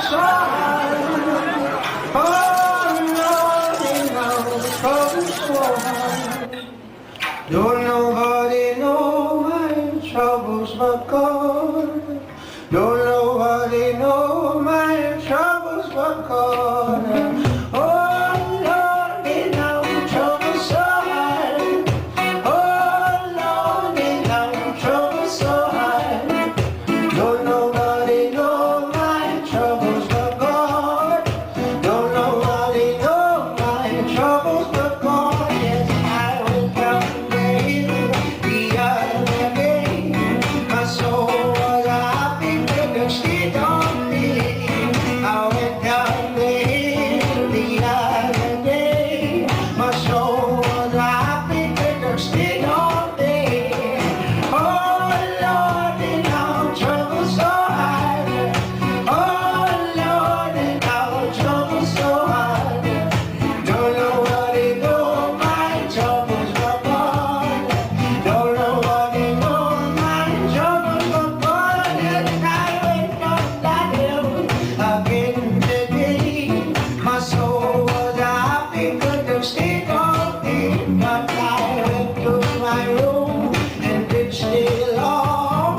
so hard. Oh, Lordy, now trouble so hard. Don't nobody know my troubles but God. Don't nobody know my troubles but God. Oh, Lordy, now trouble so hard. Oh, Lordy, now trouble so hard. Don't nobody know my troubles but God. Don't nobody know my troubles but God. Yes, I went down the other day. My soul was a happy because she don't me. I went down the other day. My soul was a happy because she don't me. Oh, Lord, now trouble so hard. Oh, Lord, now trouble so hard. Don't nobody know my troubles but God. Don't nobody know my troubles but God. And I went up that hill again today. My soul was happy, could have stayed all day, but I went to my room and did stay long.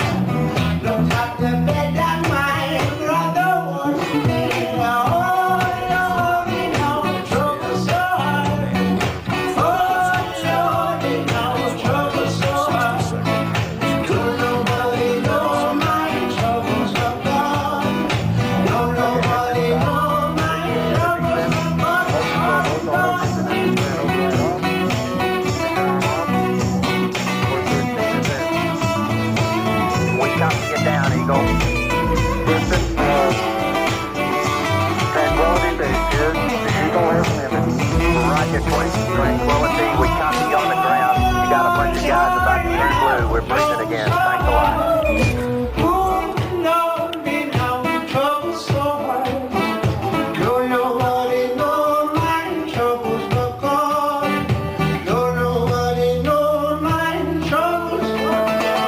Looked at the bed and my brother was there. Oh, Lord, now trouble so hard. Oh, Lord, now trouble so hard. Don't nobody know my troubles but God. Don't nobody know my troubles but God. We got to get down, Eagle. Houston, tranquility to the Eagle has landed. Roger, tranquility. We copy you on the ground. You got a bunch of guys about to turn blue. We're breathing again. Thanks a lot. Oh, Lordy, now trouble so hard. Don't nobody know my troubles but God. Don't nobody know my troubles but God.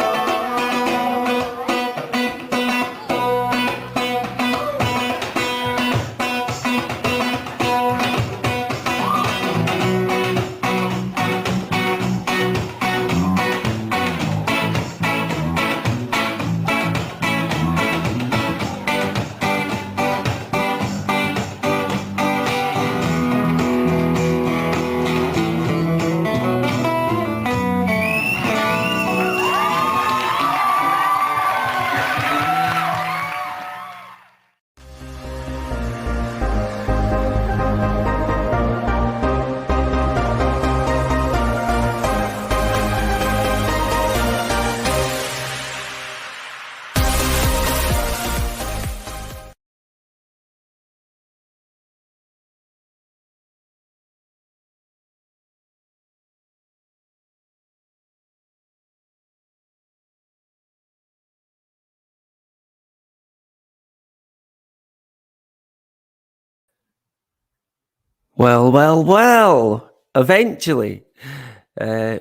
Well. Eventually,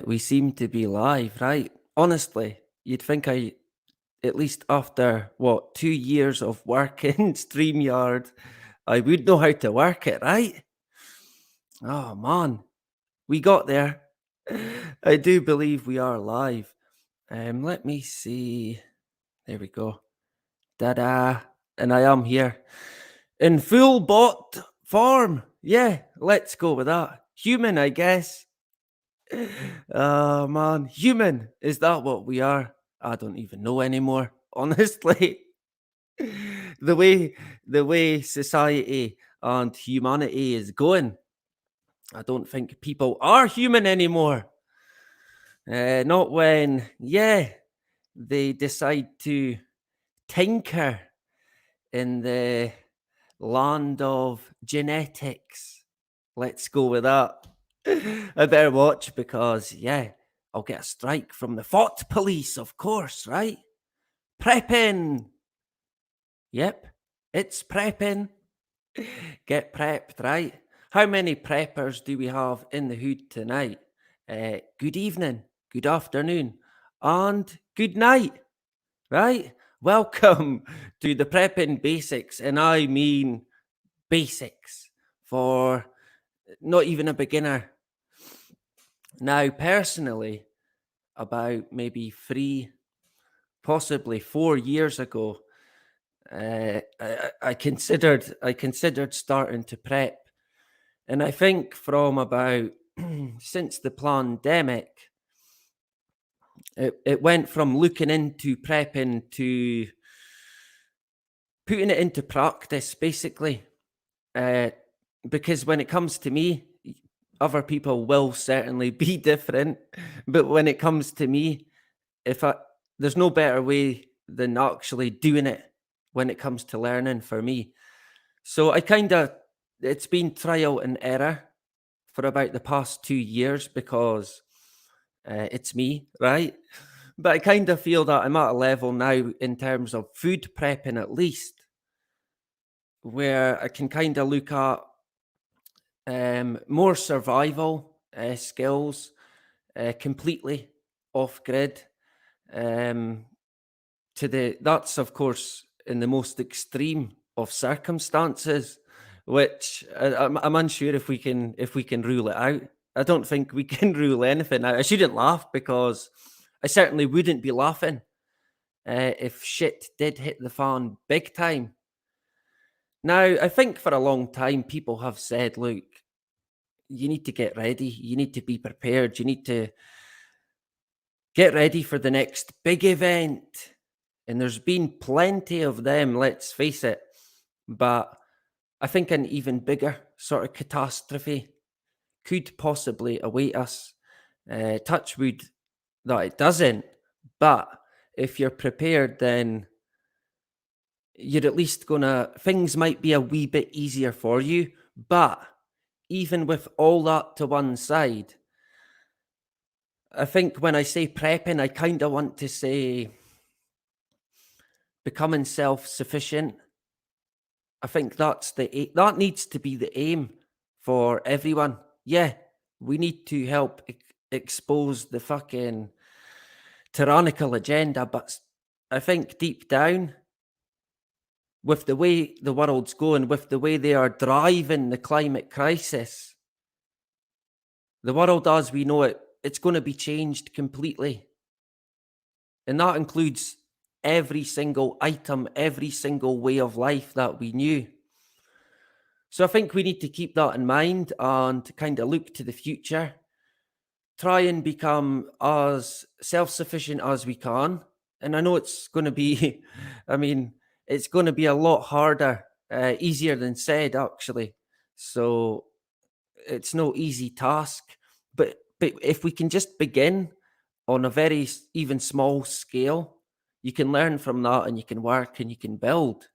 we seem to be live, right? Honestly, you'd think at least after, 2 years of working StreamYard, I would know how to work it, right? Oh, man. We got there. I do believe we are live. Let me see. There we go. Ta-da. And I am here in full bot form. Yeah, let's go with that. Human, I guess. Oh, man. Human. Is that what we are? I don't even know anymore, honestly. the way society and humanity is going, I don't think people are human anymore. Not when, they decide to tinker in the land of genetics. Let's go with that. I better watch because, I'll get a strike from the FOT police, of course, right? Prepping. Yep, it's prepping. Get prepped, right? How many preppers do we have in the hood tonight? Good evening, good afternoon, and good night, right? Welcome to the Prepping Basics, and I mean basics for not even a beginner. Now, personally, about maybe 3, possibly 4 years ago, I considered starting to prep, and I think from about since the pandemic, it went from looking into prepping to putting it into practice, basically. Because when it comes to me, other people will certainly be different, but when it comes to me, there's no better way than actually doing it when it comes to learning for me. So it's been trial and error for about the past 2 years because it's me, right? But I kind of feel that I'm at a level now in terms of food prepping, at least, where I can kind of look at more survival skills, completely off grid. That's of course in the most extreme of circumstances, which I'm unsure if we can rule it out. I don't think we can rule anything out. I shouldn't laugh because I certainly wouldn't be laughing if shit did hit the fan big time. Now, I think for a long time people have said, look, you need to get ready, you need to be prepared, you need to get ready for the next big event. And there's been plenty of them, let's face it. But I think an even bigger sort of catastrophe could possibly await us. Touch wood that it doesn't. But if you're prepared, then you're at least things might be a wee bit easier for you. But even with all that to one side, I think when I say prepping, I kind of want to say becoming self-sufficient. I think that needs to be the aim for everyone. Yeah, we need to help expose the fucking tyrannical agenda, but I think deep down, with the way the world's going, with the way they are driving the climate crisis, the world as we know it, it's going to be changed completely. And that includes every single item, every single way of life that we knew. So I think we need to keep that in mind and kind of look to the future, try and become as self-sufficient as we can. And I know it's going to be, it's going to be a lot harder, easier than said, actually. So it's no easy task, but if we can just begin on a very even small scale, you can learn from that and you can work and you can build.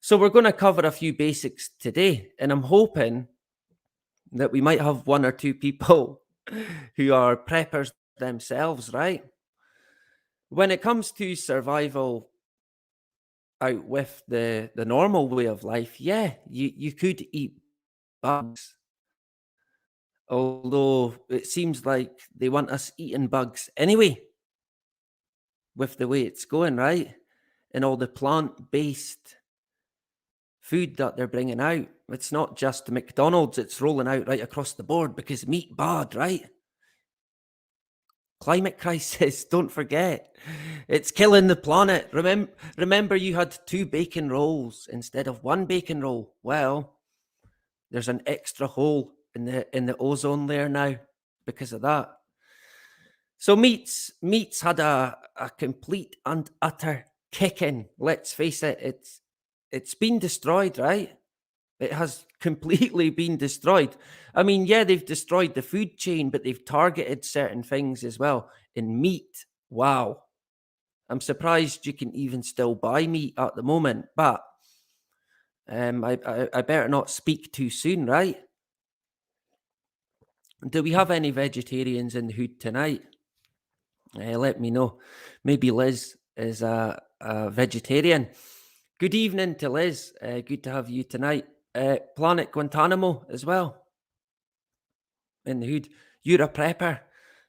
So we're going to cover a few basics today, and I'm hoping that we might have 1 or 2 people who are preppers themselves, right? When it comes to survival out with the normal way of life, yeah, you could eat bugs. Although it seems like they want us eating bugs anyway, with the way it's going, right? And all the plant-based food that they're bringing out. It's not just McDonald's, it's rolling out right across the board because meat bad, right? Climate crisis, don't forget. It's killing the planet. Remember you had 2 bacon rolls instead of 1 bacon roll. Well, there's an extra hole in the ozone layer now because of that. So meats had a complete and utter kicking. Let's face it, it's been destroyed, right? It has completely been destroyed. I mean, yeah, they've destroyed the food chain, but they've targeted certain things as well. In meat, wow. I'm surprised you can even still buy meat at the moment, but I better not speak too soon, right? Do we have any vegetarians in the hood tonight? Let me know. Maybe Liz is a vegetarian. Good evening to Liz. Good to have you tonight. Planet Guantanamo as well in the hood. You're a prepper.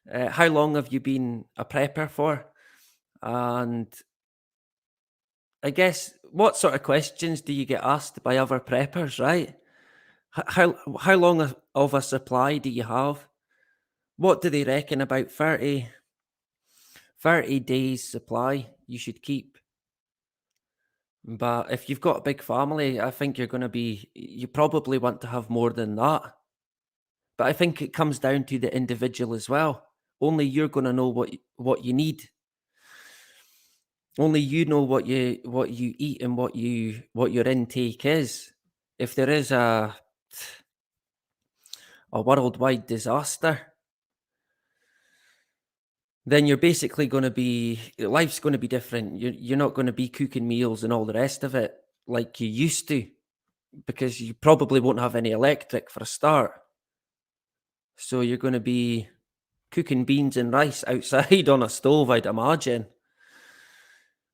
How long have you been a prepper for? And I guess, what sort of questions do you get asked by other preppers, right? How long of a supply do you have? What do they reckon about 30 days supply you should keep? But if you've got a big family, I think you probably want to have more than that. But I think it comes down to the individual as well. Only you're going to know what you need. Only you know what you eat and what your intake is. If there is a worldwide disaster, then you're basically going to be life's going to be different. You're not going to be cooking meals and all the rest of it like you used to, because you probably won't have any electric for a start. So you're going to be cooking beans and rice outside on a stove, I'd imagine.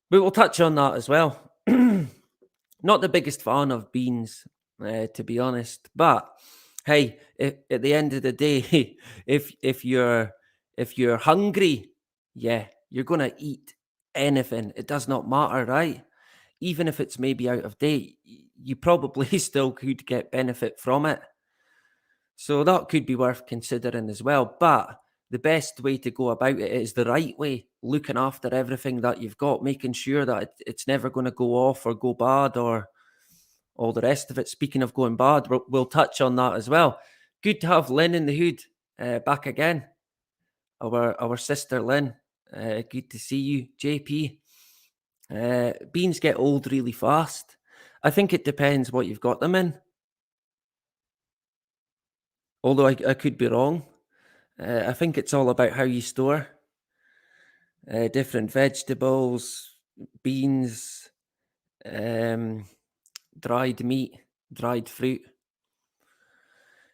But we'll touch on that as well. Not the biggest fan of beans, to be honest. But hey, at the end of the day, if you're hungry, yeah, you're gonna eat anything. It does not matter, right? Even if it's maybe out of date, you probably still could get benefit from it. So that could be worth considering as well. But the best way to go about it is the right way, looking after everything that you've got, making sure that it's never going to go off or go bad or all the rest of it. Speaking of going bad, we'll touch on that as well. Good to have Lynn in the hood back again. Our sister Lynn. Good to see you, JP. Beans get old really fast. I think it depends what you've got them in. Although I could be wrong. I think it's all about how you store different vegetables, beans, dried meat, dried fruit.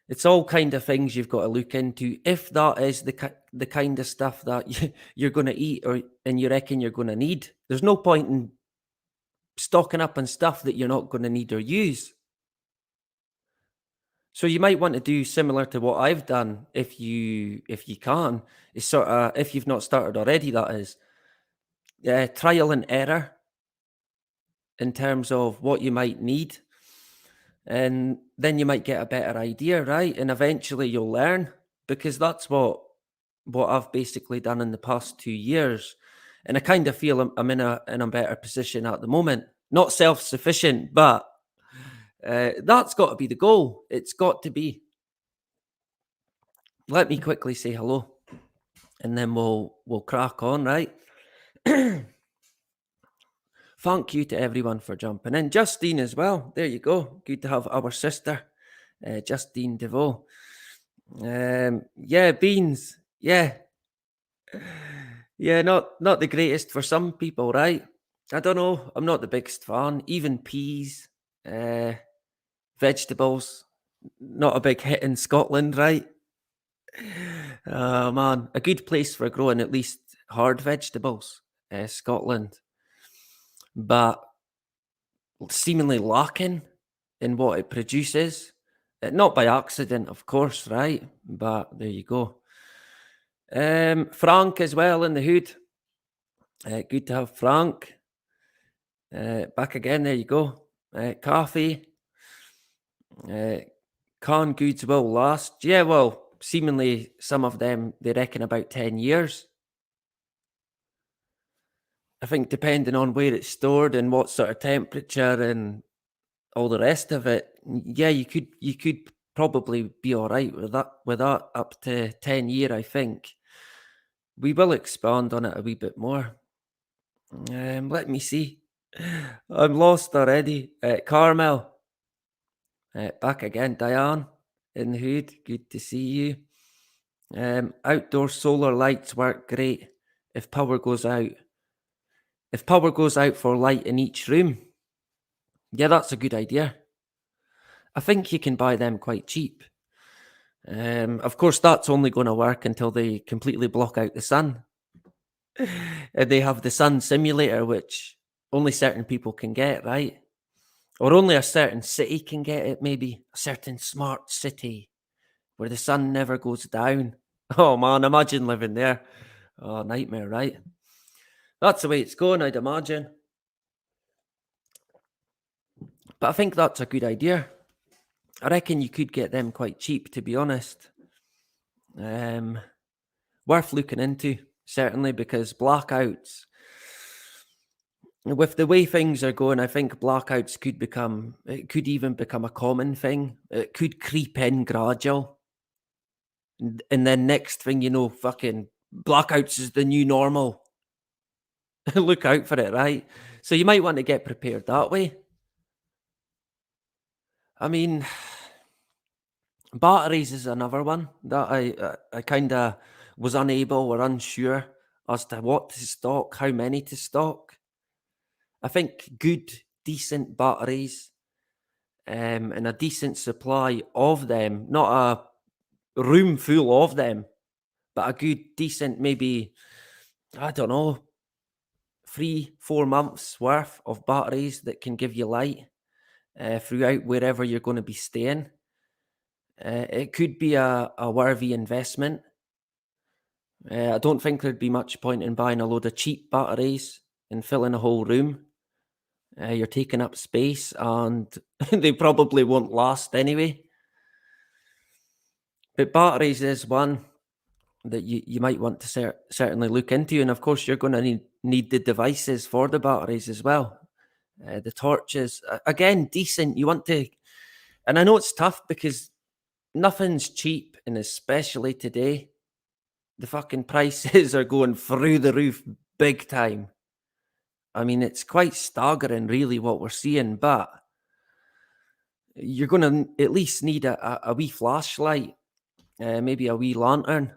It's all kind of things you've got to look into. If that is the kind of stuff that you're going to eat and you reckon you're going to need, there's no point in stocking up on stuff that you're not going to need or use. So you might want to do similar to what I've done if you can, is sort of, if you've not started already, that is, trial and error in terms of what you might need. And then you might get a better idea, right? And eventually you'll learn, because that's what I've basically done in the past 2 years. And I kind of feel I'm in a better position at the moment. Not self-sufficient, but that's got to be the goal. It's got to be. Let me quickly say hello, and then we'll crack on, right? Thank you to everyone for jumping in. Justine as well. There you go. Good to have our sister, Justine DeVoe. Yeah, beans. Yeah. Yeah, not the greatest for some people, right? I don't know. I'm not the biggest fan. Even peas, vegetables, not a big hit in Scotland, right? Oh man, a good place for growing at least hard vegetables, Scotland. But seemingly lacking in what it produces. Not by accident, of course, right? But there you go. Frank as well in the hood. Good to have Frank. Back again, there you go. Coffee. Canned goods will last. Yeah, well, seemingly some of them, they reckon about 10 years. I think depending on where it's stored and what sort of temperature and all the rest of it, yeah, you could probably be all right with that up to 10 year, I think. We will expand on it a wee bit more. Let me see. I'm lost already. Carmel. Back again. Diane in the hood. Good to see you. Outdoor solar lights work great if power goes out. If power goes out for light in each room. Yeah, that's a good idea. I think you can buy them quite cheap. Of course, that's only going to work until they completely block out the sun. They have the sun simulator, which only certain people can get, right? Or only a certain city can get it, maybe. A certain smart city where the sun never goes down. Oh man, imagine living there. Oh, nightmare, right? That's the way it's going, I'd imagine. But I think that's a good idea. I reckon you could get them quite cheap, to be honest. Worth looking into, certainly, because blackouts, with the way things are going, I think blackouts could even become a common thing. It could creep in gradual. And then next thing you know, fucking blackouts is the new normal. Look out for it, right? So you might want to get prepared that way. I mean, batteries is another one that I kind of was unable or unsure as to what to stock, how many to stock. I think good, decent batteries and a decent supply of them, not a room full of them, but a good, decent, maybe, I don't know, 3-4 months worth of batteries that can give you light throughout wherever you're going to be staying. It could be a worthy investment. I don't think there'd be much point in buying a load of cheap batteries and filling a whole room. You're taking up space and they probably won't last anyway. But batteries is one that you might want to certainly look into. And of course, you're going to need the devices for the batteries as well. The torches, again, decent. You want to, and I know it's tough because nothing's cheap, and especially today, the fucking prices are going through the roof big time. I mean, it's quite staggering, really, what we're seeing, but you're going to at least need a wee flashlight, maybe a wee lantern,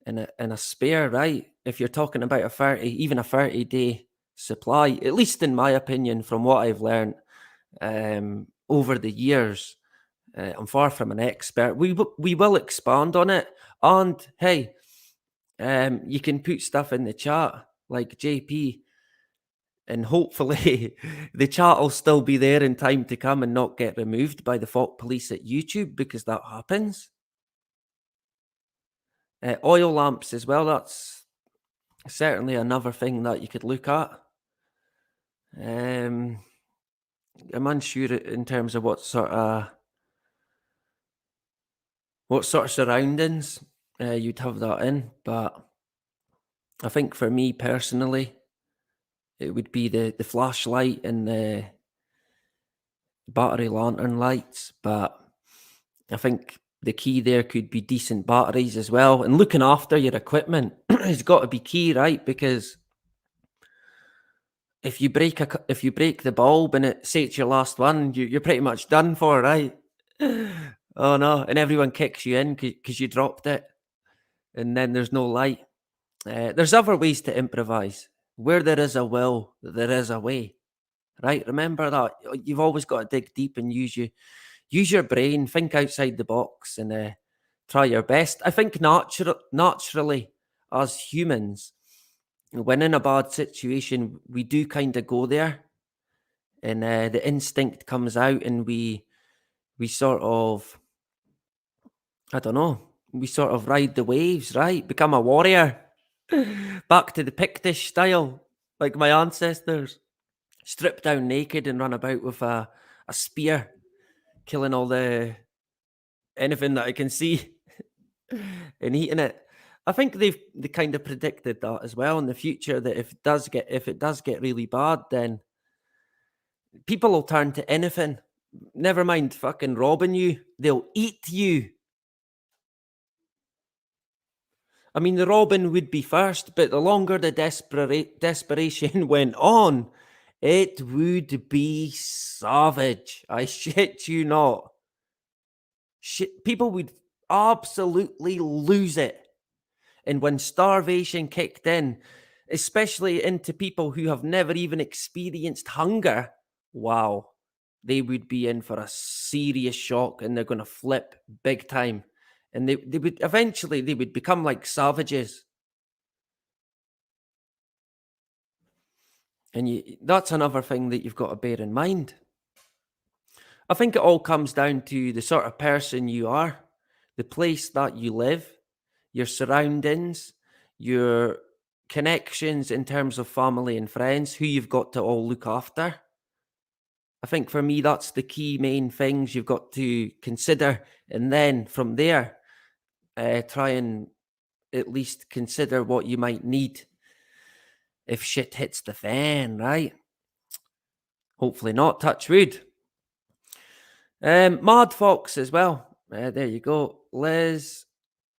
and a spare, right? If you're talking about even a 30-day supply, at least in my opinion, from what I've learned over the years. I'm far from an expert. We will expand on it. And hey, you can put stuff in the chat like JP, and hopefully the chat will still be there in time to come and not get removed by the Fault Police at YouTube, because that happens. Oil lamps as well. That's certainly another thing that you could look at. I'm unsure in terms of what sort of surroundings you'd have that in, but I think for me personally, it would be the flashlight and the battery lantern lights. But I think the key there could be decent batteries as well, and looking after your equipment has got to be key, right? Because if you break the bulb and it's your last one, you're pretty much done for, right? Oh no, and everyone kicks you in because you dropped it, and then there's no light. There's other ways to improvise. Where there is a will, there is a way, right? Remember that. You've always got to dig deep and use your brain, think outside the box, and try your best. I think naturally, as humans, when in a bad situation, we do kind of go there, and the instinct comes out, and we sort of, I don't know, we sort of ride the waves, right? Become a warrior. Back to the Pictish style, like my ancestors. Strip down naked and run about with a spear, killing anything that I can see and eating it. I think they kind of predicted that as well in the future, that if it does get really bad, then people will turn to anything. Never mind fucking robbing you, they'll eat you. I mean, the robbing would be first, but the longer the desperation went on, it would be savage. I shit you not. People would absolutely lose it. And when starvation kicked in, especially into people who have never even experienced hunger, wow, they would be in for a serious shock, and they're going to flip big time. And they would eventually become like savages. And that's another thing that you've got to bear in mind. I think it all comes down to the sort of person you are, the place that you live, your surroundings, your connections in terms of family and friends, who you've got to all look after. I think for me, that's the key main things you've got to consider. And then from there, try and at least consider what you might need if shit hits the fan, right? Hopefully not, touch wood. Mad Fox as well. There you go. Liz.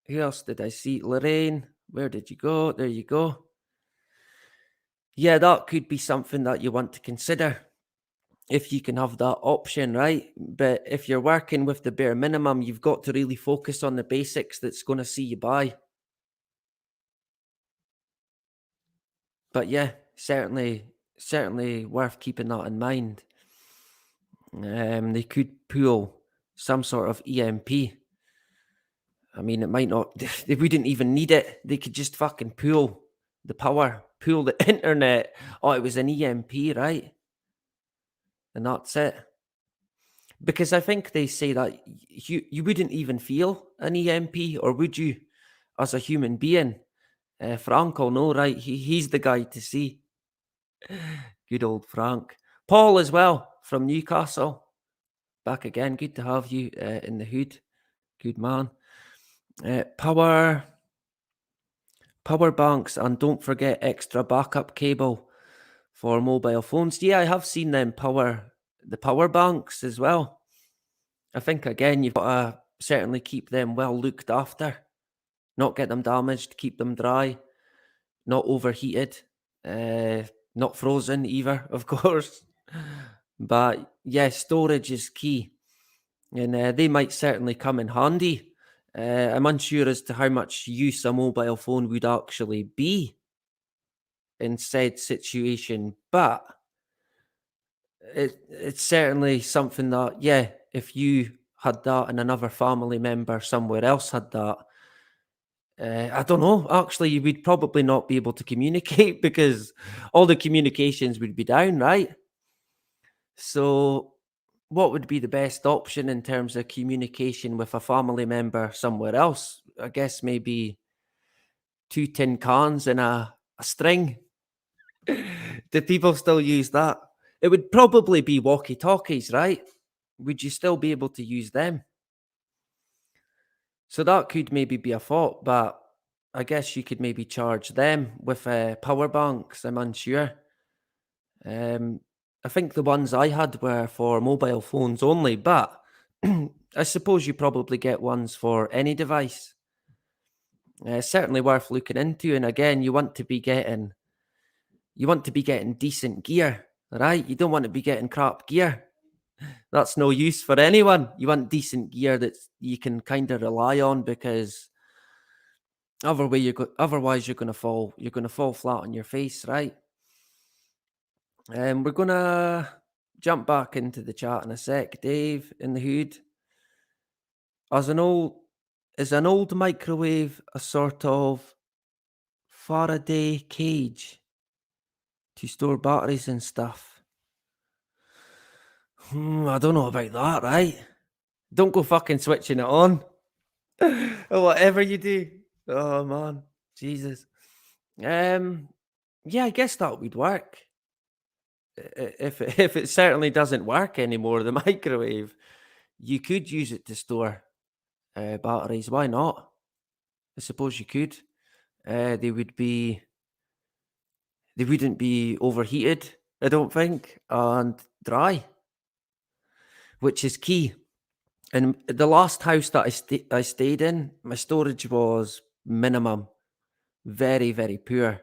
Who else did I see? Lorraine. Where did you go? There you go. Yeah, that could be something that you want to consider if you can have that option, right? But if you're working with the bare minimum, you've got to really focus on the basics that's going to see you by. But yeah, certainly worth keeping that in mind. They could pull some sort of EMP. I mean, it might not, they wouldn't even need it. They could just fucking pull the power, pull the internet. Oh, it was an EMP, right? And that's it. Because I think they say that you wouldn't even feel an EMP, or would you, as a human being? Frank will know, right? He's the guy to see. Good old Frank. Paul as well, from Newcastle. Back again. Good to have you in the hood. Good man. Power banks, and don't forget extra backup cable for mobile phones. Yeah, I have seen them the power banks as well. I think again you've got to certainly keep them well looked after, not get them damaged, keep them dry, not overheated, not frozen either, of course. But yeah, storage is key, and they might certainly come in handy. I'm unsure as to how much use a mobile phone would actually be in said situation, but it's certainly something that, yeah, if you had that and another family member somewhere else had that, I don't know, actually, you would probably not be able to communicate because all the communications would be down, right? So what would be the best option in terms of communication with a family member somewhere else? I guess maybe 2 tin cans and a string. Do people still use that? It would probably be walkie-talkies, right? Would you still be able to use them? So that could maybe be a thought, but I guess you could maybe charge them with power banks. I'm unsure. I think the ones I had were for mobile phones only, but I suppose you probably get ones for any device. Certainly worth looking into. And again, you want to be getting decent gear, right? You don't want to be getting crap gear. That's no use for anyone. You want decent gear that you can kind of rely on, because otherwise you're gonna fall flat on your face, right? We're gonna jump back into the chat in a sec. Dave in the hood. Is an old microwave a sort of Faraday cage to store batteries and stuff? I don't know about that, right? Don't go fucking switching it on. Or whatever you do. Oh man, Jesus. Yeah, I guess that would work. If it certainly doesn't work anymore, the microwave, you could use it to store batteries. Why not? I suppose you could. They wouldn't be overheated, I don't think, and dry, which is key. And the last house that I stayed in, my storage was minimum, very, very poor.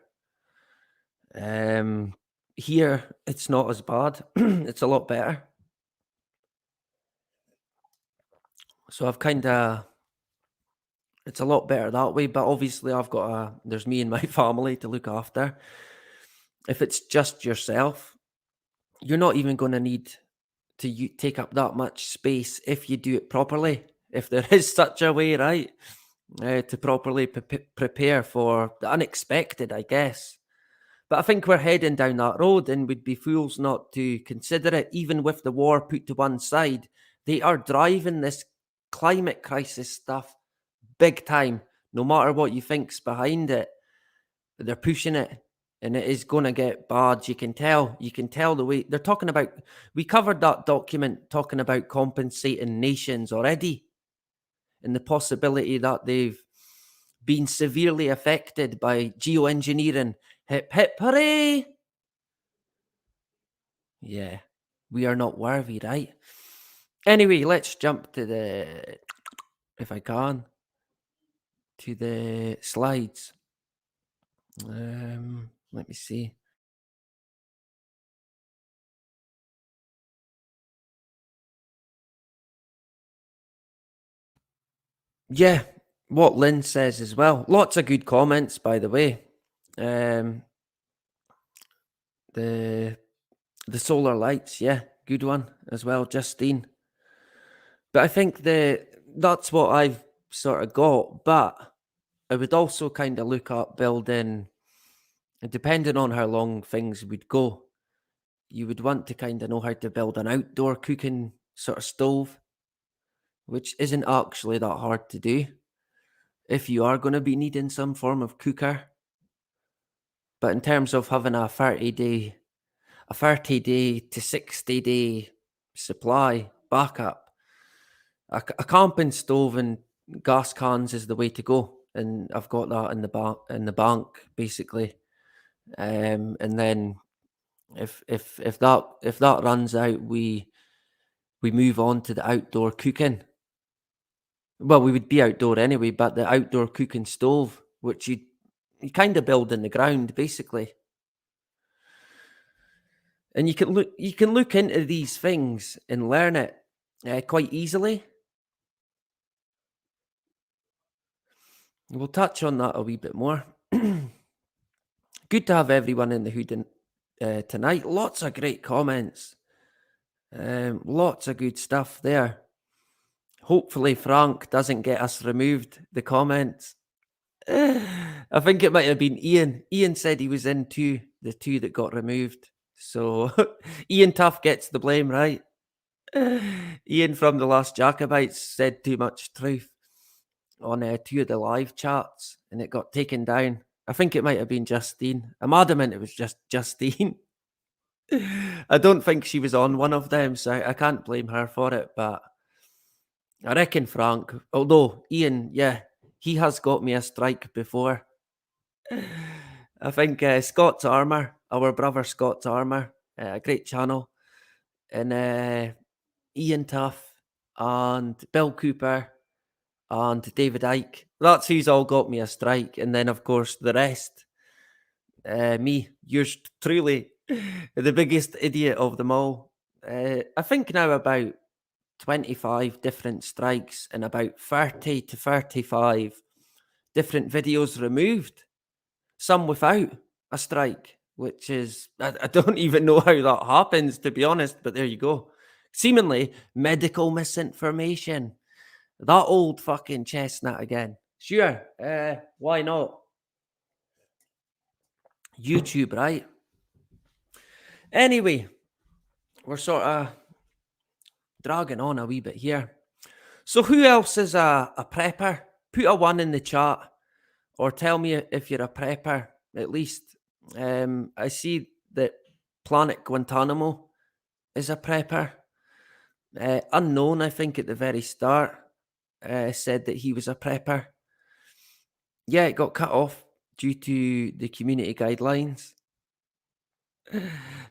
Here it's not as bad. It's a lot better. So it's a lot better that way, but obviously there's me and my family to look after. If it's just yourself, you're not even going to need to take up that much space if you do it properly. If there is such a way, right, to properly prepare for the unexpected, I guess. But I think we're heading down that road, and we'd be fools not to consider it. Even with the war put to one side, they are driving this climate crisis stuff big time. No matter what you think's behind it, they're pushing it. and it is going to get bad. You can tell the way they're talking about. We covered that document talking about compensating nations already, and the possibility that they've been severely affected by geoengineering. Hip hip hooray! Yeah, we are not worthy, right? Anyway, let's jump to the, if I can, to the slides. Let me see. Yeah, what Lynn says as well. Lots of good comments, by the way. The solar lights, yeah, good one as well, Justine. But I think that's what I've sort of got. But I would also kind of look at building, depending on how long things would go, you would want to kind of know how to build an outdoor cooking sort of stove, which isn't actually that hard to do if you are going to be needing some form of cooker. But in terms of having a 30-day to 60-day supply backup, a camping stove and gas cans is the way to go. And I've got that in the bank basically. And then if that runs out, we move on to the outdoor cooking. Well, we would be outdoor anyway, but the outdoor cooking stove, which you kind of build in the ground basically. And you can look into these things and learn it quite easily. We'll touch on that a wee bit more. Good to have everyone in the hood tonight. Lots of great comments. Lots of good stuff there. Hopefully Frank doesn't get us removed, the comments. I think it might have been Ian. Ian said he was in the two that got removed. So Ian Tuff gets the blame, right? Ian from the Last Jacobites said too much truth on 2 of the live chats and it got taken down. I think it might have been Justine. I'm adamant it was just Justine. I don't think she was on one of them, so I can't blame her for it. But I reckon Frank, although Ian, yeah, he has got me a strike before. I think Scott's Armour, our brother Scott's Armour, a great channel, and Ian Tuff and Bill Cooper and David Icke. That's who's all got me a strike. And then, of course, the rest. Me, yours truly, the biggest idiot of them all. I think now about 25 different strikes and about 30 to 35 different videos removed. Some without a strike, which is, I don't even know how that happens, to be honest, but there you go. Seemingly medical misinformation. That old fucking chestnut again. Sure, why not? YouTube, right? Anyway, we're sort of dragging on a wee bit here. So who else is a prepper? Put a 1 in the chat or tell me if you're a prepper, at least. I see that Planet Guantanamo is a prepper. Unknown, I think, at the very start, said that he was a prepper. Yeah, it got cut off due to the community guidelines.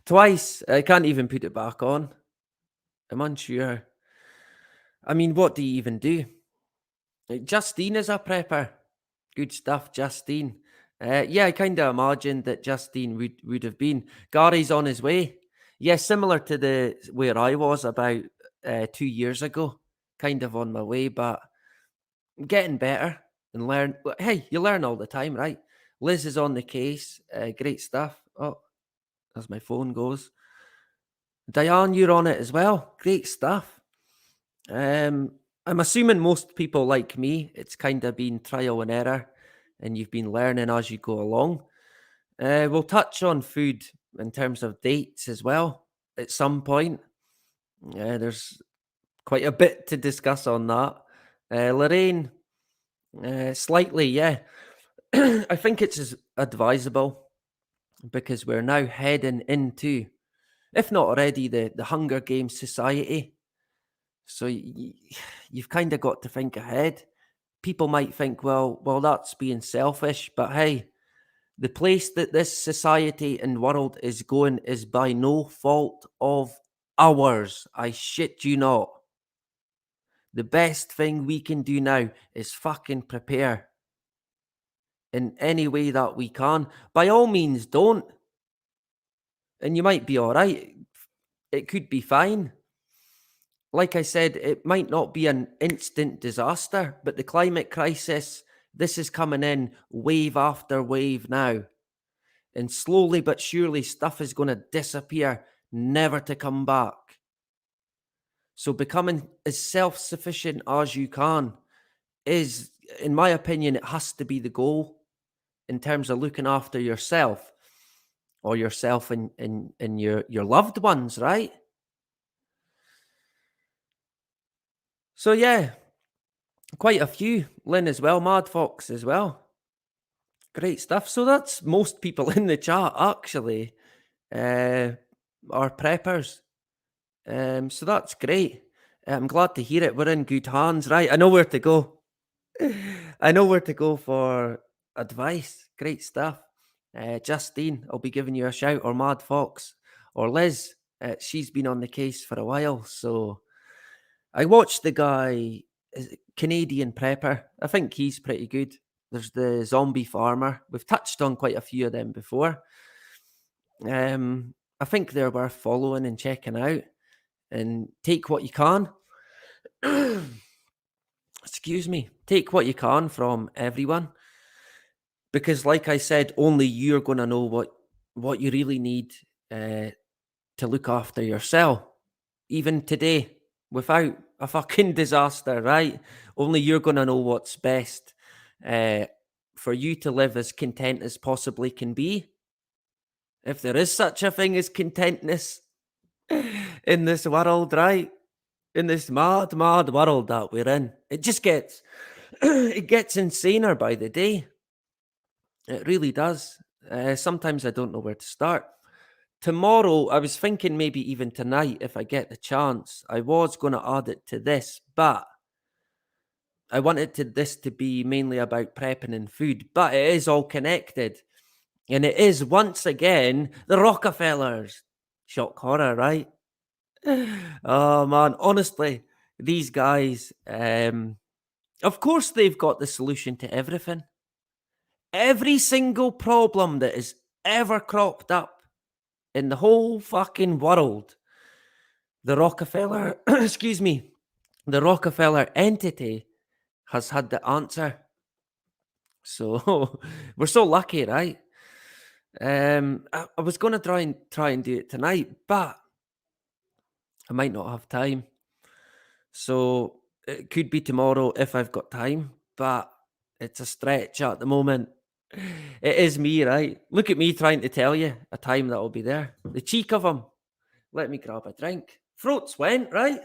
Twice. I can't even put it back on. I'm unsure. I mean, what do you even do? Justine is a prepper. Good stuff, Justine. Yeah, I kind of imagined that Justine would have been. Gary's on his way. Yeah, similar to where I was about 2 years ago. Kind of on my way, but I'm getting better and learn. Hey, you learn all the time, right? Liz is on the case. Great stuff. Oh, as my phone goes. Diane, you're on it as well. Great stuff. I'm assuming most people like me, it's kind of been trial and error and you've been learning as you go along. We'll touch on food in terms of dates as well at some point. There's quite a bit to discuss on that. Lorraine, slightly, yeah. I think it's advisable because we're now heading into, if not already, the Hunger Games society. So you've kind of got to think ahead. People might think, well, that's being selfish, but hey, the place that this society and world is going is by no fault of ours. I shit you not. The best thing we can do now is fucking prepare in any way that we can. By all means, don't. And you might be all right. It could be fine. Like I said, it might not be an instant disaster, but the climate crisis, this is coming in wave after wave now. And slowly but surely, stuff is going to disappear, never to come back. So becoming as self-sufficient as you can is, in my opinion, it has to be the goal in terms of looking after yourself or yourself and your loved ones, right? So yeah, quite a few. Lynn as well, Mad Fox as well. Great stuff. So that's most people in the chat actually are preppers. So that's great. I'm glad to hear it. We're in good hands, right? I know where to go. I know where to go for advice. Great stuff. Justine, I'll be giving you a shout, or Mad Fox, or Liz. She's been on the case for a while. So I watched the guy, Canadian Prepper. I think he's pretty good. There's the Zombie Farmer. We've touched on quite a few of them before. I think they're worth following and checking out. And take what you can. Excuse me. Take what you can from everyone. Because like I said, only you're going to know what you really need to look after yourself. Even today, without a fucking disaster, right? Only you're going to know what's best for you to live as content as possibly can be. If there is such a thing as contentness in this world, right? In this mad world that we're in. It just gets it gets insaner by the day. It really does. Sometimes I don't know where to start. Tomorrow, I was thinking maybe even tonight, if I get the chance, I was going to add it to this, but I wanted this to be mainly about prepping and food, but it is all connected. And it is, once again, the Rockefellers. Shock horror, right? Oh, man. Honestly, these guys, of course, they've got the solution to everything. Every single problem that has ever cropped up in the whole fucking world, the Rockefeller, excuse me, the Rockefeller entity has had the answer. So we're so lucky, right? I was going to try and do it tonight, but I might not have time. So it could be tomorrow if I've got time, but it's a stretch at the moment. It is me, right? Look at me trying to tell you a time that will be there. The cheek of him. Let me grab a drink. Throats went, right?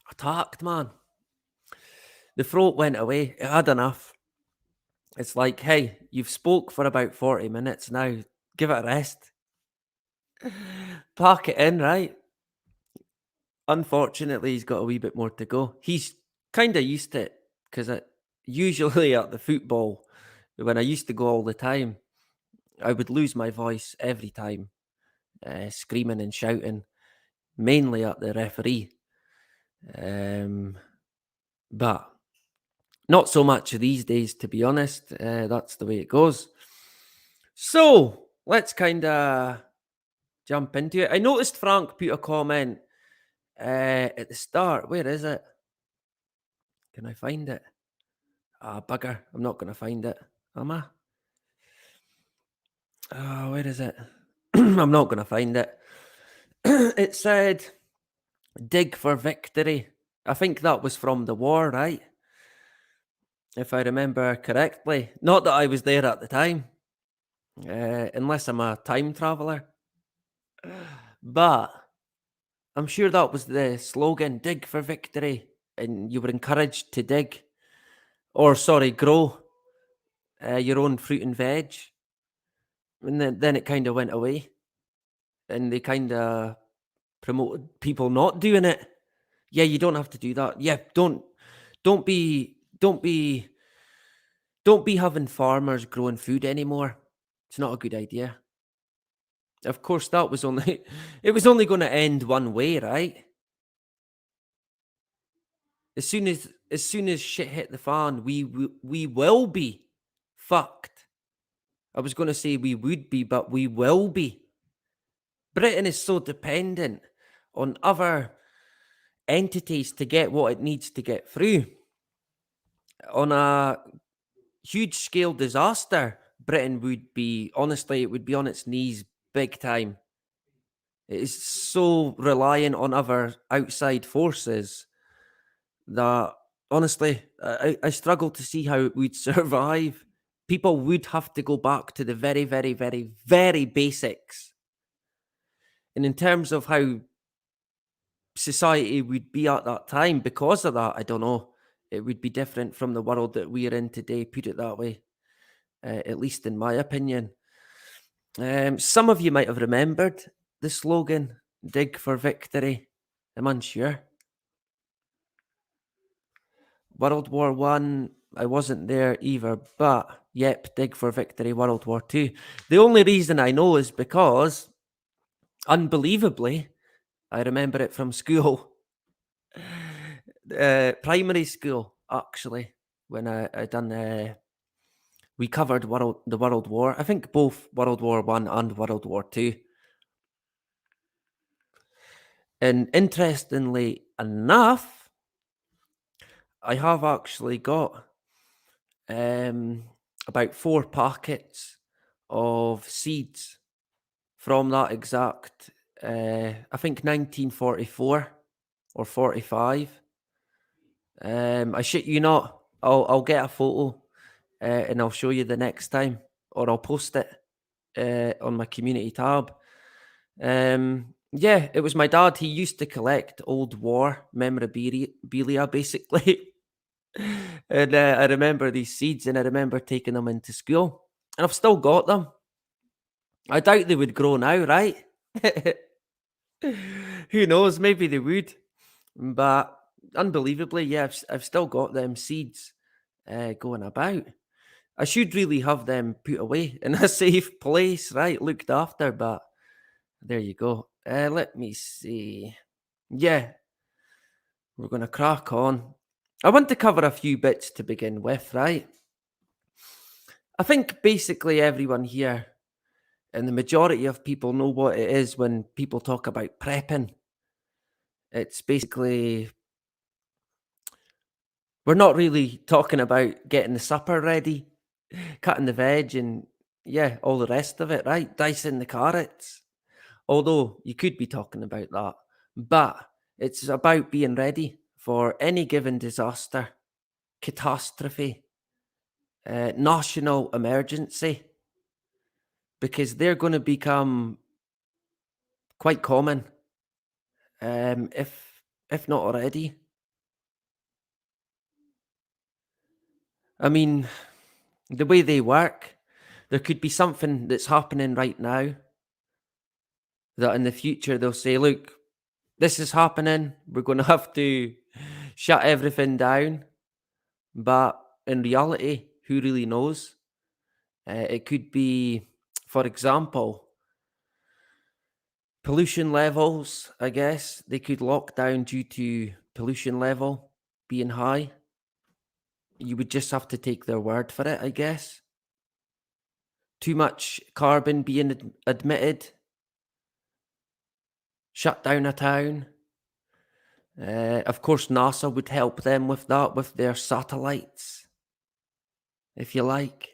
Attacked, man. The throat went away. It had enough. It's like, hey, you've spoke for about 40 minutes now. Give it a rest. Pack it in, right? Unfortunately, he's got a wee bit more to go. He's kind of used to it because usually at the football, when I used to go all the time, I would lose my voice every time, screaming and shouting, mainly at the referee. But not so much these days, to be honest. That's the way it goes. So let's kind of jump into it. I noticed Frank put a comment at the start. Where is it? Can I find it? Ah, bugger. I'm not going to find it. Am I? Oh, where is it? I'm not going to find it. It said, dig for victory. I think that was from the war, right? If I remember correctly. Not that I was there at the time. Unless I'm a time traveler. But I'm sure that was the slogan, dig for victory. And you were encouraged to dig. Or, sorry, grow. your own fruit and veg. And then it kind of went away. And they kind of promoted people not doing it. Yeah, you don't have to do that. Yeah, don't be having farmers growing food anymore. It's not a good idea. Of course, that was only it was only going to end one way, right? As soon as shit hit the fan, we will be fucked. I was going to say we would be, but we will be. Britain is so dependent on other entities to get what it needs to get through. On a huge scale disaster, Britain would be, honestly, it would be on its knees big time. It is so reliant on other outside forces that, honestly, I struggle to see how it would survive. People would have to go back to the very, very, very, very basics. And in terms of how society would be at that time, because of that, I don't know. It would be different from the world that we are in today, put it that way, at least in my opinion. Some of you might have remembered the slogan, dig for victory. I'm unsure. World War One, I wasn't there either, but yep, dig for victory, World War Two. The only reason I know is because, unbelievably, I remember it from school. Primary school, actually, when I done we covered the World War. I think both World War One and World War Two. And interestingly enough, I have actually got about 4 packets of seeds from that exact, I think 1944 or 45. I shit you not, I'll get a photo and I'll show you the next time, or I'll post it on my community tab. Yeah, it was my dad. He used to collect old war memorabilia, basically. And I remember these seeds, and I remember taking them into school, and I've still got them. I doubt they would grow now, right? Who knows? Maybe they would, but unbelievably, yeah, I've still got them seeds going about. I should really have them put away in a safe place, right? Looked after, but there you go. Let me see. Yeah, we're going to crack on. I want to cover a few bits to begin with, right? I think basically everyone here and the majority of people know what it is when people talk about prepping. It's basically, we're not really talking about getting the supper ready, cutting the veg, and yeah, all the rest of it, right? Dicing the carrots. Although you could be talking about that, but it's about being ready for any given disaster, catastrophe, national emergency, because they're going to become quite common, if not already. I mean, the way they work, there could be something that's happening right now that in the future they'll say, look, this is happening, we're going to have to shut everything down. But in reality, who really knows? It could be, for example, pollution levels, I guess. They could lock down due to pollution level being high. You would just have to take their word for it, I guess. Too much carbon being admitted. Shut down a town. Of course, NASA would help them with that, with their satellites, if you like,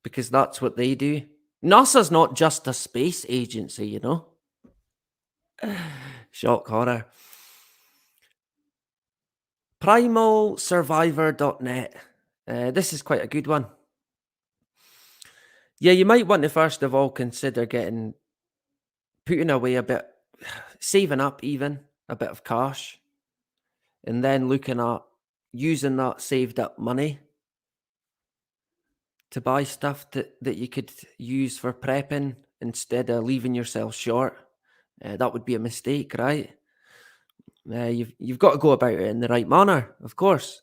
because that's what they do. NASA's not just a space agency, you know. Shock horror. Primalsurvivor.net. This is quite a good one. Yeah, you might want to first of all consider putting away a bit, saving up even a bit of cash, and then looking at using that saved up money to buy stuff that you could use for prepping instead of leaving yourself short. That would be a mistake, right? You've got to go about it in the right manner, of course.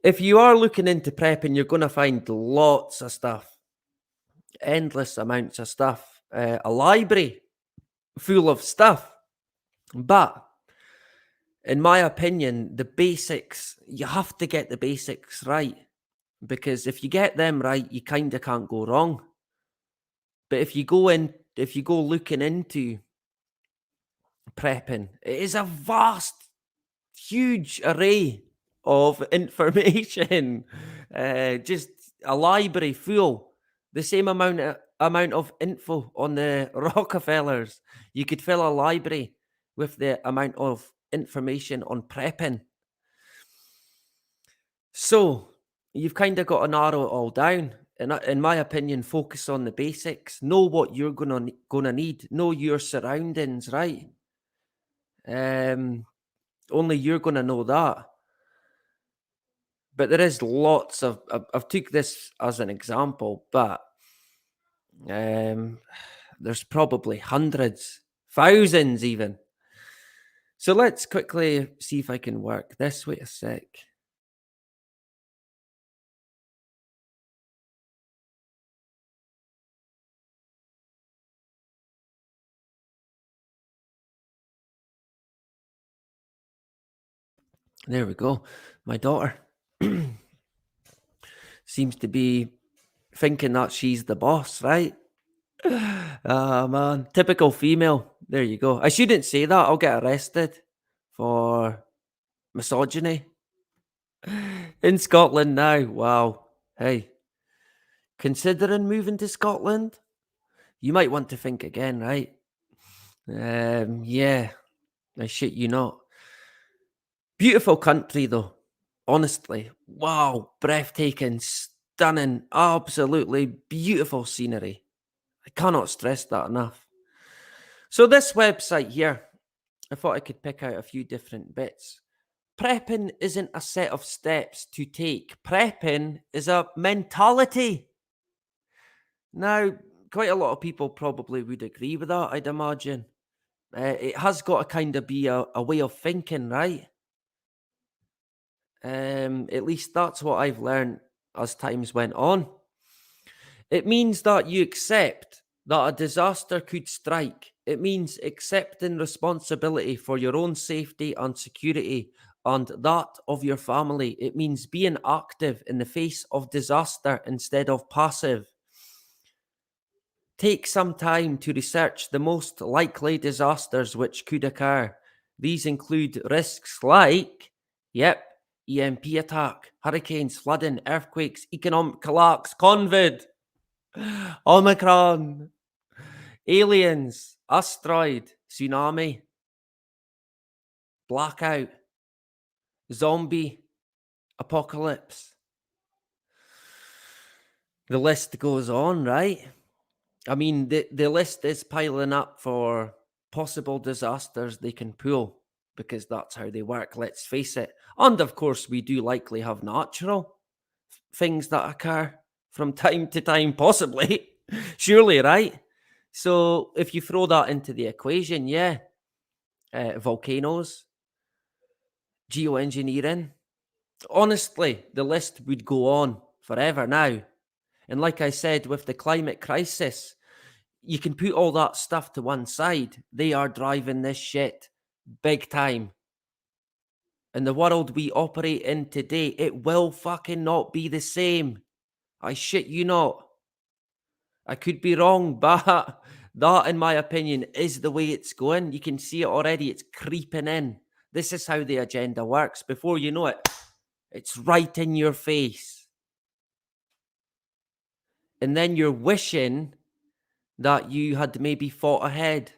If you are looking into prepping, you're going to find lots of stuff, endless amounts of stuff, a library full of stuff. But in my opinion, the basics, you have to get the basics right, because if you get them right, you kind of can't go wrong. But if you go looking into prepping, it is a vast, huge array of information. Just a library full, the same amount of info on the Rockefellers. You could fill a library with the amount of information on prepping. So you've kind of got to narrow it all down. And in my opinion, focus on the basics. Know what you're gonna need. Know your surroundings, right? Only you're gonna know that. But there is lots of. I've took this as an example, but there's probably hundreds, thousands even. So let's quickly see if I can work this. Wait a sec. There we go. My daughter seems to be thinking that she's the boss, right? Ah, man. Typical female. There you go. I shouldn't say that. I'll get arrested for misogyny. In Scotland now. Wow. Hey, considering moving to Scotland, you might want to think again, right? Yeah. I shit you not. Beautiful country, though. Honestly. Wow. Breathtaking, stunning, absolutely beautiful scenery. I cannot stress that enough. So this website here, I thought I could pick out a few different bits. Prepping isn't a set of steps to take. Prepping is a mentality. Now, quite a lot of people probably would agree with that, I'd imagine. It has got to kind of be a way of thinking, right? At least that's what I've learned as times went on. It means that you accept that a disaster could strike. It means accepting responsibility for your own safety and security and that of your family. It means being active in the face of disaster instead of passive. Take some time to research the most likely disasters which could occur. These include risks like, EMP attack, hurricanes, flooding, earthquakes, economic collapse, COVID, Omicron, aliens, asteroid, tsunami, blackout, zombie, apocalypse. The list goes on, right? I mean, the list is piling up for possible disasters they can pull, because that's how they work, let's face it. And of course, we do likely have natural things that occur from time to time, possibly. Surely, right? So if you throw that into the equation, volcanoes, geoengineering, honestly, the list would go on forever now. And like I said, with the climate crisis, you can put all that stuff to one side. They are driving this shit big time. And the world we operate in today, it will fucking not be the same. I shit you not. I could be wrong, but that, in my opinion, is the way it's going. You can see it already. It's creeping in. This is how the agenda works. Before you know it, it's right in your face. And then you're wishing that you had maybe thought ahead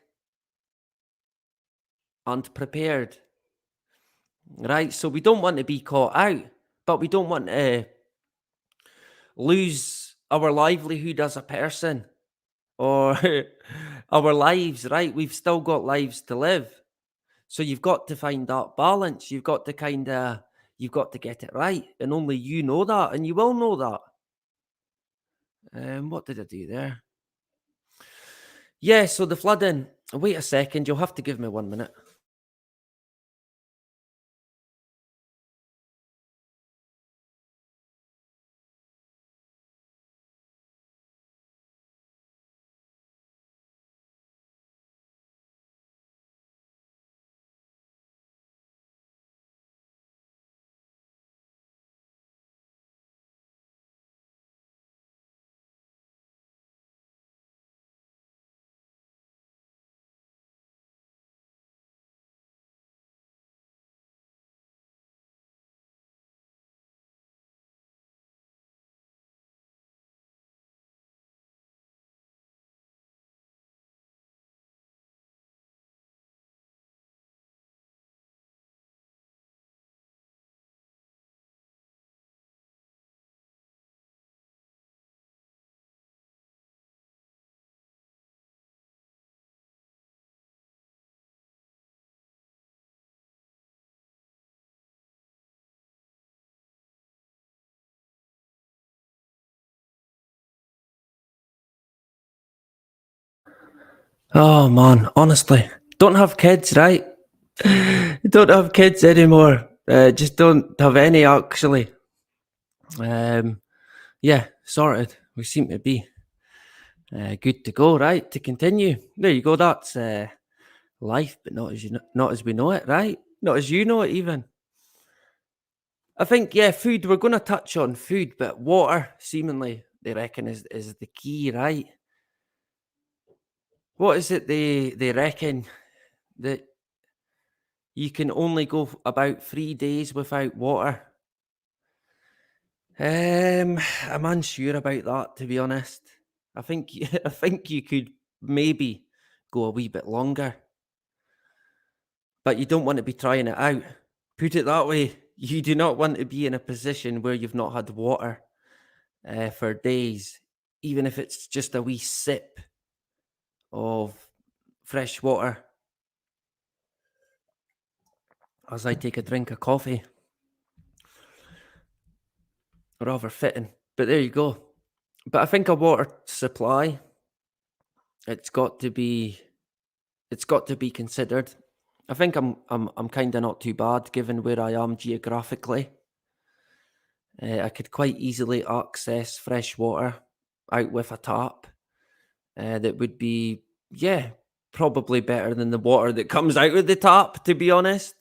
and prepared. Right? So we don't want to be caught out, but we don't want to lose our livelihood as a person or our lives, right? We've still got lives to live. So you've got to find that balance. You've got to get it right. And only you know that, and you will know that. What did I do there? Yeah, so the flooding. Wait a second, you'll have to give me 1 minute. Oh man, honestly, don't have kids, right? Don't have kids anymore. Just don't have any actually. Yeah, sorted. We seem to be good to go, right? To continue. There you go. That's life, but not as we know it, right? Not as you know it, even. I think yeah, food. We're going to touch on food, but water seemingly they reckon is the key, right? What is it they reckon that you can only go about 3 days without water? I'm unsure about that, to be honest. I think I think you could maybe go a wee bit longer, but you don't want to be trying it out. Put it that way, you do not want to be in a position where you've not had water for days, even if it's just a wee sip of fresh water as I take a drink of coffee. Rather fitting, but there you go. But I think a water supply, it's got to be it's got to be considered. I think I'm kind of not too bad given where I am geographically. I could quite easily access fresh water out with a tap. That would be yeah probably better than the water that comes out of the tap. To be honest.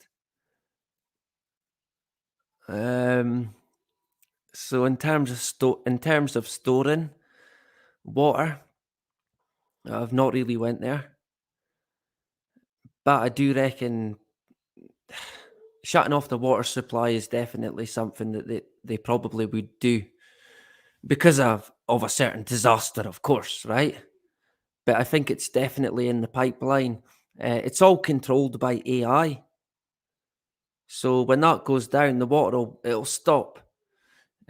Um, so in terms of storing water, I've not really went there, but I do reckon shutting off the water supply is definitely something that they probably would do because of a certain disaster, of course, right? But I think it's definitely in the pipeline. It's all controlled by AI. So when that goes down, the water it'll stop.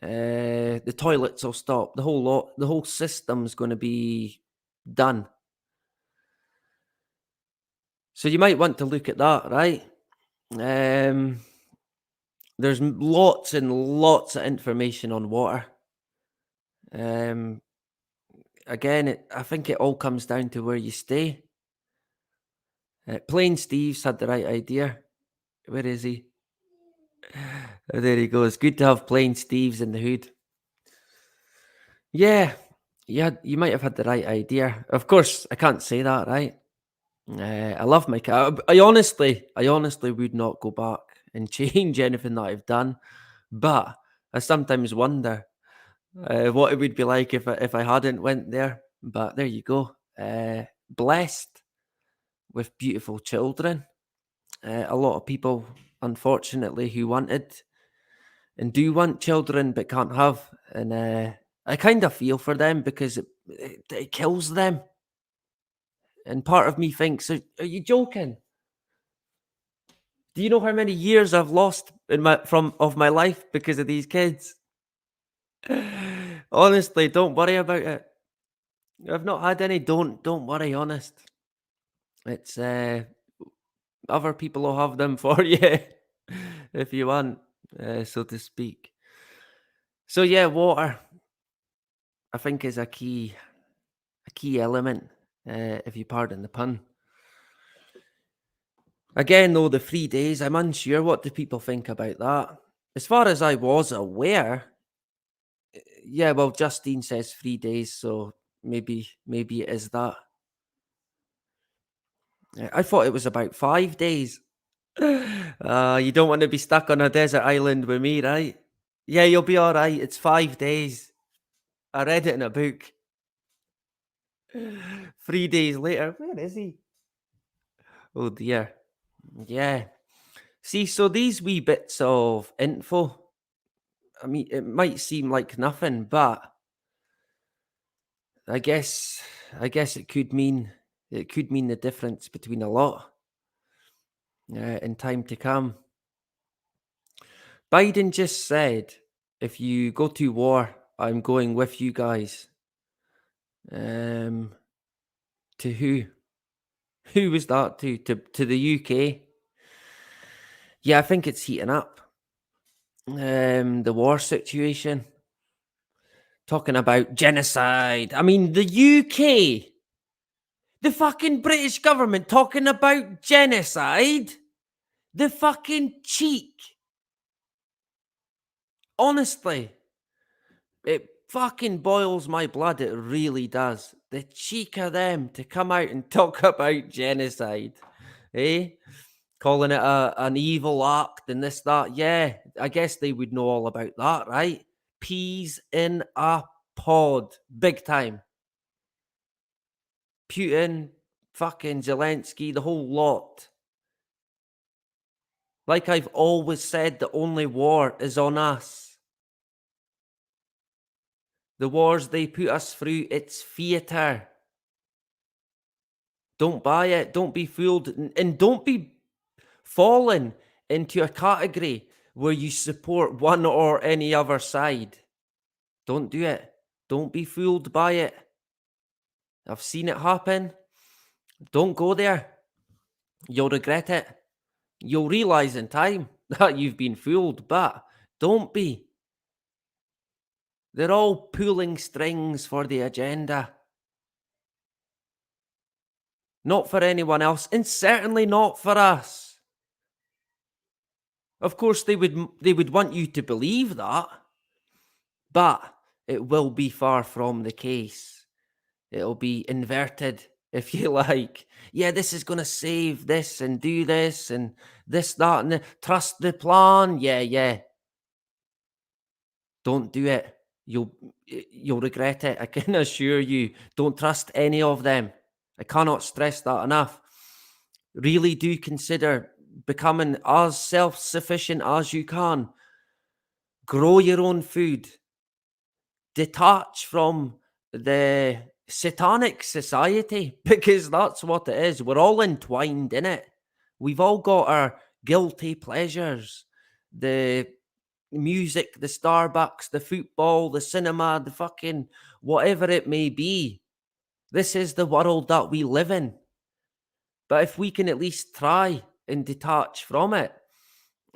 The toilets will stop. The whole system's going to be done. So you might want to look at that, right? Um, there's lots and lots of information on water. Um, again, I think it all comes down to where you stay. Plain Steve's had the right idea. Where is he? Oh, there he goes. Good to have Plain Steve's in the hood. Yeah, you might have had the right idea. Of course, I can't say that, right? I love my cat. I honestly would not go back and change anything that I've done. But I sometimes wonder what it would be like if I hadn't went there. But there you go. Blessed with beautiful children. A lot of people, unfortunately, who wanted and do want children but can't have, and I kind of feel for them because it kills them. And part of me thinks, are you joking? Do you know how many years I've lost in my life because of these kids? Honestly, don't worry about it. I've not had any. Don't worry. Honest, it's other people will have them for you if you want, so to speak. So yeah, water. I think is a key element, if you pardon the pun. Again, though, the 3 days, I'm unsure. What do people think about that? As far as I was aware, yeah, well, Justine says 3 days, so maybe it is that. I thought it was about 5 days. You don't want to be stuck on a desert island with me, right? Yeah, you'll be all right. It's 5 days. I read it in a book. 3 days later, where is he? Oh dear. Yeah. See, so these wee bits of info, I mean, it might seem like nothing, but I guess it could mean the difference between a lot in time to come. Biden just said, if you go to war, I'm going with you guys. To who? Who was that to? To the UK? Yeah, I think it's heating up. The war situation. Talking about genocide. I mean, the UK, the fucking British government talking about genocide. The fucking cheek. Honestly, it fucking boils my blood. It really does. The cheek of them to come out and talk about genocide. Eh? Calling it an evil act and this, that. Yeah, I guess they would know all about that, right? Peas in a pod. Big time. Putin, fucking Zelensky, the whole lot. Like I've always said, the only war is on us. The wars they put us through, it's theatre. Don't buy it. Don't be fooled. And don't be falling into a category where you support one or any other side. Don't do it. Don't be fooled by it. I've seen it happen. Don't go there. You'll regret it. You'll realize in time that you've been fooled, but don't be. They're all pulling strings for the agenda. Not for anyone else, and certainly not for us. Of course, they would want you to believe that, but it will be far from the case. It'll be inverted, if you like. Yeah, this is going to save this and do this and this, that, and trust the plan. Yeah. Don't do it. You'll regret it. I can assure you. Don't trust any of them. I cannot stress that enough. Really do consider becoming as self-sufficient as you can. Grow your own food. Detach from the satanic society, because that's what it is. We're all entwined in it. We've all got our guilty pleasures. The music, the Starbucks, the football, the cinema, the fucking whatever it may be. This is the world that we live in. But if we can at least try and detach from it,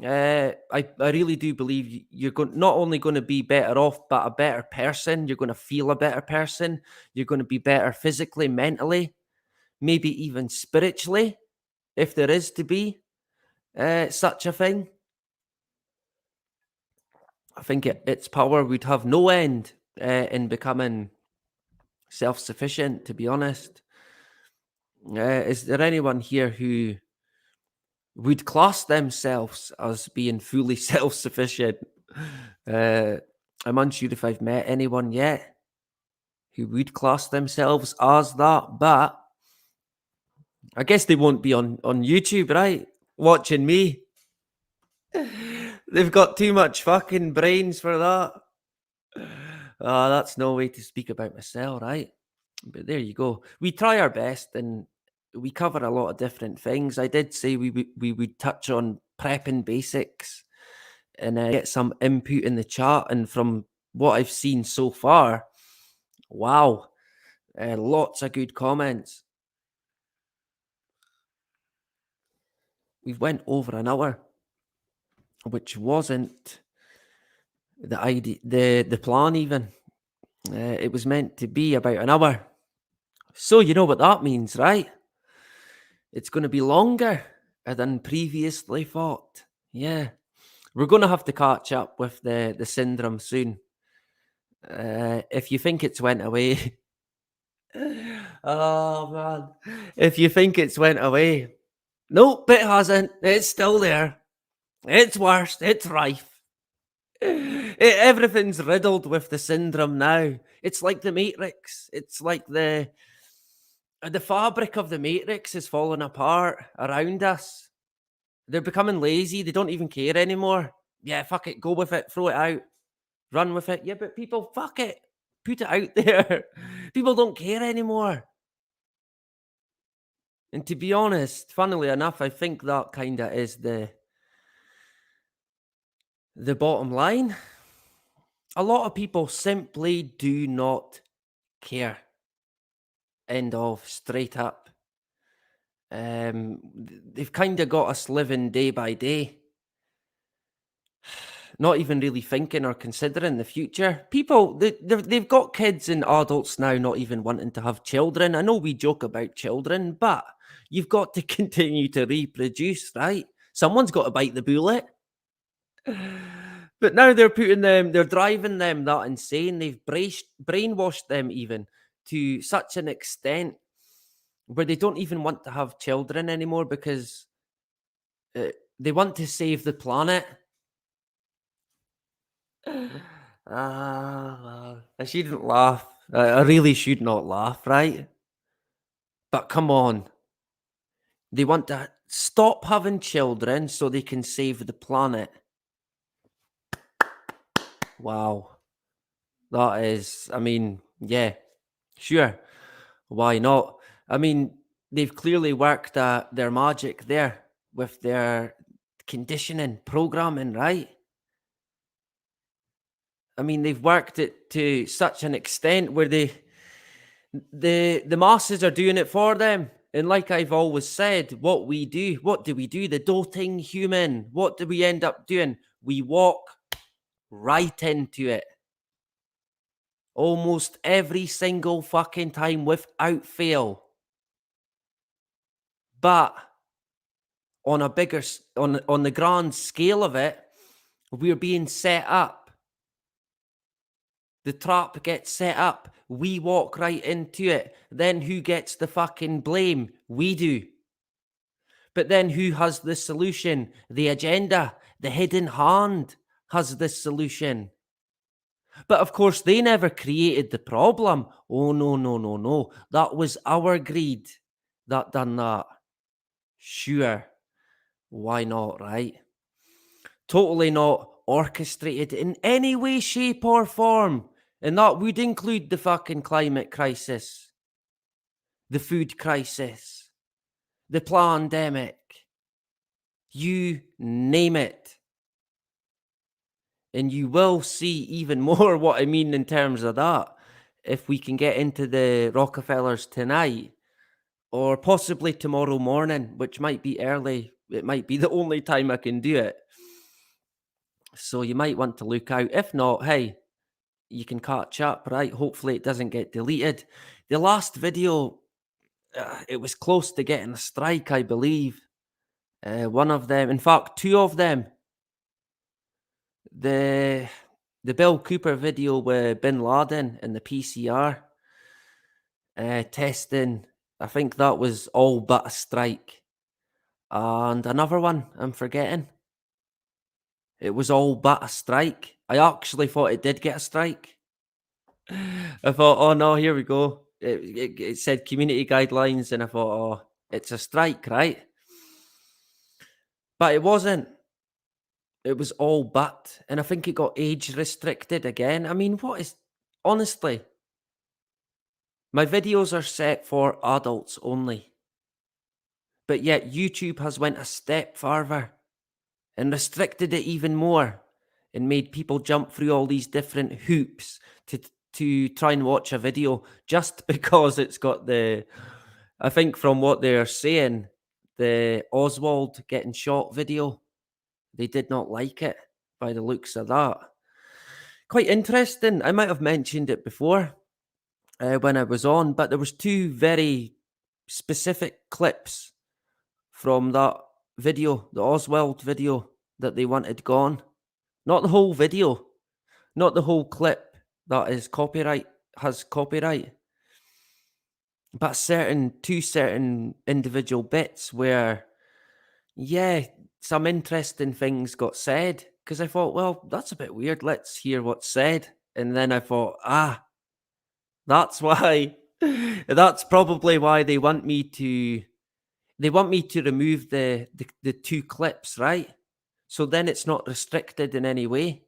I really do believe you're not only going to be better off, but a better person. You're going to feel a better person. You're going to be better physically, mentally, maybe even spiritually, if there is to be such a thing. I think its power would have no end in becoming self-sufficient, to be honest. Is there anyone here who would class themselves as being fully self-sufficient? I'm unsure if I've met anyone yet who would class themselves as that, but I guess they won't be on YouTube, right? Watching me. They've got too much fucking brains for that. That's no way to speak about myself, right? But there you go. We try our best and we cover a lot of different things. I did say we would touch on prepping basics and get some input in the chat. And from what I've seen so far, wow, lots of good comments. We've went over an hour, which wasn't the idea, the plan even. It was meant to be about an hour. So you know what that means, right? It's going to be longer than previously thought. Yeah. We're going to have to catch up with the syndrome soon. If you think it's went away, oh man, if you think it's went away, nope, it hasn't. It's still there. It's worse. It's rife. Everything's riddled with the syndrome now. It's like the Matrix. It's like the fabric of the Matrix is falling apart around us. They're becoming lazy. They don't even care anymore. Yeah, fuck it. Go with it. Throw it out. Run with it. Yeah, but people, fuck it. Put it out there. People don't care anymore. And to be honest, funnily enough, I think that kind of is the bottom line. A lot of people simply do not care. End of. Straight up. They've kind of got us living day by day. Not even really thinking or considering the future. People, they've got kids and adults now not even wanting to have children. I know we joke about children, but you've got to continue to reproduce, right? Someone's got to bite the bullet. But now they're driving them that insane. They've brainwashed them even to such an extent where they don't even want to have children anymore because they want to save the planet. I shouldn't laugh. I really should not laugh, right? But come on. They want to stop having children so they can save the planet. Wow. That is, I mean, yeah, sure. Why not? I mean, they've clearly worked their magic there with their conditioning, programming, right? I mean, they've worked it to such an extent where the masses are doing it for them. And like I've always said, what do we do? The doting human. What do we end up doing? We walk right into it. Almost every single fucking time without fail. But on a bigger, on the grand scale of it, we're being set up. The trap gets set up. We walk right into it. Then who gets the fucking blame? We do. But then who has the solution? The agenda. The hidden hand has the solution. But of course, they never created the problem. Oh, no. That was our greed that done that. Sure. Why not, right? Totally not orchestrated in any way, shape, or form. And that would include the fucking climate crisis, the food crisis, the pandemic. You name it. And you will see even more what I mean in terms of that if we can get into the Rockefellers tonight or possibly tomorrow morning, which might be early. It might be the only time I can do it. So you might want to look out. If not, hey, you can catch up, right? Hopefully it doesn't get deleted. The last video, it was close to getting a strike, I believe. One of them, in fact, two of them. The Bill Cooper video with Bin Laden and the PCR testing, I think that was all but a strike. And another one, I'm forgetting. It was all but a strike. I actually thought it did get a strike. I thought, oh no, here we go. It said community guidelines, and I thought, oh, it's a strike, right? But it wasn't. It was all but. And I think it got age restricted again. I mean, honestly, my videos are set for adults only. But yet YouTube has went a step further and restricted it even more and made people jump through all these different hoops to try and watch a video just because it's got I think from what they're saying, the Oswald getting shot video, they did not like it by the looks of that. quite interesting. I might have mentioned it before when I was on, but there was two very specific clips from that video, the Oswald video that they wanted gone. Not the whole video, not the whole clip that is has copyright, but two certain individual bits where, yeah, some interesting things got said. Because I thought, well, that's a bit weird. Let's hear what's said. And then I thought, that's why. That's probably why they want me to remove the two clips, right? So then it's not restricted in any way.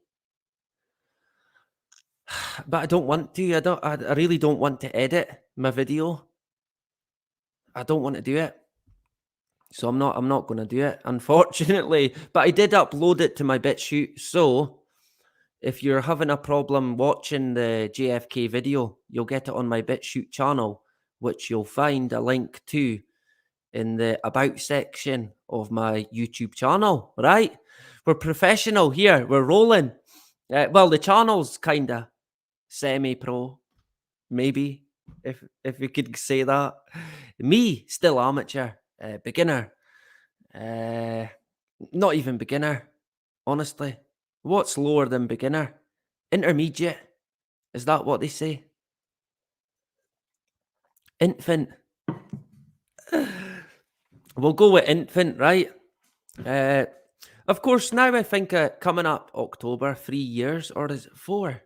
But I don't want to. I really don't want to edit my video. I don't want to do it. So I'm not going to do it, unfortunately. But I did upload it to my BitChute. So if you're having a problem watching the JFK video, you'll get it on my BitChute channel, which you'll find a link to in the About section of my YouTube channel, right? We're professional here. We're rolling. Well, the channel's kind of semi-pro, maybe, if you could say that. Me, still amateur, beginner. Not even beginner, honestly. What's lower than beginner? Intermediate. Is that what they say? Infant. We'll go with infant, right? Of course, now I think coming up October, 3 years, or is it 4?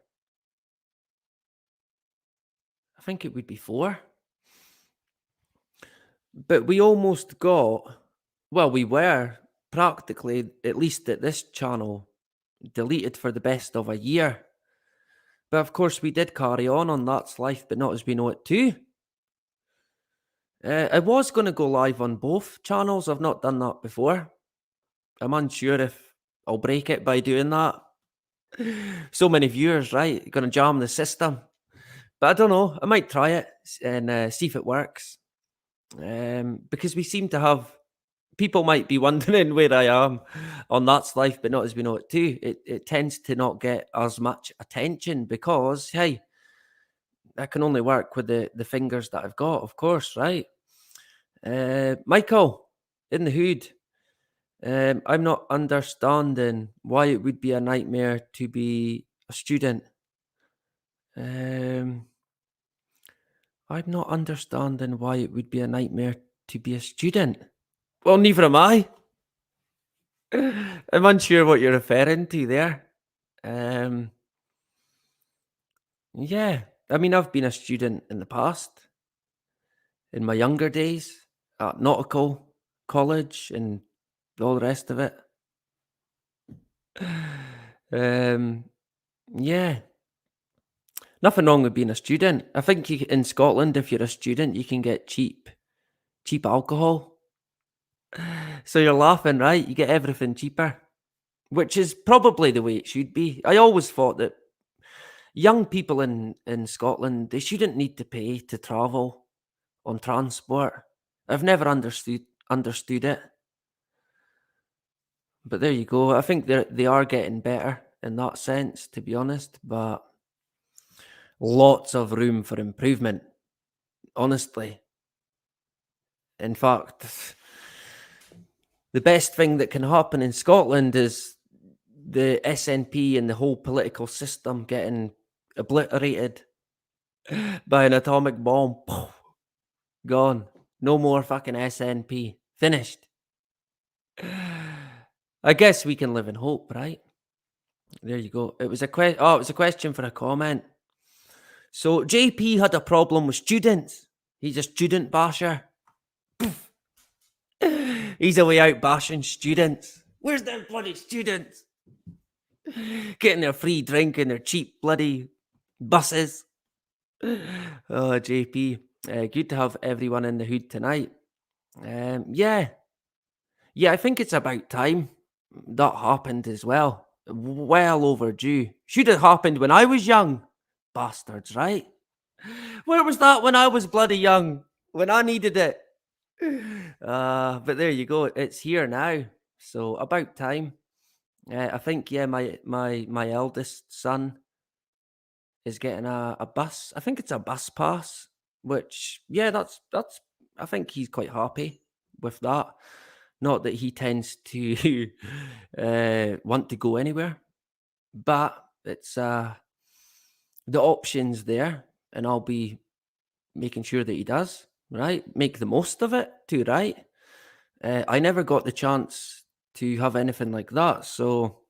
I think it would be 4. But we almost got, well, we were practically, at least at this channel, deleted for the best of a year. But of course, we did carry on That's Life, but not as we know it too. I was going to go live on both channels. I've not done that before. I'm unsure if I'll break it by doing that. So many viewers, right? You're going to jam the system. But I don't know. I might try it and see if it works. Because we seem to have... People might be wondering where I am on That's Life, but not as we know it too. It tends to not get as much attention because, hey, I can only work with the fingers that I've got, of course, right? Michael, in the hood, I'm not understanding why it would be a nightmare to be a student. I'm not understanding why it would be a nightmare to be a student. Well, neither am I. I'm unsure what you're referring to there. Yeah, I mean, I've been a student in the past, in my younger days, at nautical college and all the rest of it. Yeah, nothing wrong with being a student. I think in Scotland, if you're a student, you can get cheap alcohol. So you're laughing, right? You get everything cheaper, which is probably the way it should be. I always thought that young people in Scotland, they shouldn't need to pay to travel on transport. I've never understood it. But there you go. I think they are getting better in that sense, to be honest, but lots of room for improvement, honestly. In fact, the best thing that can happen in Scotland is the SNP and the whole political system getting obliterated by an atomic bomb. Gone. No more fucking SNP. Finished. I guess we can live in hope, right? There you go. It was a question for a comment. So JP had a problem with students. He's a student basher. He's away out bashing students. Where's them bloody students? Getting their free drink and their cheap bloody buses. Oh, JP. Good to have everyone in the hood tonight. Yeah, I think it's about time that happened as well. Well overdue. Should have happened when I was young. Bastards, right? Where was that when I was bloody young? When I needed it? But there you go. It's here now. So about time. I think, yeah, my eldest son is getting a bus. I think it's a bus pass, which yeah, that's. I think he's quite happy with that. Not that he tends to want to go anywhere, but it's the options there, and I'll be making sure that he does. Right, make the most of it too. Right, I never got the chance to have anything like that, so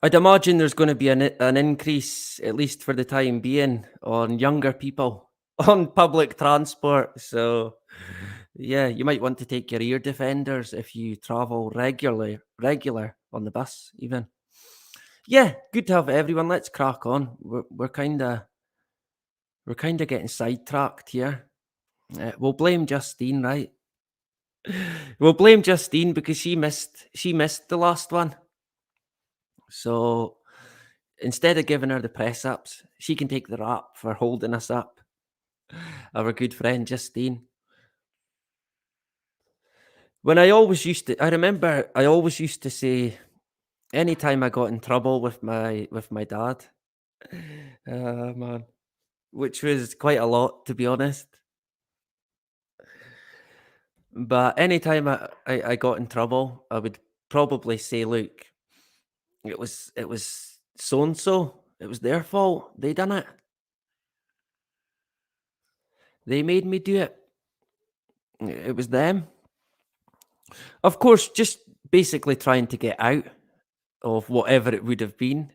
I'd imagine there's going to be an increase, at least for the time being, on younger people on public transport. So, yeah, you might want to take your ear defenders if you travel regular on the bus, even. Yeah, good to have everyone. Let's crack on. We're kind of getting sidetracked here. We'll blame Justine, right? We'll blame Justine because she missed the last one. So instead of giving her the press ups, she can take the rap for holding us up. Our good friend Justine. I remember I always used to say, anytime I got in trouble with my dad, man, which was quite a lot, to be honest. But anytime I got in trouble, I would probably say, look, it was so and so. It was their fault. They done it. They made me do it. It was them. Of course, just basically trying to get out of whatever it would have been.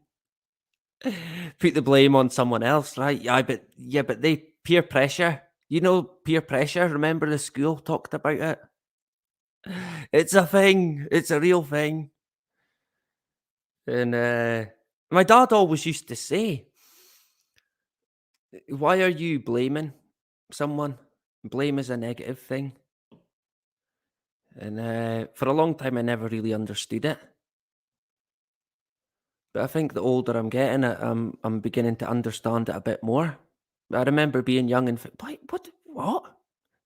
Put the blame on someone else, right? Yeah, but they peer pressure. You know, peer pressure. Remember the school talked about it? It's a thing. It's a real thing. And my dad always used to say, why are you blaming someone? Blame is a negative thing. And for a long time, I never really understood it. But I think the older I'm getting, I'm beginning to understand it a bit more. I remember being young and what?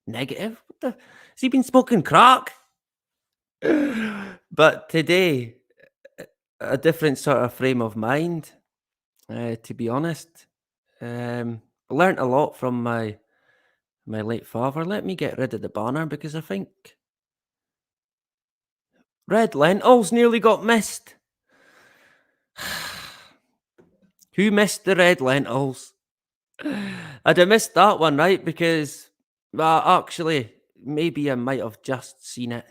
Negative? What the? Has he been smoking crack? But today, a different sort of frame of mind. To be honest, I learned a lot from my late father. Let me get rid of the banner because I think red lentils nearly got missed. Who missed the red lentils? I'd have missed that one, right? Because, well, actually, maybe I might have just seen it.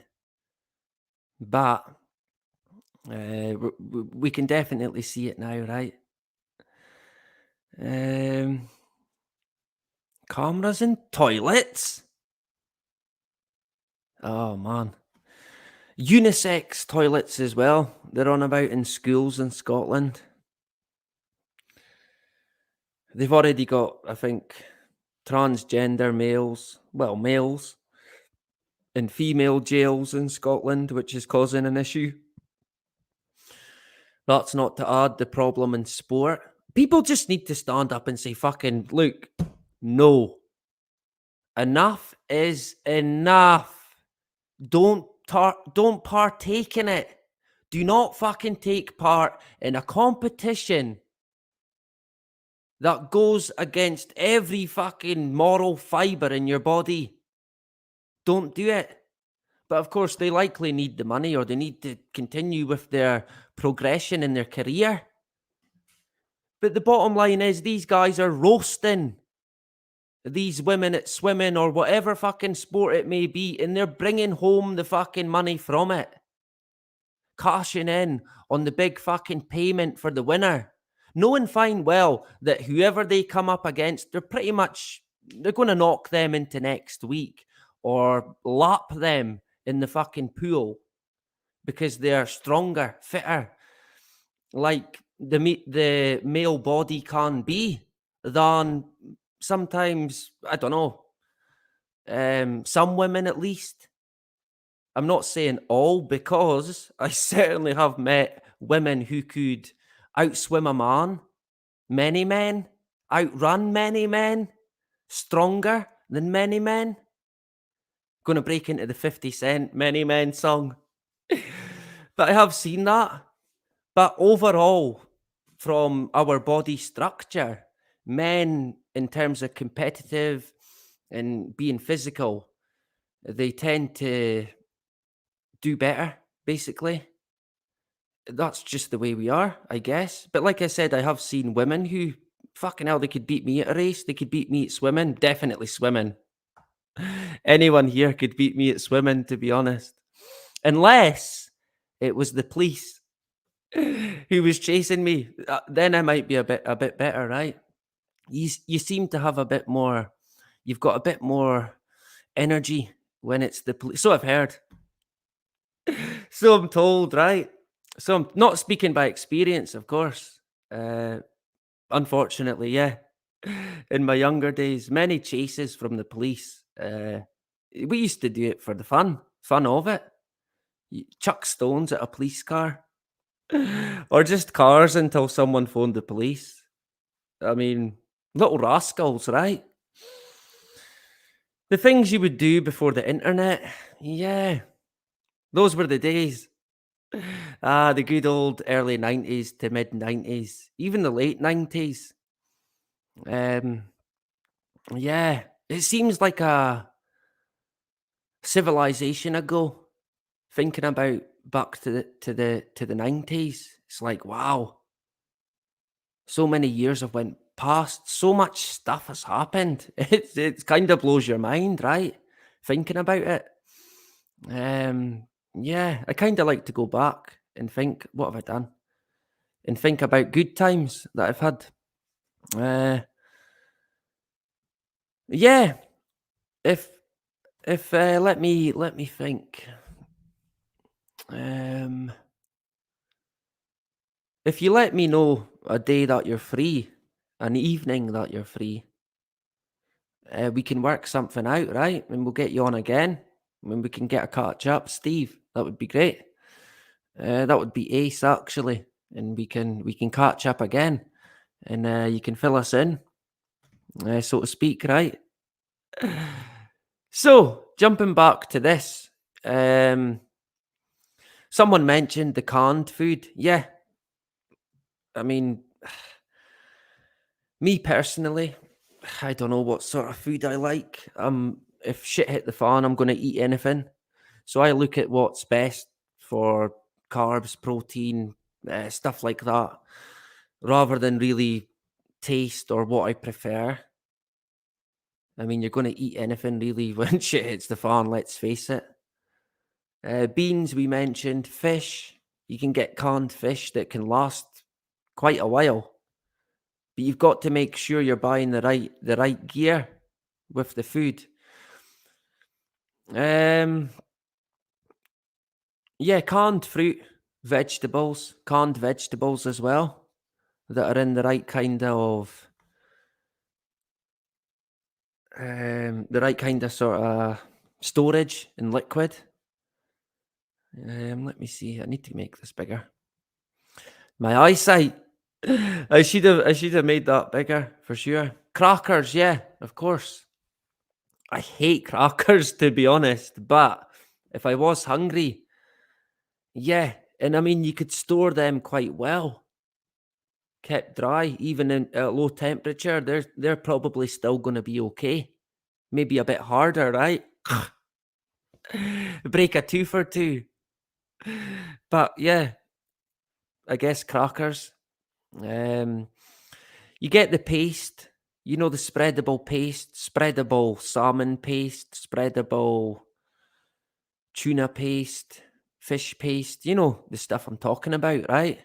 But we can definitely see it now, right? Cameras in toilets? Oh, man. Unisex toilets as well. They're on about in schools in Scotland. They've already got, I think, transgender males in female jails in Scotland, which is causing an issue. That's not to add the problem in sport. People just need to stand up and say, fucking, look, no. Enough is enough. Don't partake in it. Do not fucking take part in a competition that goes against every fucking moral fiber in your body. Don't do it. But of course, they likely need the money or they need to continue with their progression in their career. But the bottom line is these guys are roasting these women at swimming or whatever fucking sport it may be, and they're bringing home the fucking money from it. Cashing in on the big fucking payment for the winner. Knowing fine well that whoever they come up against, they're going to knock them into next week or lap them in the fucking pool because they're stronger, fitter, like the male body can be than sometimes, I don't know, some women at least. I'm not saying all, because I certainly have met women who could outswim a man, many men, outrun many men, stronger than many men. Going to break into the 50 Cent Many Men song. But I have seen that. But overall, from our body structure. Men, in terms of competitive and being physical, they tend to do better, basically. That's just the way we are, I guess. But like I said, I have seen women who, fucking hell, they could beat me at a race. They could beat me at swimming. Definitely swimming. Anyone here could beat me at swimming, to be honest. Unless it was the police who was chasing me. Then I might be a bit better, right? You seem to have a bit more, you've got a bit more energy when it's the police. So I've heard. So I'm told, right? So I'm not speaking by experience, of course. Unfortunately, yeah. In my younger days, many chases from the police. We used to do it for the fun of it. Chuck stones at a police car, or just cars until someone phoned the police. I mean, little rascals, right? The things you would do before the internet, yeah, those were the days. The good old early 90s to mid 90s, even the late 90s. Yeah, it seems like a civilization ago. Thinking about back to the 90s, it's like, wow, so many years have went past, so much stuff has happened. It kind of blows your mind, right? Thinking about it. Yeah, I kind of like to go back and think, what have I done? And think about good times that I've had. Yeah, if let me think. If you let me know a day that you're free, an evening that you're free, we can work something out, right? And we'll get you on again. When we can get a catch up, Steve, that would be great. That would be ace, actually, and we can catch up again, and you can fill us in, so to speak, right? So jumping back to this, someone mentioned the canned food. Yeah, I mean, me personally, I don't know what sort of food I like. If shit hit the fan, I'm going to eat anything. So I look at what's best for carbs, protein, stuff like that, rather than really taste or what I prefer. I mean, you're going to eat anything really when shit hits the fan, let's face it. Beans, we mentioned. Fish, you can get canned fish that can last quite a while. But you've got to make sure you're buying the right gear with the food. Yeah, canned fruit, canned vegetables as well, that are in the right kind of sort of storage and liquid. Let me see. I need to make this bigger. My eyesight. I should have made that bigger for sure. Crackers, yeah, of course. I hate crackers, to be honest, but if I was hungry, yeah, and I mean, you could store them quite well, kept dry, even at low temperature. They're probably still going to be okay. Maybe a bit harder, right? Break a tooth or two. But yeah, I guess crackers. You get the paste, the spreadable paste, spreadable salmon paste, spreadable tuna paste, fish paste, the stuff I'm talking about, right?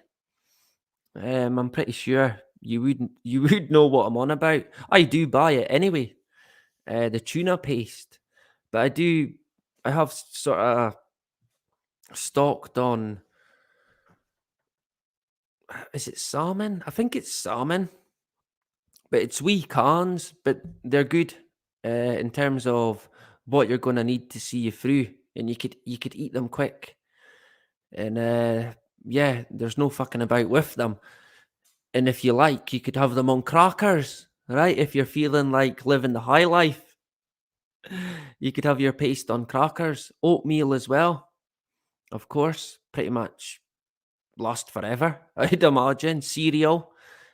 I'm pretty sure you would know what I'm on about. I do buy it anyway, the tuna paste, but I have sort of stocked on, is it salmon? I think it's salmon, but it's wee cans, but they're good in terms of what you're going to need to see you through, and you could eat them quick, and yeah, there's no fucking about with them. And if you like, you could have them on crackers, right? If you're feeling like living the high life, you could have your paste on crackers. Oatmeal as well, of course, pretty much last forever, I'd imagine. Cereal,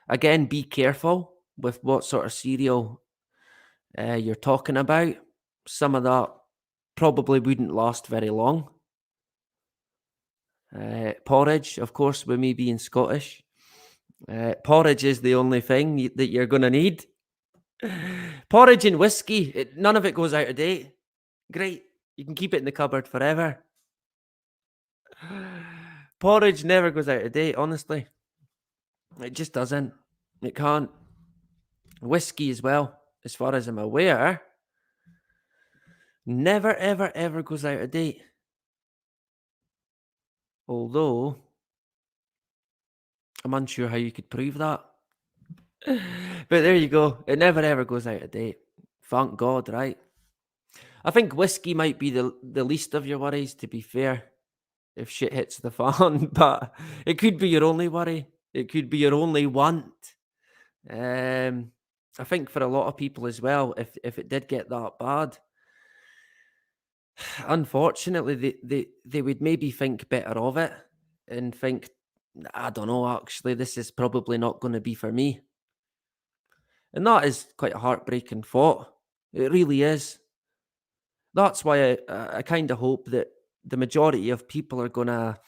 again, be careful with what sort of cereal you're talking about. Some of that probably wouldn't last very long. Porridge, of course, with me being Scottish. Porridge is the only thing that you're going to need. Porridge and whiskey, none of it goes out of date. Great. You can keep it in the cupboard forever. Porridge never goes out of date, honestly. It just doesn't. It can't. Whiskey as well, as far as I'm aware, never, ever, ever goes out of date. Although, I'm unsure how you could prove that. But there you go. It never, ever goes out of date. Thank God, right? I think whiskey might be the least of your worries, to be fair, if shit hits the fan. But it could be your only worry. It could be your only want. I think for a lot of people as well, if it did get that bad, unfortunately, they would maybe think better of it and think, I don't know, actually, this is probably not going to be for me. And that is quite a heartbreaking thought. It really is. That's why I kind of hope that the majority of people are going to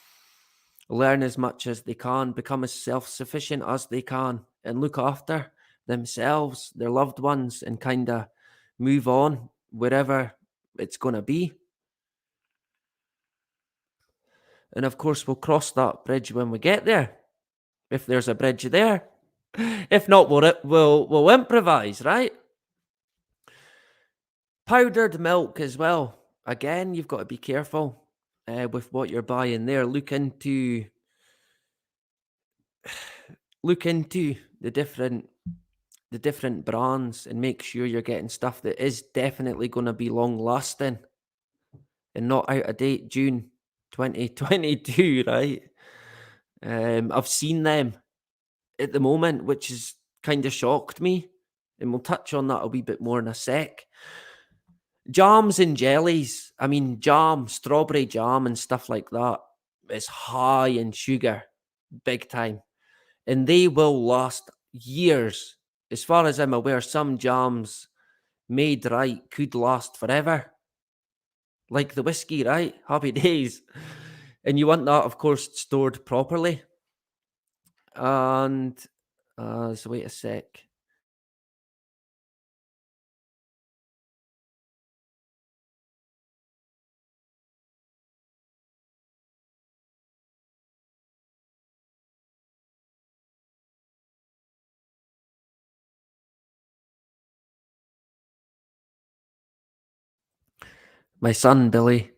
learn as much as they can, become as self-sufficient as they can, and look after themselves, their loved ones, and kind of move on wherever it's going to be. And of course, we'll cross that bridge when we get there, if there's a bridge there. If not, we'll improvise, right? Powdered milk as well. Again, you've got to be careful with what you're buying there. Look into the different brands and make sure you're getting stuff that is definitely going to be long lasting and not out of date. June 2022, right? I've seen them at the moment, which has kind of shocked me, and we'll touch on that a wee bit more in a sec. Jams and jellies, I mean, jam, strawberry jam and stuff like that is high in sugar, big time, and they will last years. As far as I'm aware, some jams made right could last forever, like the whiskey, right? Happy days. And you want that, of course, stored properly. And so wait a sec. My son Billy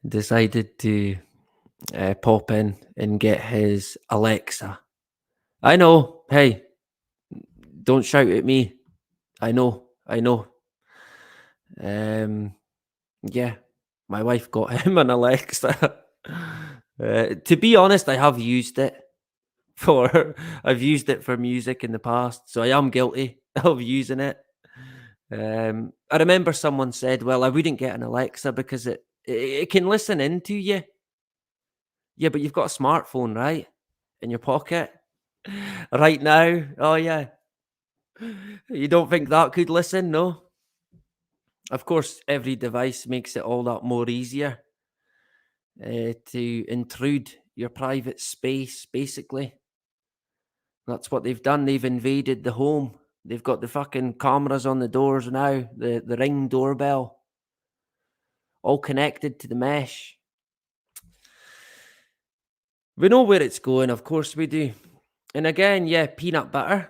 decided to pop in and get his Alexa. I know. Hey, don't shout at me. I know. Yeah, my wife got him an Alexa. To be honest, I have used it I've used it for music in the past, so I am guilty of using it. I remember someone said, "Well, I wouldn't get an Alexa because it can listen into you." Yeah, but you've got a smartphone, right, in your pocket right now. Oh yeah, you don't think that could listen? No. Of course, every device makes it all that more easier to intrude your private space. Basically, that's what they've done. They've invaded the home. They've got the fucking cameras on the doors now, the Ring doorbell, all connected to the mesh. We know where it's going, of course we do. And again, yeah, peanut butter.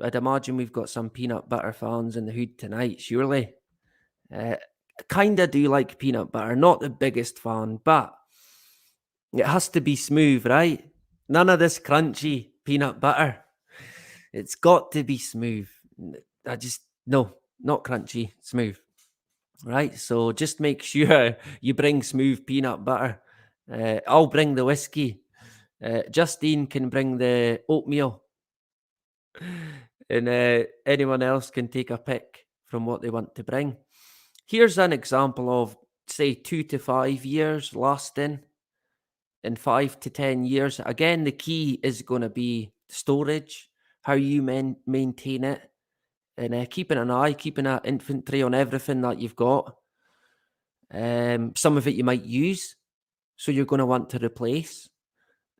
I'd imagine we've got some peanut butter fans in the hood tonight, surely. Kind of do like peanut butter, not the biggest fan, but it has to be smooth, right? None of this crunchy peanut butter. It's got to be smooth. No, not crunchy, smooth. Right? So just make sure you bring smooth peanut butter. I'll bring the whiskey. Justine can bring the oatmeal. And anyone else can take a pick from what they want to bring. Here's an example of, say, 2 to 5 years lasting. in 5 to 10 years. Again, the key is going to be storage, how you maintain it, and keeping an eye, keeping an inventory on everything that you've got. Some of it you might use, so you're going to want to replace.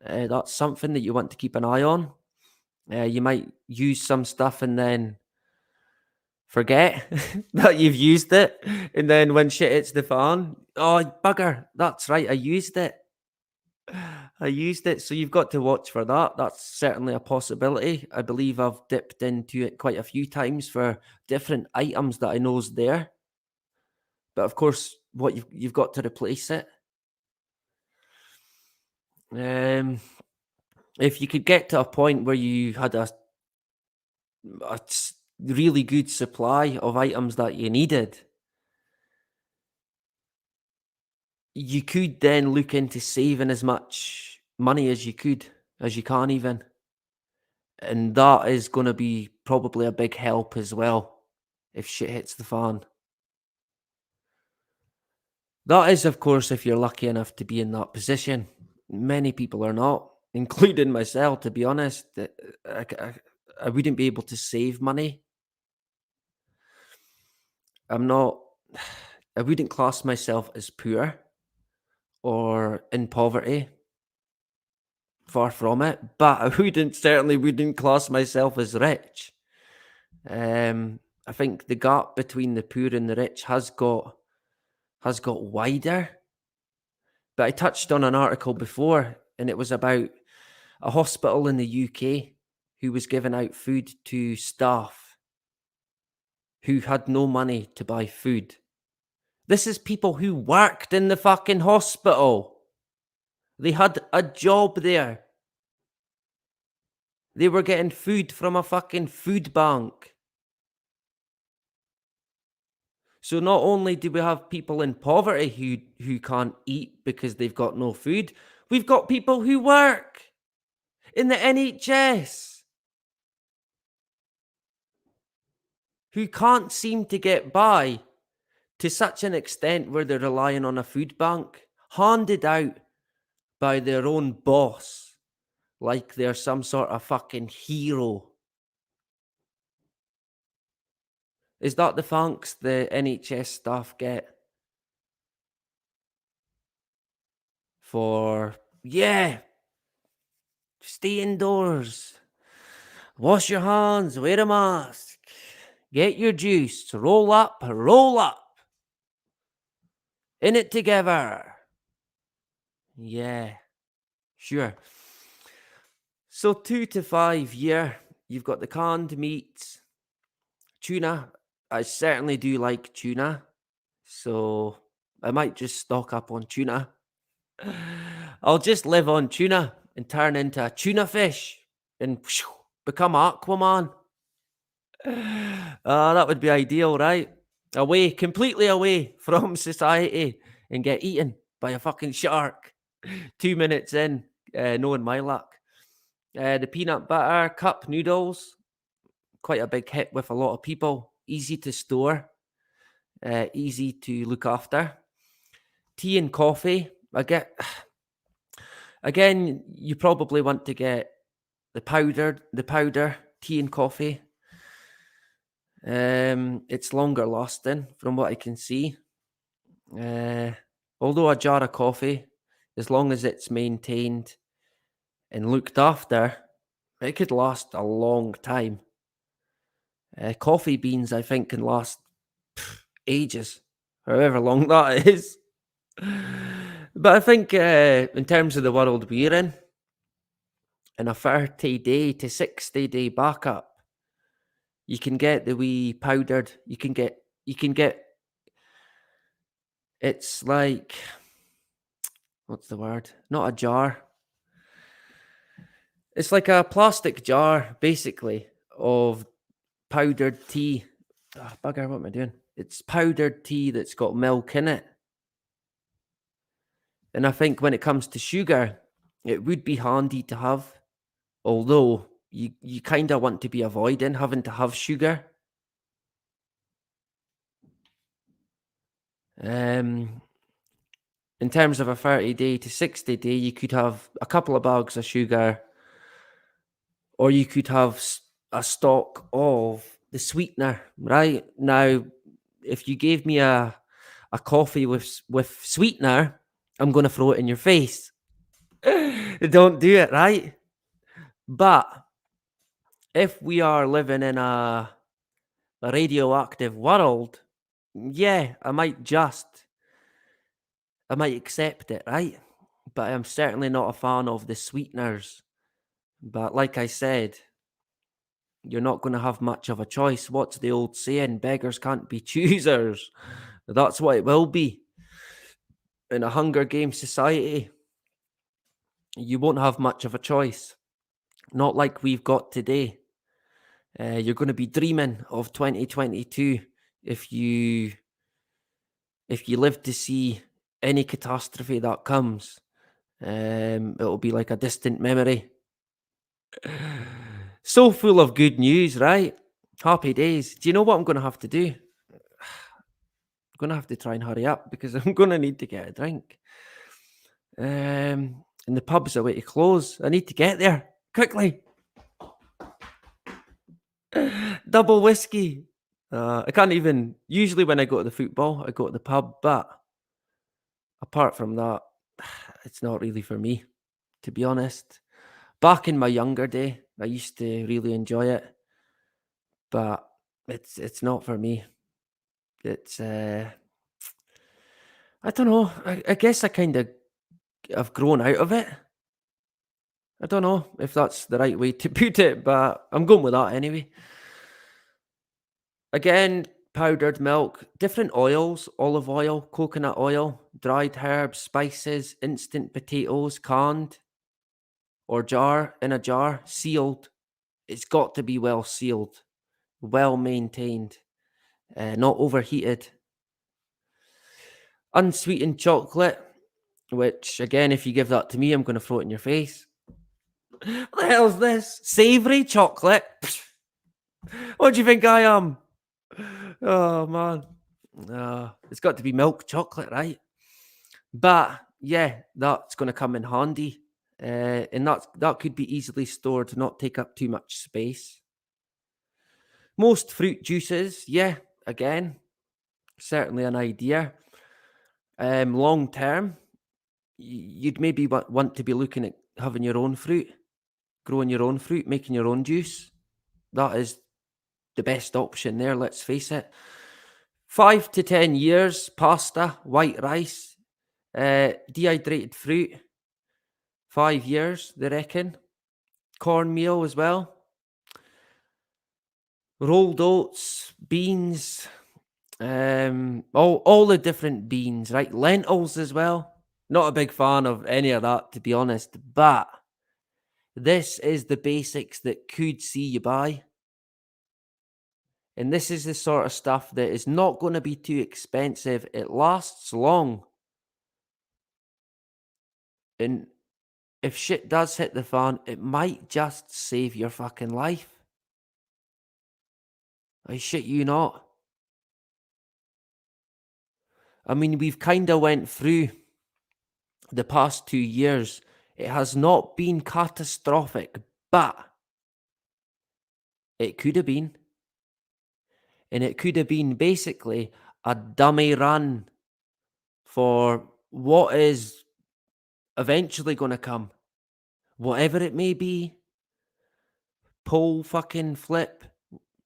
That's something that you want to keep an eye on. You might use some stuff and then forget that you've used it, and then when shit hits the fan, oh bugger, that's right, I used it. So you've got to watch for that. That's certainly a possibility. I believe I've dipped into it quite a few times for different items that I know's there, but of course, what you've got to replace it. If you could get to a point where you had a really good supply of items that you needed, you could then look into saving as much money as you can even. And that is going to be probably a big help as well if shit hits the fan. That is, of course, if you're lucky enough to be in that position. Many people are not, including myself, to be honest. I wouldn't be able to save money. I wouldn't class myself as poor or in poverty. Far from it, but I certainly wouldn't class myself as rich. I think the gap between the poor and the rich has got wider. But I touched on an article before, and it was about a hospital in the UK who was giving out food to staff who had no money to buy food. This is people who worked in the fucking hospital. They had a job there. They were getting food from a fucking food bank. So not only do we have people in poverty who can't eat because they've got no food, we've got people who work in the NHS who can't seem to get by to such an extent where they're relying on a food bank handed out by their own boss, like they're some sort of fucking hero. Is that the thanks the NHS staff get for, stay indoors, wash your hands, wear a mask, get your juice, roll up, in it together? Yeah, sure. So 2 to 5 year, you've got the canned meats, tuna. I certainly do like tuna, so I might just stock up on tuna. I'll just live on tuna and turn into a tuna fish and become Aquaman. That would be ideal, right? Completely away from society and get eaten by a fucking shark 2 minutes in, knowing my luck. The peanut butter cup noodles, quite a big hit with a lot of people. Easy to store, easy to look after. Tea and coffee. Again, you probably want to get the powder tea and coffee. It's longer lasting from what I can see. Although a jar of coffee, as long as it's maintained and looked after, it could last a long time. Coffee beans, I think, can last ages, however long that is. But I think in terms of the world we're in a 30-day to 60-day backup, you can get the wee powdered, you can get, it's like, what's the word? Not a jar. It's like a plastic jar, basically, of powdered tea. Oh, bugger, what am I doing? It's powdered tea that's got milk in it. And I think when it comes to sugar, it would be handy to have, although you kind of want to be avoiding having to have sugar. in terms of a 30-day to 60-day, you could have a couple of bags of sugar, or you could have a stock of the sweetener, right? Now, if you gave me a coffee with sweetener, I'm going to throw it in your face. Don't do it, right? But if we are living in a radioactive world, yeah, I might accept it, right? But I'm certainly not a fan of the sweeteners. But like I said, you're not going to have much of a choice. What's the old saying? Beggars can't be choosers. That's what it will be. In a Hunger Games society, you won't have much of a choice. Not like we've got today. You're going to be dreaming of 2022 if you live to see any catastrophe that comes. It'll be like a distant memory. So full of good news, right? Happy days. Do you know what I'm going to have to do? I'm going to have to try and hurry up because I'm going to need to get a drink. And the pub's away to close. I need to get there quickly. Double whiskey. I can't even. Usually, when I go to the football, I go to the pub. But apart from that, it's not really for me, to be honest. Back in my younger day, I used to really enjoy it, but it's not for me. It's I don't know. I guess I kind of have grown out of it. I don't know if that's the right way to put it, but I'm going with that anyway. Again, powdered milk, different oils, olive oil, coconut oil, dried herbs, spices, instant potatoes, canned or in a jar, sealed. It's got to be well sealed, well maintained, not overheated. Unsweetened chocolate, which again, if you give that to me, I'm going to throw it in your face. What the hell's this? Savoury chocolate? What do you think I am? Oh, man. It's got to be milk chocolate, right? But yeah, that's going to come in handy. And that could be easily stored to not take up too much space. Most fruit juices, yeah, again, certainly an idea. Long term, you'd maybe want to be looking at having your own fruit, growing your own fruit, making your own juice. That is the best option there, let's face it. 5 to 10 years, pasta, white rice, dehydrated fruit, 5 years, they reckon. Cornmeal as well. Rolled oats, beans, all the different beans, right? Lentils as well. Not a big fan of any of that, to be honest, but this is the basics that could see you by. And this is the sort of stuff that is not going to be too expensive. It lasts long. And if shit does hit the fan, it might just save your fucking life. I shit you not. I mean, we've kind of went through the past 2 years. It has not been catastrophic, but it could have been. And it could have been basically a dummy run for what is eventually going to come. Whatever it may be. Pole fucking flip,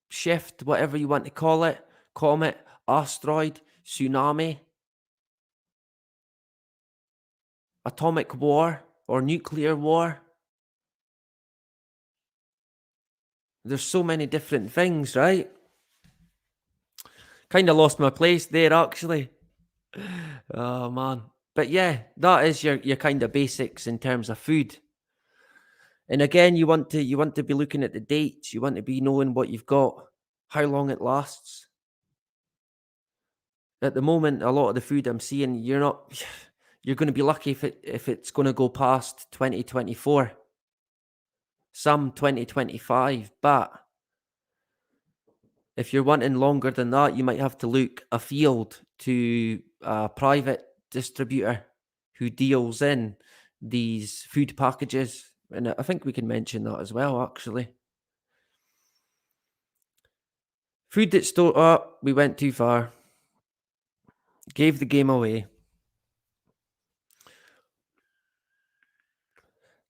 shift, whatever you want to call it. Comet, asteroid, tsunami. Atomic war or nuclear war. There's so many different things, right? Kind of lost my place there, actually. Oh, man. But yeah, that is your kind of basics in terms of food. And again, you want to be looking at the dates. You want to be knowing what you've got, how long it lasts. At the moment, a lot of the food I'm seeing, you're going to be lucky if it's going to go past 2024. Some 2025, but if you're wanting longer than that, you might have to look afield to a private distributor who deals in these food packages. And I think we can mention that as well, actually. Food that store up, we went too far. Gave the game away.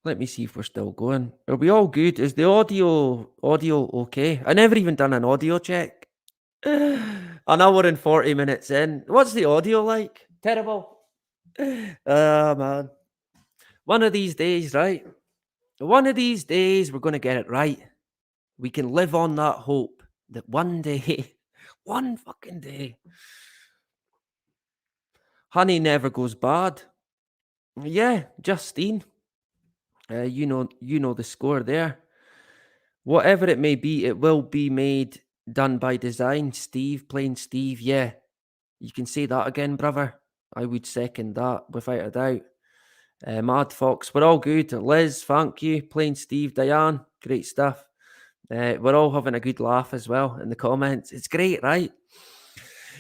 Let me see if we're still going. Are we all good? Is the audio okay? I never even done an audio check. An hour and 40 minutes in. What's the audio like? Terrible. Ah, man. One of these days, right? One of these days, we're going to get it right. We can live on that hope that one day, one fucking day, honey never goes bad. Yeah, Justine. You know the score there. Whatever it may be, it will be done by design. Steve, plain Steve. Yeah, you can say that again, brother. I would second that without a doubt. Mad Fox, we're all good. Liz, thank you. Plain Steve, Diane, great stuff. We're all having a good laugh as well in the comments. It's great, right?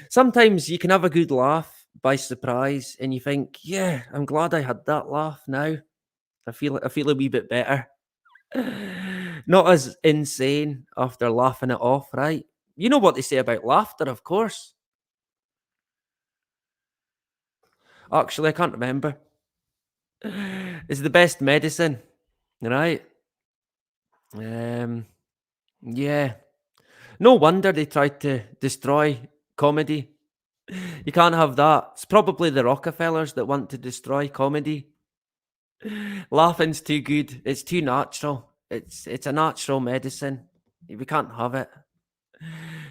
Sometimes you can have a good laugh by surprise and you think, yeah, I'm glad I had that laugh now. I feel a wee bit better. Not as insane after laughing it off, right? You know what they say about laughter, of course. Actually, I can't remember. It's the best medicine, right? Yeah. No wonder they tried to destroy comedy. You can't have that. It's probably the Rockefellers that want to destroy comedy. Laughing's too good. It's too natural. It's a natural medicine. We can't have it.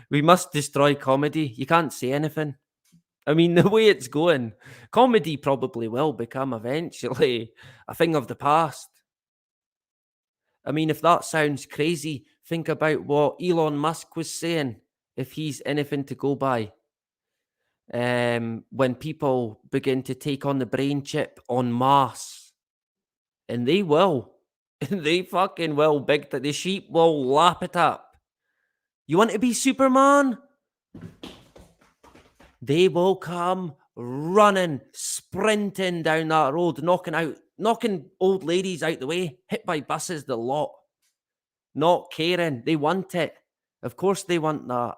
We must destroy comedy. You can't say anything. I mean, the way it's going, comedy probably will become eventually a thing of the past. I mean, if that sounds crazy, think about what Elon Musk was saying, if he's anything to go by. When people begin to take on the brain chip en masse, and they will, they fucking will, the sheep will lap it up. You want to be Superman? They will come running, sprinting down that road, knocking old ladies out the way, hit by buses, the lot. Not caring. They want it. Of course they want that.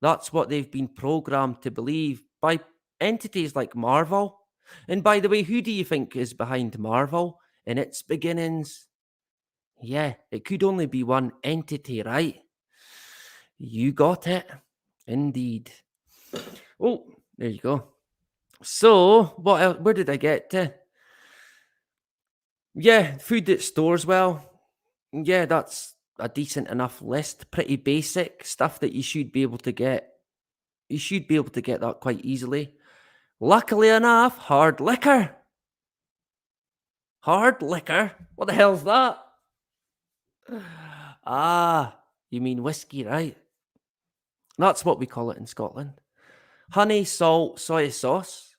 That's what they've been programmed to believe by entities like Marvel. And by the way, who do you think is behind Marvel in its beginnings? Yeah, it could only be one entity, right? You got it. Indeed. Oh, there you go. So, what else? Where did I get to? Yeah, food that stores well. Yeah, that's a decent enough list. Pretty basic stuff that you should be able to get. You should be able to get that quite easily. Luckily enough, hard liquor. Hard liquor? What the hell's that? Ah, you mean whiskey, right? That's what we call it in Scotland. Honey, salt, soy sauce,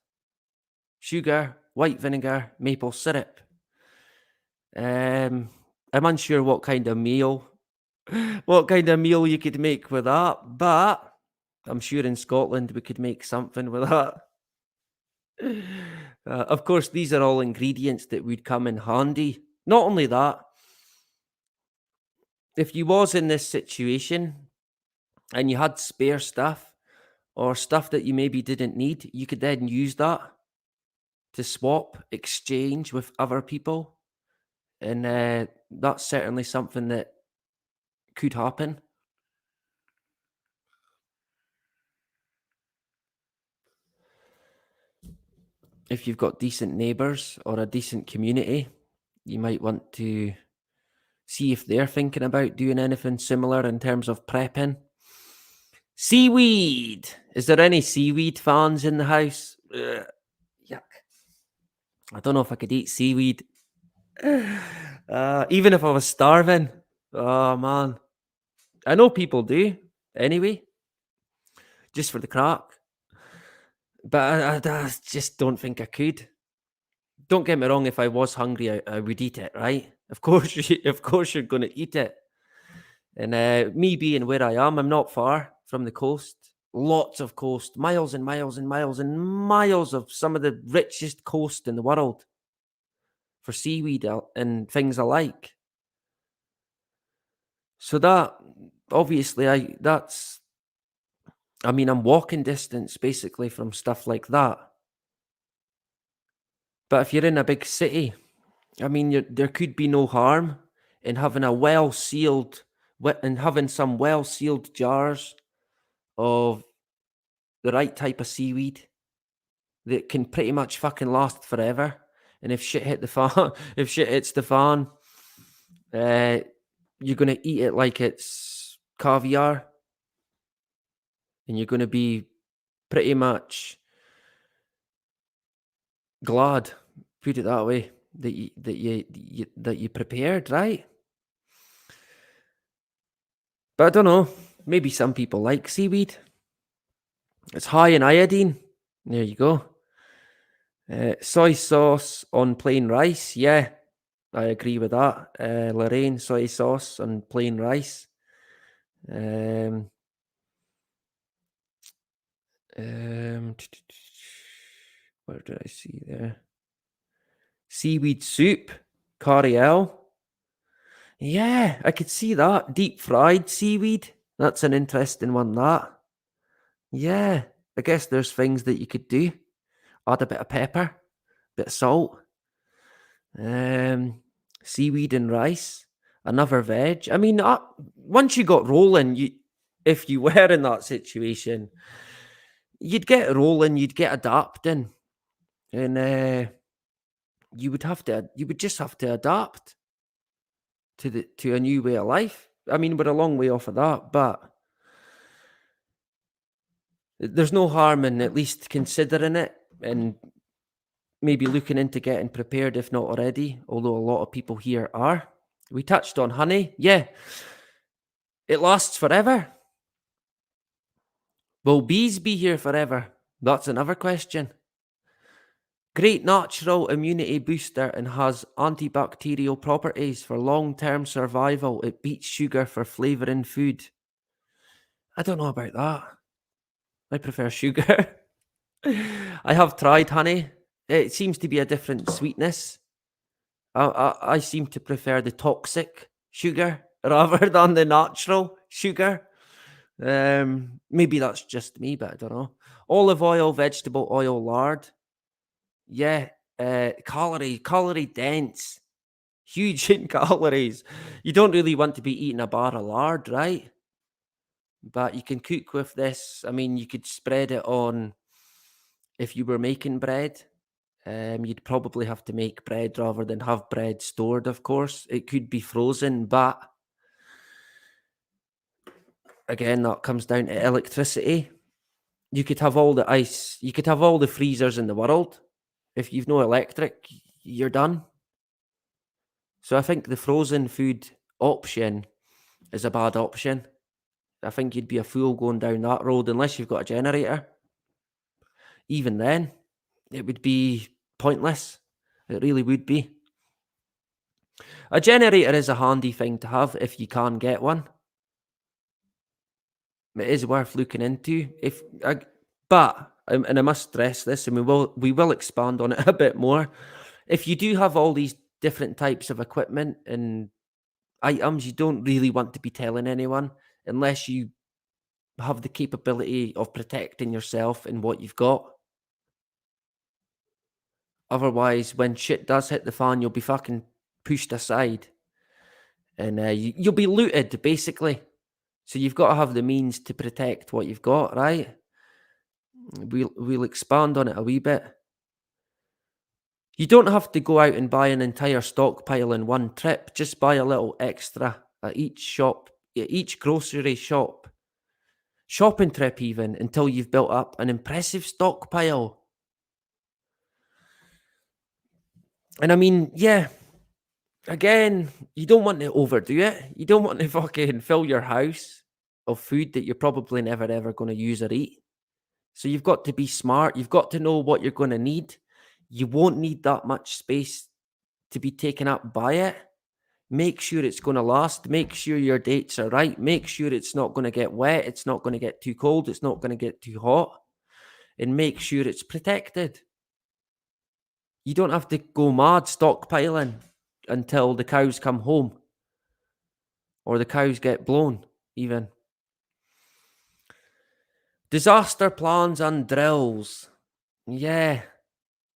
sugar, white vinegar, maple syrup. I'm unsure what kind of meal you could make with that, but I'm sure in Scotland we could make something with that. Of course, these are all ingredients that would come in handy. Not only that, if you was in this situation and you had spare stuff or stuff that you maybe didn't need, you could then use that to swap, exchange with other people. And that's certainly something that could happen. If you've got decent neighbours or a decent community, you might want to see if they're thinking about doing anything similar in terms of prepping. Seaweed! Is there any seaweed fans in the house? Ugh, yuck. I don't know if I could eat seaweed. Even if I was starving. Oh, man. I know people do, anyway. Just for the crack. But I just don't think I could. Don't get me wrong, if I was hungry, I would eat it, right? Of course you're going to eat it. And me being where I am, I'm not far from the coast. lots of coast, miles and miles and miles and miles of some of the richest coast in the world for seaweed and things alike. So that obviously I'm walking distance basically from stuff like that. But if you're in a big city, I mean, there could be no harm in having having some well-sealed jars of the right type of seaweed that can pretty much fucking last forever. And if shit hits the fan, you're gonna eat it like it's caviar, and you're gonna be pretty much glad, put it that way, that you prepared, right? But I don't know. Maybe some people like seaweed. It's high in iodine. There you go. Soy sauce on plain rice. Yeah, I agree with that. Lorraine, soy sauce on plain rice. Where did I see there? Seaweed soup, Cariel. Yeah, I could see that. Deep fried seaweed. That's an interesting one, that. Yeah, I guess there's things that you could do. Add a bit of pepper, a bit of salt. Seaweed and rice. Another veg. I mean, once you got rolling, if you were in that situation, you'd get rolling, you'd get adapting, and you would just have to adapt to a new way of life. I mean, we're a long way off of that, but there's no harm in at least considering it and maybe looking into getting prepared, if not already, although a lot of people here are. We touched on honey. Yeah, it lasts forever. Will bees be here forever? That's another question. Great natural immunity booster and has antibacterial properties for long-term survival. It beats sugar for flavouring food. I don't know about that. I prefer sugar. I have tried honey. It seems to be a different sweetness. I seem to prefer the toxic sugar rather than the natural sugar. Maybe that's just me, but I don't know. Olive oil, vegetable oil, lard. Yeah, calorie dense, huge in calories. You don't really want to be eating a bar of lard, right? But you can cook with this. I mean, you could spread it on. If you were making bread, you'd probably have to make bread rather than have bread stored, of course. It could be frozen, but again, that comes down to electricity. You could have all the ice, you could have all the freezers in the world. If you've no electric, you're done. So I think the frozen food option is a bad option. I think you'd be a fool going down that road unless you've got a generator. Even then, it would be pointless. It really would be. A generator is a handy thing to have if you can get one. It is worth looking into. But I must stress this, and we will expand on it a bit more. If you do have all these different types of equipment and items, you don't really want to be telling anyone unless you have the capability of protecting yourself and what you've got. Otherwise, when shit does hit the fan, you'll be fucking pushed aside, and you'll be looted, basically. So you've got to have the means to protect what you've got, right? We'll expand on it a wee bit. You don't have to go out and buy an entire stockpile in one trip. Just buy a little extra at each shop, at each grocery shop, shopping trip even, until you've built up an impressive stockpile. And I mean, yeah, again, you don't want to overdo it. You don't want to fucking fill your house of food that you're probably never ever going to use or eat. So you've got to be smart. You've got to know what you're going to need. You won't need that much space to be taken up by it. Make sure it's going to last. Make sure your dates are right. Make sure it's not going to get wet. It's not going to get too cold. It's not going to get too hot. And make sure it's protected. You don't have to go mad stockpiling until the cows come home or the cows get blown, even. Disaster plans and drills. Yeah,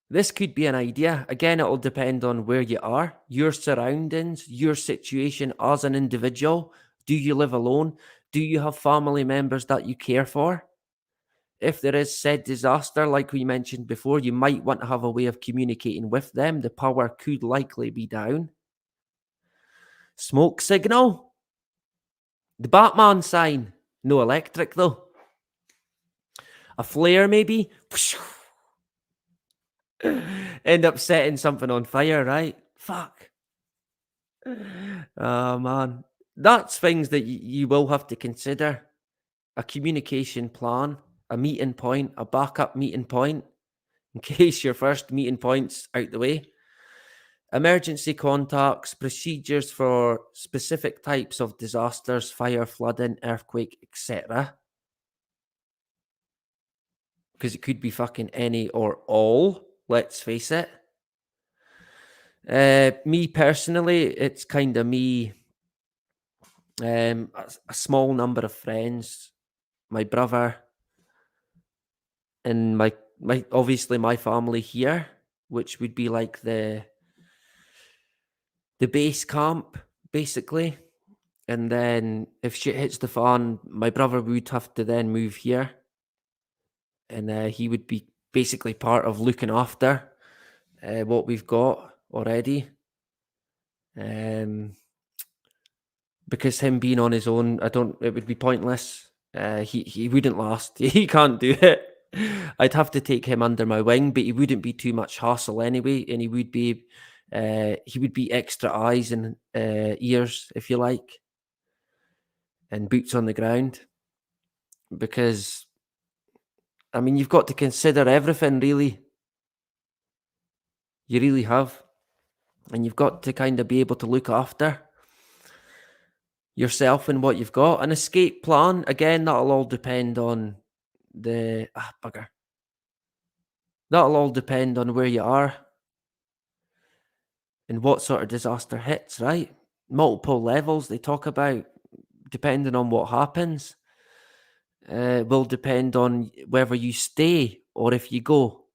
this could be an idea. Again, it'll depend on where you are, your surroundings, your situation as an individual. Do you live alone? Do you have family members that you care for? If there is said disaster, like we mentioned before, you might want to have a way of communicating with them. The power could likely be down. Smoke signal. The Batman sign. No electric, though. A flare, maybe. End up setting something on fire, right? Fuck. Oh, man. That's things that you will have to consider. A communication plan, a meeting point, a backup meeting point, in case your first meeting point's out the way. Emergency contacts, procedures for specific types of disasters, fire, flooding, earthquake, etc. Because it could be fucking any or all, let's face it. Me personally, it's kind of me, a small number of friends, my brother, and my obviously my family here, which would be like the base camp, basically. And then if shit hits the fan, my brother would have to then move here. And he would be basically part of looking after what we've got already. Because him being on his own, it would be pointless. He wouldn't last. He can't do it. I'd have to take him under my wing, but he wouldn't be too much hassle anyway, and he would be extra eyes and ears, if you like, and boots on the ground. Because, I mean, you've got to consider everything, really. You really have. And you've got to kind of be able to look after yourself and what you've got. An escape plan, again, that'll all depend on bugger. That'll all depend on where you are and what sort of disaster hits, right? Multiple levels they talk about, depending on what happens, will depend on whether you stay or if you go.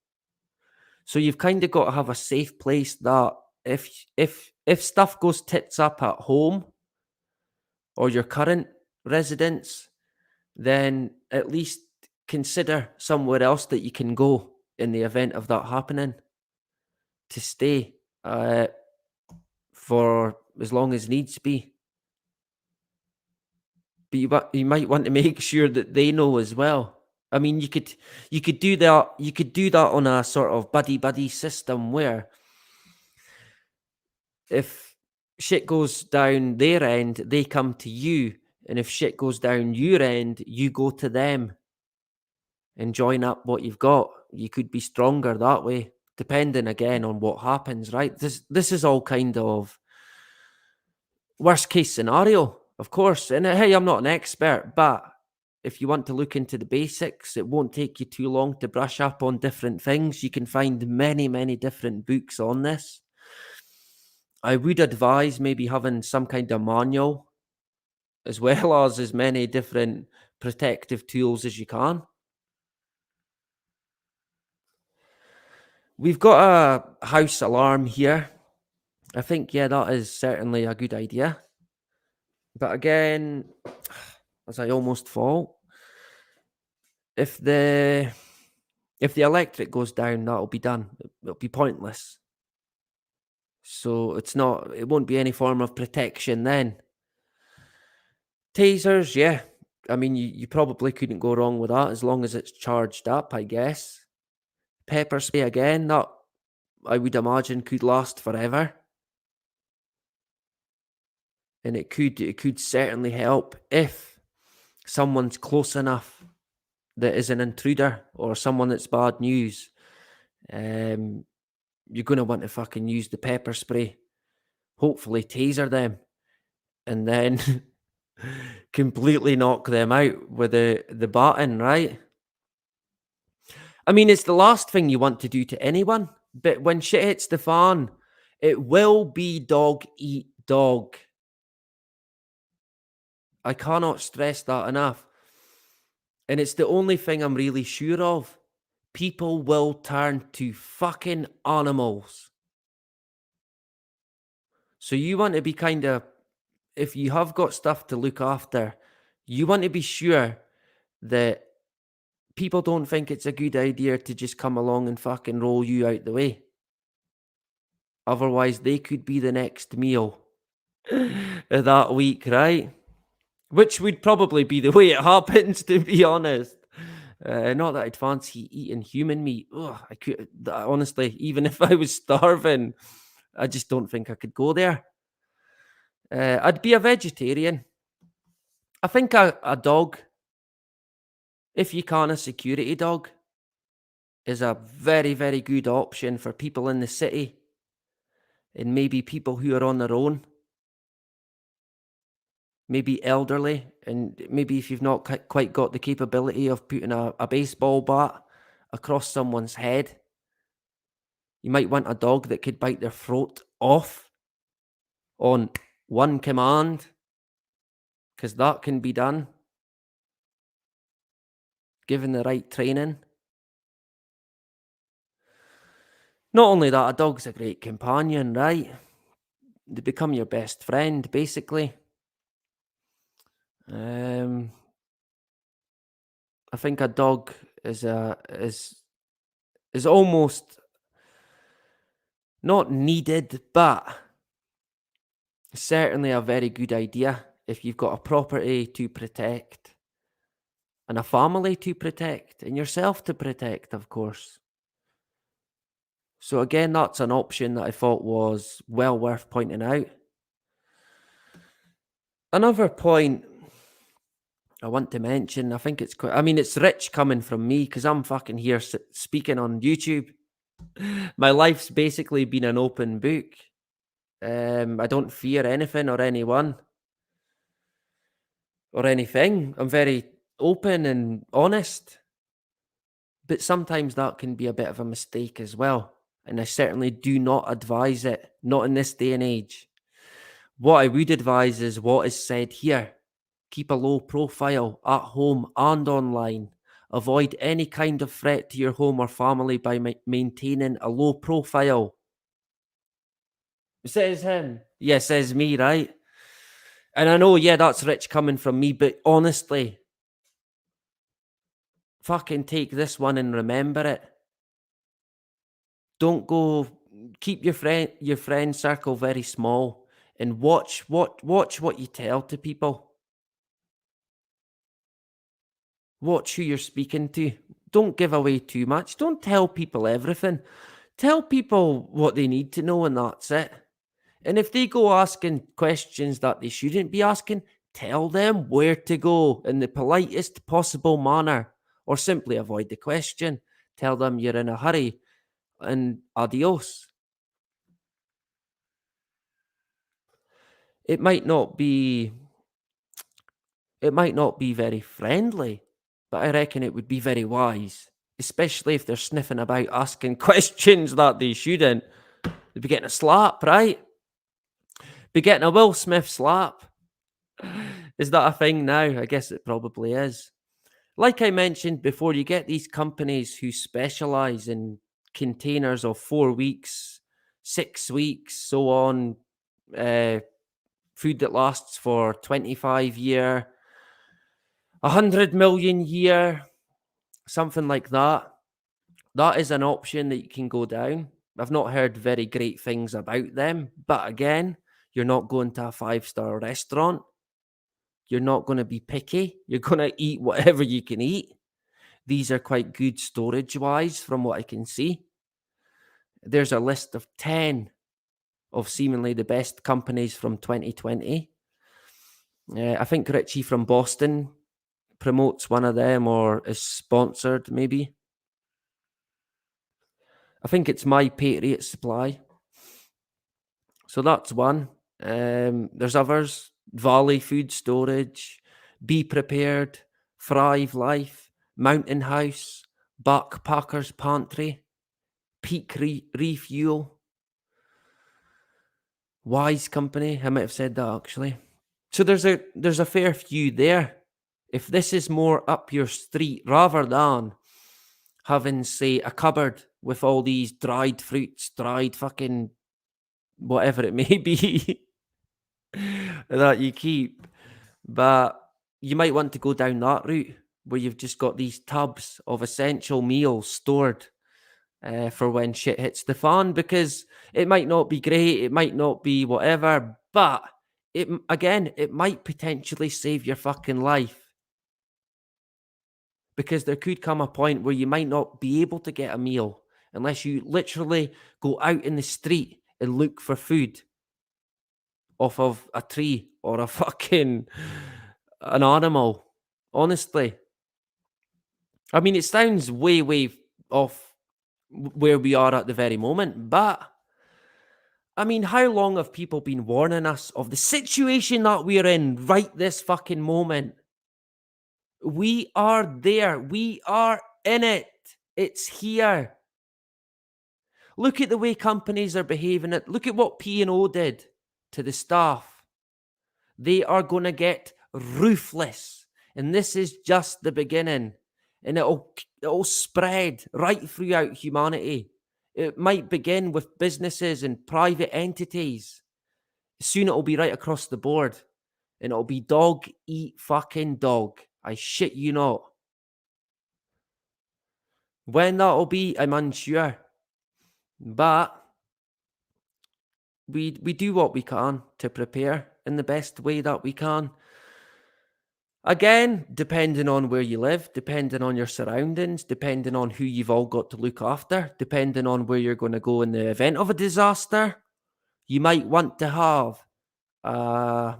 So you've kind of got to have a safe place that if stuff goes tits up at home or your current residence, then at least consider somewhere else that you can go in the event of that happening to stay for as long as needs be. But you might want to make sure that they know as well. I mean, you could do that. You could do that on a sort of buddy system where if shit goes down their end, they come to you, and if shit goes down your end, you go to them and join up what you've got. You could be stronger that way, depending again on what happens, right? This is all kind of worst case scenario, of course. And hey, I'm not an expert, but if you want to look into the basics, it won't take you too long to brush up on different things. You can find many, many different books on this. I would advise maybe having some kind of manual as well as many different protective tools as you can. We've got a house alarm here. I think, yeah, that is certainly a good idea. But again, as I almost fall, if the electric goes down, that'll be done. It'll be pointless. So it won't be any form of protection then. Tasers, yeah. I mean, you probably couldn't go wrong with that as long as it's charged up, I guess. Pepper spray, again, that I would imagine could last forever. And it could certainly help if someone's close enough that is an intruder or someone that's bad news. You're going to want to fucking use the pepper spray hopefully taser them, and then completely knock them out with the baton, right? I mean, it's the last thing you want to do to anyone, but when shit hits the fan, it will be dog eat dog. I cannot stress that enough. And it's the only thing I'm really sure of. People will turn to fucking animals. So you want to be kind of, if you have got stuff to look after, you want to be sure that people don't think it's a good idea to just come along and fucking roll you out the way. Otherwise, they could be the next meal that week, right? Which would probably be the way it happens, to be honest. Not that I'd fancy eating human meat. Ugh, I could honestly, even if I was starving, I just don't think I could go there. I'd be a vegetarian. I think a dog, if you can, a security dog, is a very, very good option for people in the city and maybe people who are on their own. Maybe elderly, and maybe if you've not quite got the capability of putting a baseball bat across someone's head, you might want a dog that could bite their throat off on one command, because that can be done, given the right training. Not only that, a dog's a great companion, right? They become your best friend, basically. I think a dog is almost not needed, but certainly a very good idea if you've got a property to protect and a family to protect and yourself to protect, of course. So again, that's an option that I thought was well worth pointing out. Another point I want to mention, I think it's it's rich coming from me because I'm fucking here speaking on YouTube. My life's basically been an open book. I don't fear anything or anyone or anything. I'm very open and honest. But sometimes that can be a bit of a mistake as well. And I certainly do not advise it, not in this day and age. What I would advise is what is said here. Keep a low profile at home and online. Avoid any kind of threat to your home or family by maintaining a low profile. Says him. Yeah, says me, right? And I know, yeah, that's rich coming from me, but honestly, fucking take this one and remember it. Don't go, keep your friend circle very small and watch what you tell to people. Watch who you're speaking to. Don't give away too much. Don't tell people everything. Tell people what they need to know and that's it. And if they go asking questions that they shouldn't be asking, tell them where to go in the politest possible manner, or simply avoid the question. Tell them you're in a hurry and adios. It might not be very friendly, but I reckon it would be very wise, especially if they're sniffing about asking questions that they shouldn't. They'd be getting a slap, right? Be getting a Will Smith slap. Is that a thing now? I guess it probably is. Like I mentioned before, you get these companies who specialize in containers of 4 weeks, 6 weeks, so on, food that lasts for 25 year, 100 million year, something like that. That is an option that you can go down. I've not heard very great things about them, but again, you're not going to a 5-star restaurant. You're not going to be picky. You're going to eat whatever you can eat. These are quite good storage-wise from what I can see. There's a list of 10 of seemingly the best companies from 2020. I think Richie from Boston promotes one of them or is sponsored, maybe. I think it's My Patriot Supply. So that's one. There's others: Valley Food Storage, Be Prepared, Thrive Life, Mountain House, Backpackers Pantry, Peak Refuel, Wise Company. I might have said that actually. So there's a fair few there. If this is more up your street, rather than having, say, a cupboard with all these dried fruits, dried fucking whatever it may be that you keep, but you might want to go down that route where you've just got these tubs of essential meals stored for when shit hits the fan, because it might not be great, it might not be whatever, but it might potentially save your fucking life. Because there could come a point where you might not be able to get a meal unless you literally go out in the street and look for food off of a tree or an animal. Honestly. I mean, it sounds way, way off where we are at the very moment, but I mean, how long have people been warning us of the situation that we're in right this fucking moment? We are there. We are in it. It's here. Look at the way companies are behaving. Look at what P&O did to the staff. They are going to get ruthless. And this is just the beginning. And it'll spread right throughout humanity. It might begin with businesses and private entities. Soon it'll be right across the board. And it'll be dog eat fucking dog. I shit you not. When that'll be, I'm unsure. But we do what we can to prepare in the best way that we can. Again, depending on where you live, depending on your surroundings, depending on who you've all got to look after, depending on where you're going to go in the event of a disaster, you might want to have, I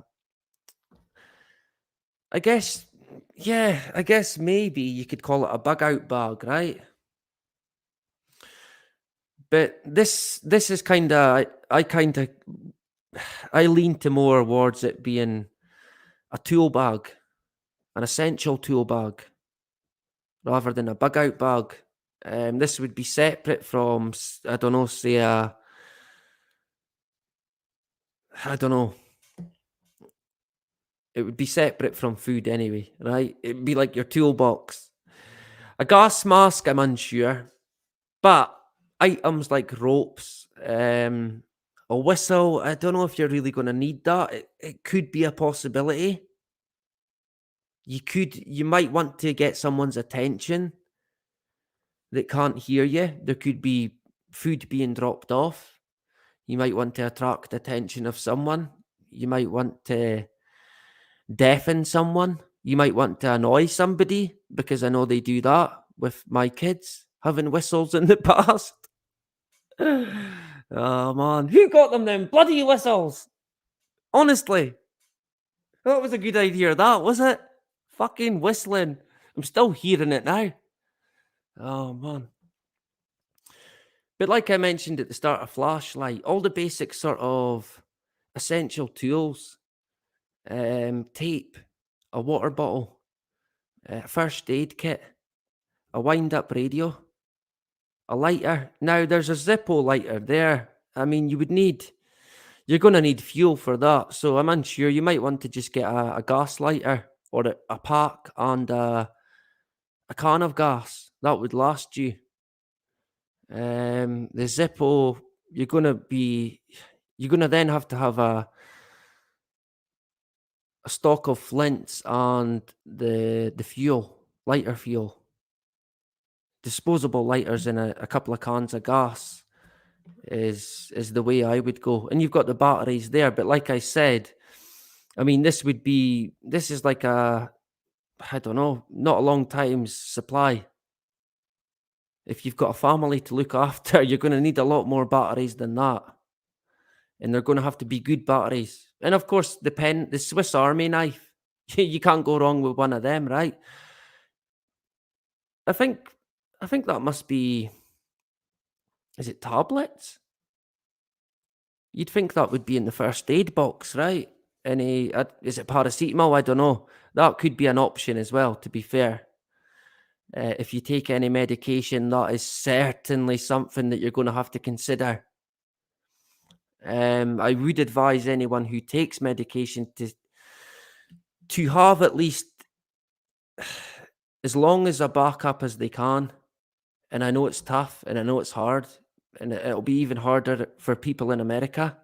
guess maybe you could call it a bug out bag, right? But this is kind of, I lean to more towards it being a tool bag, an essential tool bag, rather than a bug out bag. This would be separate from, I don't know, say it would be separate from food anyway, right? It'd be like your toolbox. A gas mask, I'm unsure. But items like ropes, a whistle, I don't know if you're really going to need that. It could be a possibility. You might want to get someone's attention that can't hear you. There could be food being dropped off. You might want to attract attention of someone. You might want to deafen someone. You might want to annoy somebody, because I know they do that with my kids having whistles in the past. Oh man, who got them bloody whistles? Honestly, that was a good idea, that was it? Fucking whistling. I'm still hearing it now. Oh man. But like I mentioned at the start, a flashlight, all the basic sort of essential tools, tape, a water bottle, a first aid kit, a wind-up radio, a lighter. Now, there's a Zippo lighter there. I mean, you're going to need fuel for that. So I'm unsure. You might want to just get a gas lighter or a pack and a can of gas. That would last you. The Zippo, you're going to then have to have a stock of flints and the fuel, lighter fuel. Disposable lighters and a couple of cans of gas is the way I would go. And you've got the batteries there. But like I said, I mean, this is like I don't know, not a long time's supply. If you've got a family to look after, you're going to need a lot more batteries than that. And they're going to have to be good batteries. And of course, the Swiss Army knife, you can't go wrong with one of them, right? I think that must be, is it tablets? You'd think that would be in the first aid box, right? Is it paracetamol? I don't know. That could be an option as well, to be fair. If you take any medication, that is certainly something that you're going to have to consider. I would advise anyone who takes medication to have at least as long as a backup as they can. And I know it's tough, and I know it's hard, and it'll be even harder for people in America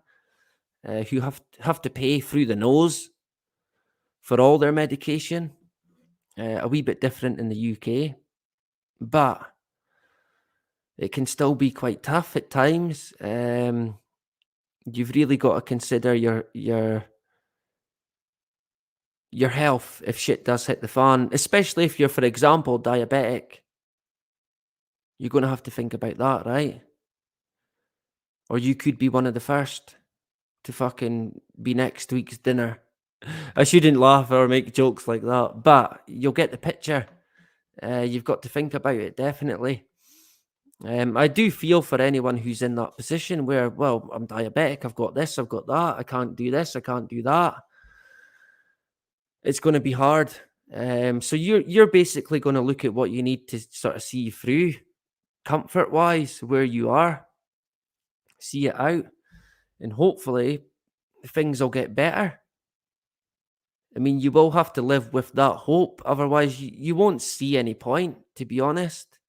who have to pay through the nose for all their medication. A wee bit different in the UK, but it can still be quite tough at times. You've really got to consider your health if shit does hit the fan, especially if you're, for example, diabetic. You're going to have to think about that, right? Or you could be one of the first to fucking be next week's dinner. I shouldn't laugh or make jokes like that, but you'll get the picture. You've got to think about it, definitely. I do feel for anyone who's in that position where, well, I'm diabetic, I've got this, I've got that, I can't do this, I can't do that. It's going to be hard. So you're basically going to look at what you need to sort of see you through, comfort-wise, where you are, see it out, and hopefully things will get better. I mean, you will have to live with that hope, otherwise you won't see any point, to be honest.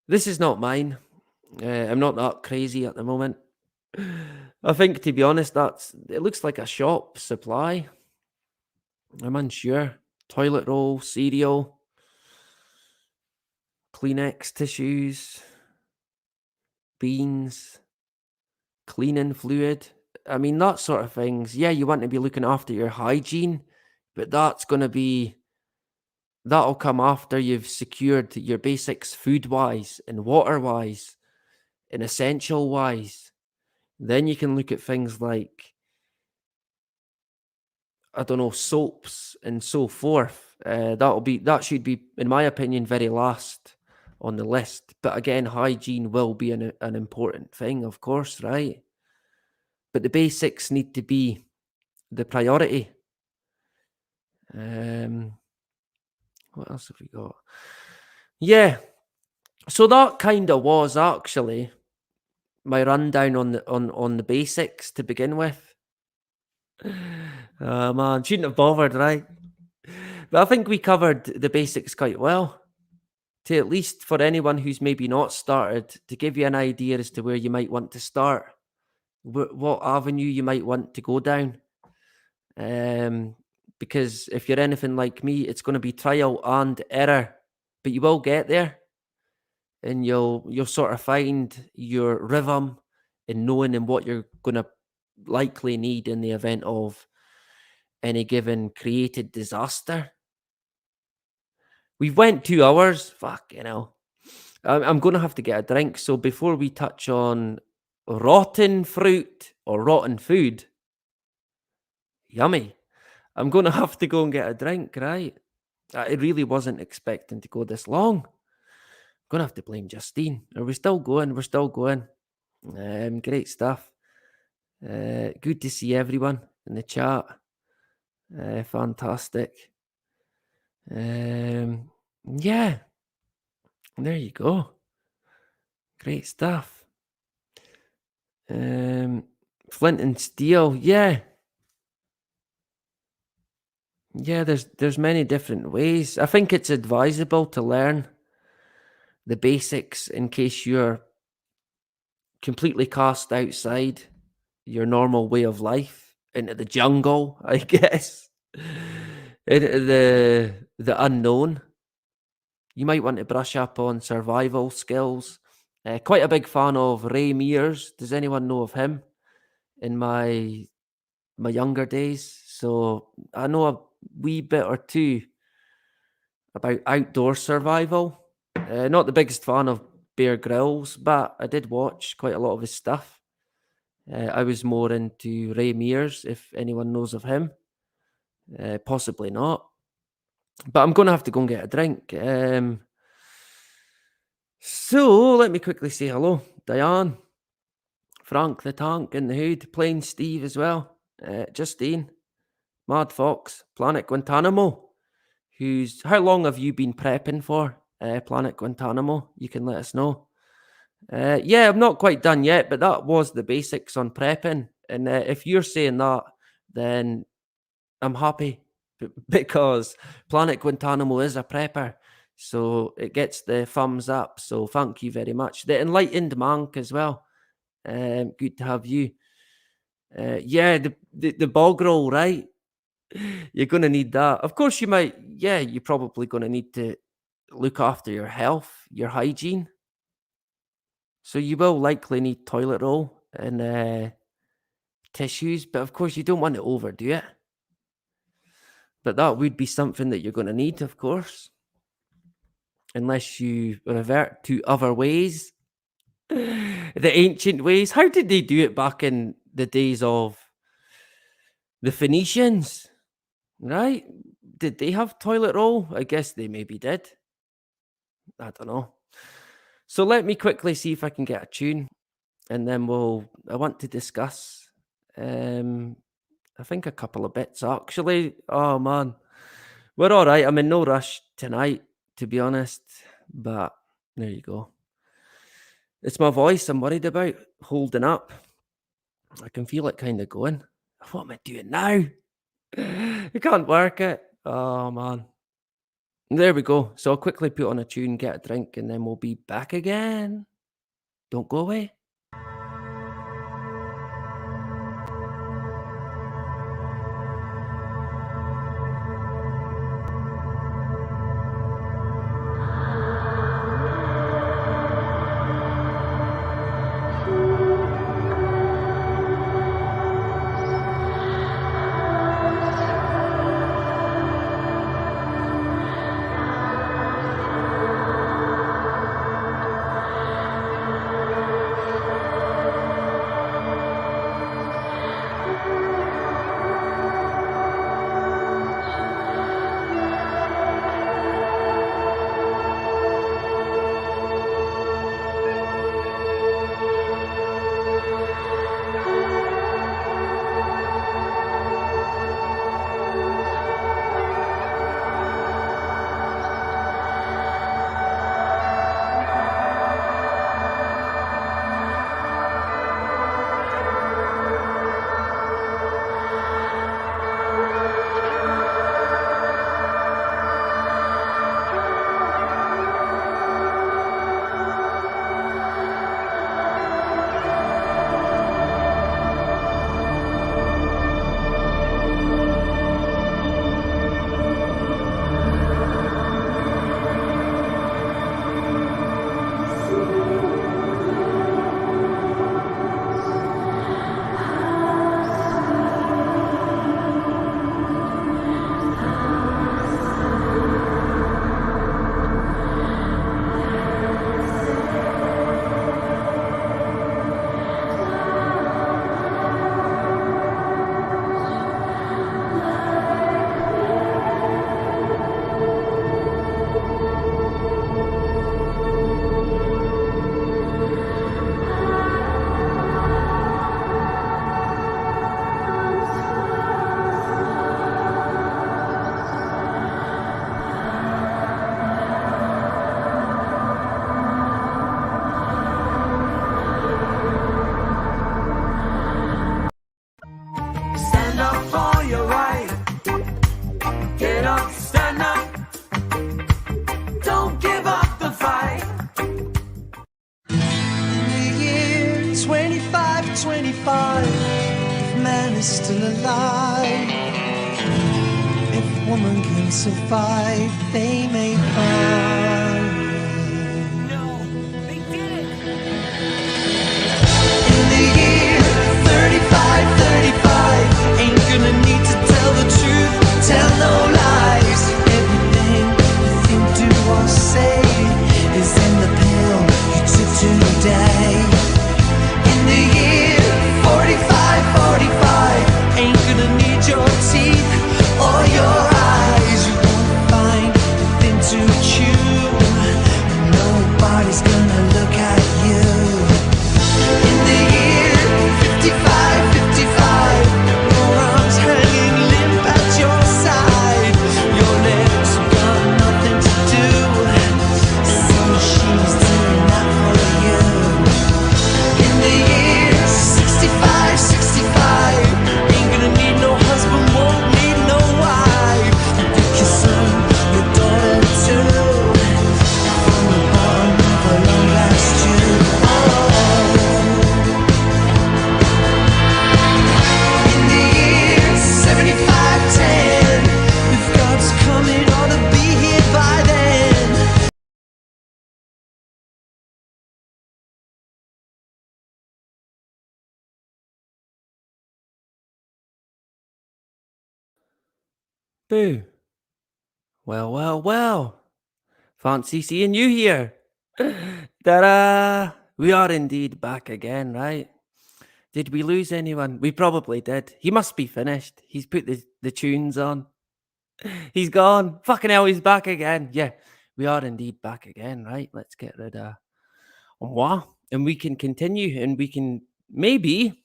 This is not mine. I'm not that crazy at the moment. I think, to be honest, it looks like a shop supply. I'm unsure. Toilet roll, cereal, Kleenex tissues, beans, cleaning fluid. I mean, that sort of things. Yeah, you want to be looking after your hygiene, but that'll come after you've secured your basics food-wise and water-wise and essential-wise. Then you can look at things like, I don't know, soaps and so forth. That should be, in my opinion, very last on the list. But again, hygiene will be an important thing, of course, right? But the basics need to be the priority. What else have we got? Yeah. So that kind of was actually my rundown on the basics to begin with. Man, shouldn't have bothered, right? But I think we covered the basics quite well. To at least for anyone who's maybe not started, to give you an idea as to where you might want to start, what avenue you might want to go down. Because if you're anything like me, it's going to be trial and error, but you will get there, and you'll sort of find your rhythm in knowing in what you're going to likely need in the event of any given created disaster. We've went 2 hours. Fuck, I'm going to have to get a drink. So before we touch on rotten fruit or rotten food, yummy, I'm going to have to go and get a drink, right? I really wasn't expecting to go this long. I'm going to have to blame Justine. Are we still going? We're still going. Great stuff. Good to see everyone in the chat. Fantastic. Yeah, there you go. Great stuff. Flint and steel, yeah, there's many different ways. I think it's advisable to learn the basics in case you're completely cast outside your normal way of life into the jungle, I guess. The unknown. You might want to brush up on survival skills. Quite a big fan of Ray Mears. Does anyone know of him? In my younger days, so I know a wee bit or two about outdoor survival. Not the biggest fan of Bear Grylls, but I did watch quite a lot of his stuff. I was more into Ray Mears, if anyone knows of him. Possibly not. But I'm going to have to go and get a drink. So let me quickly say hello. Diane, Frank the Tank in the Hood, Plain Steve as well, Justine, Mad Fox, Planet Guantanamo, how long have you been prepping for, Planet Guantanamo? You can let us know. Yeah, I'm not quite done yet, but that was the basics on prepping. And if you're saying that, then I'm happy because Planet Guantanamo is a prepper. So it gets the thumbs up. So thank you very much. The Enlightened Monk as well. Good to have you. Yeah, the bog roll, right? You're going to need that. Of course, you're probably going to need to look after your health, your hygiene. So you will likely need toilet roll and tissues, but of course you don't want to overdo it. But that would be something that you're going to need, of course, unless you revert to other ways, the ancient ways. How did they do it back in the days of the Phoenicians, right? Did they have toilet roll? I guess they maybe did. I don't know. So let me quickly see if I can get a tune, and then I want to discuss, I think a couple of bits actually. Oh man, we're all right. I'm in no rush tonight, to be honest, but there you go. It's my voice I'm worried about holding up. I can feel it kind of going. What am I doing now? I can't work it. Oh man. There we go. So I'll quickly put on a tune, get a drink, and then we'll be back again. Don't go away. still alive. If woman can survive, they may find. No, they did it. In the year 35, ain't gonna need to tell the truth, tell no lies. Everything you think, do or say is in the pill you took today. In the year 45, ain't gonna need your teeth or your eyes. You won't find a thing to choose. Boo. Well, well, well. Fancy seeing you here. Ta-da! We are indeed back again, right? Did we lose anyone? We probably did. He must be finished. He's put the tunes on. He's gone. Fucking hell, he's back again. Yeah, we are indeed back again, right? Let's get rid of moi. And we can continue and we can maybe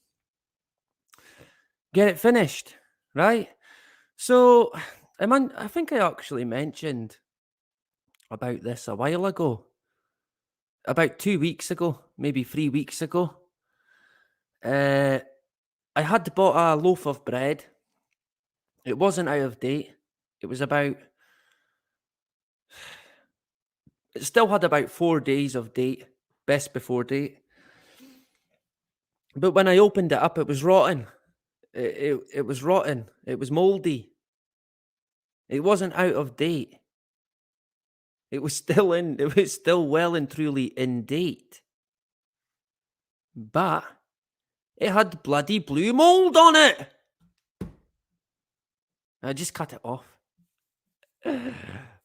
get it finished, right? So, I think I actually mentioned about this a while ago. About 2 weeks ago, maybe 3 weeks ago. I had bought a loaf of bread. It wasn't out of date. It was about it still had about 4 days of date, best before date. But when I opened it up, it was rotten. It was rotten. It was moldy. It wasn't out of date. It was still well and truly in date. But it had bloody blue mold on it. I just cut it off.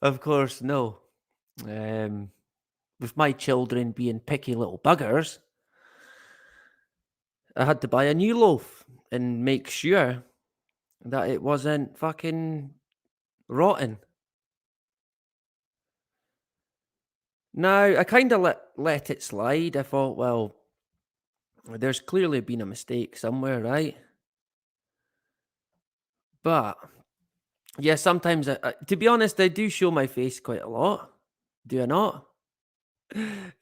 Of course, no. With my children being picky little buggers, I had to buy a new loaf and make sure that it wasn't fucking rotten. Now, I kind of let it slide. I thought, well, there's clearly been a mistake somewhere, right? But yeah, sometimes, to be honest, I do show my face quite a lot. Do I not?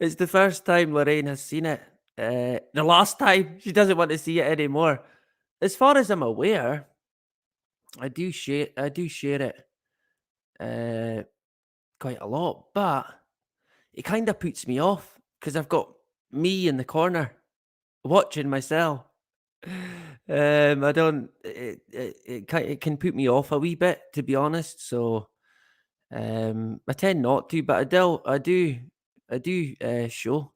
It's the first time Lorraine has seen it. The last time she doesn't want to see it anymore. As far as I'm aware, I do share it quite a lot, but it kind of puts me off because I've got me in the corner watching myself. I don't. It can put me off a wee bit, to be honest. So, I tend not to, but I do show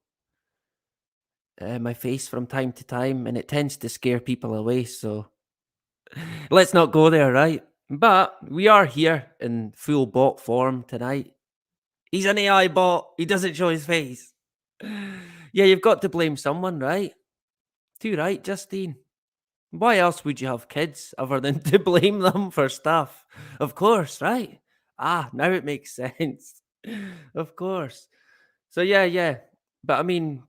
my face from time to time, and it tends to scare people away. So, let's not go there, right? But we are here in full bot form tonight. He's an AI bot. He doesn't show his face. Yeah, you've got to blame someone, right? Too right, Justine. Why else would you have kids other than to blame them for stuff? Of course, right? Ah, now it makes sense. Of course. So yeah. But I mean,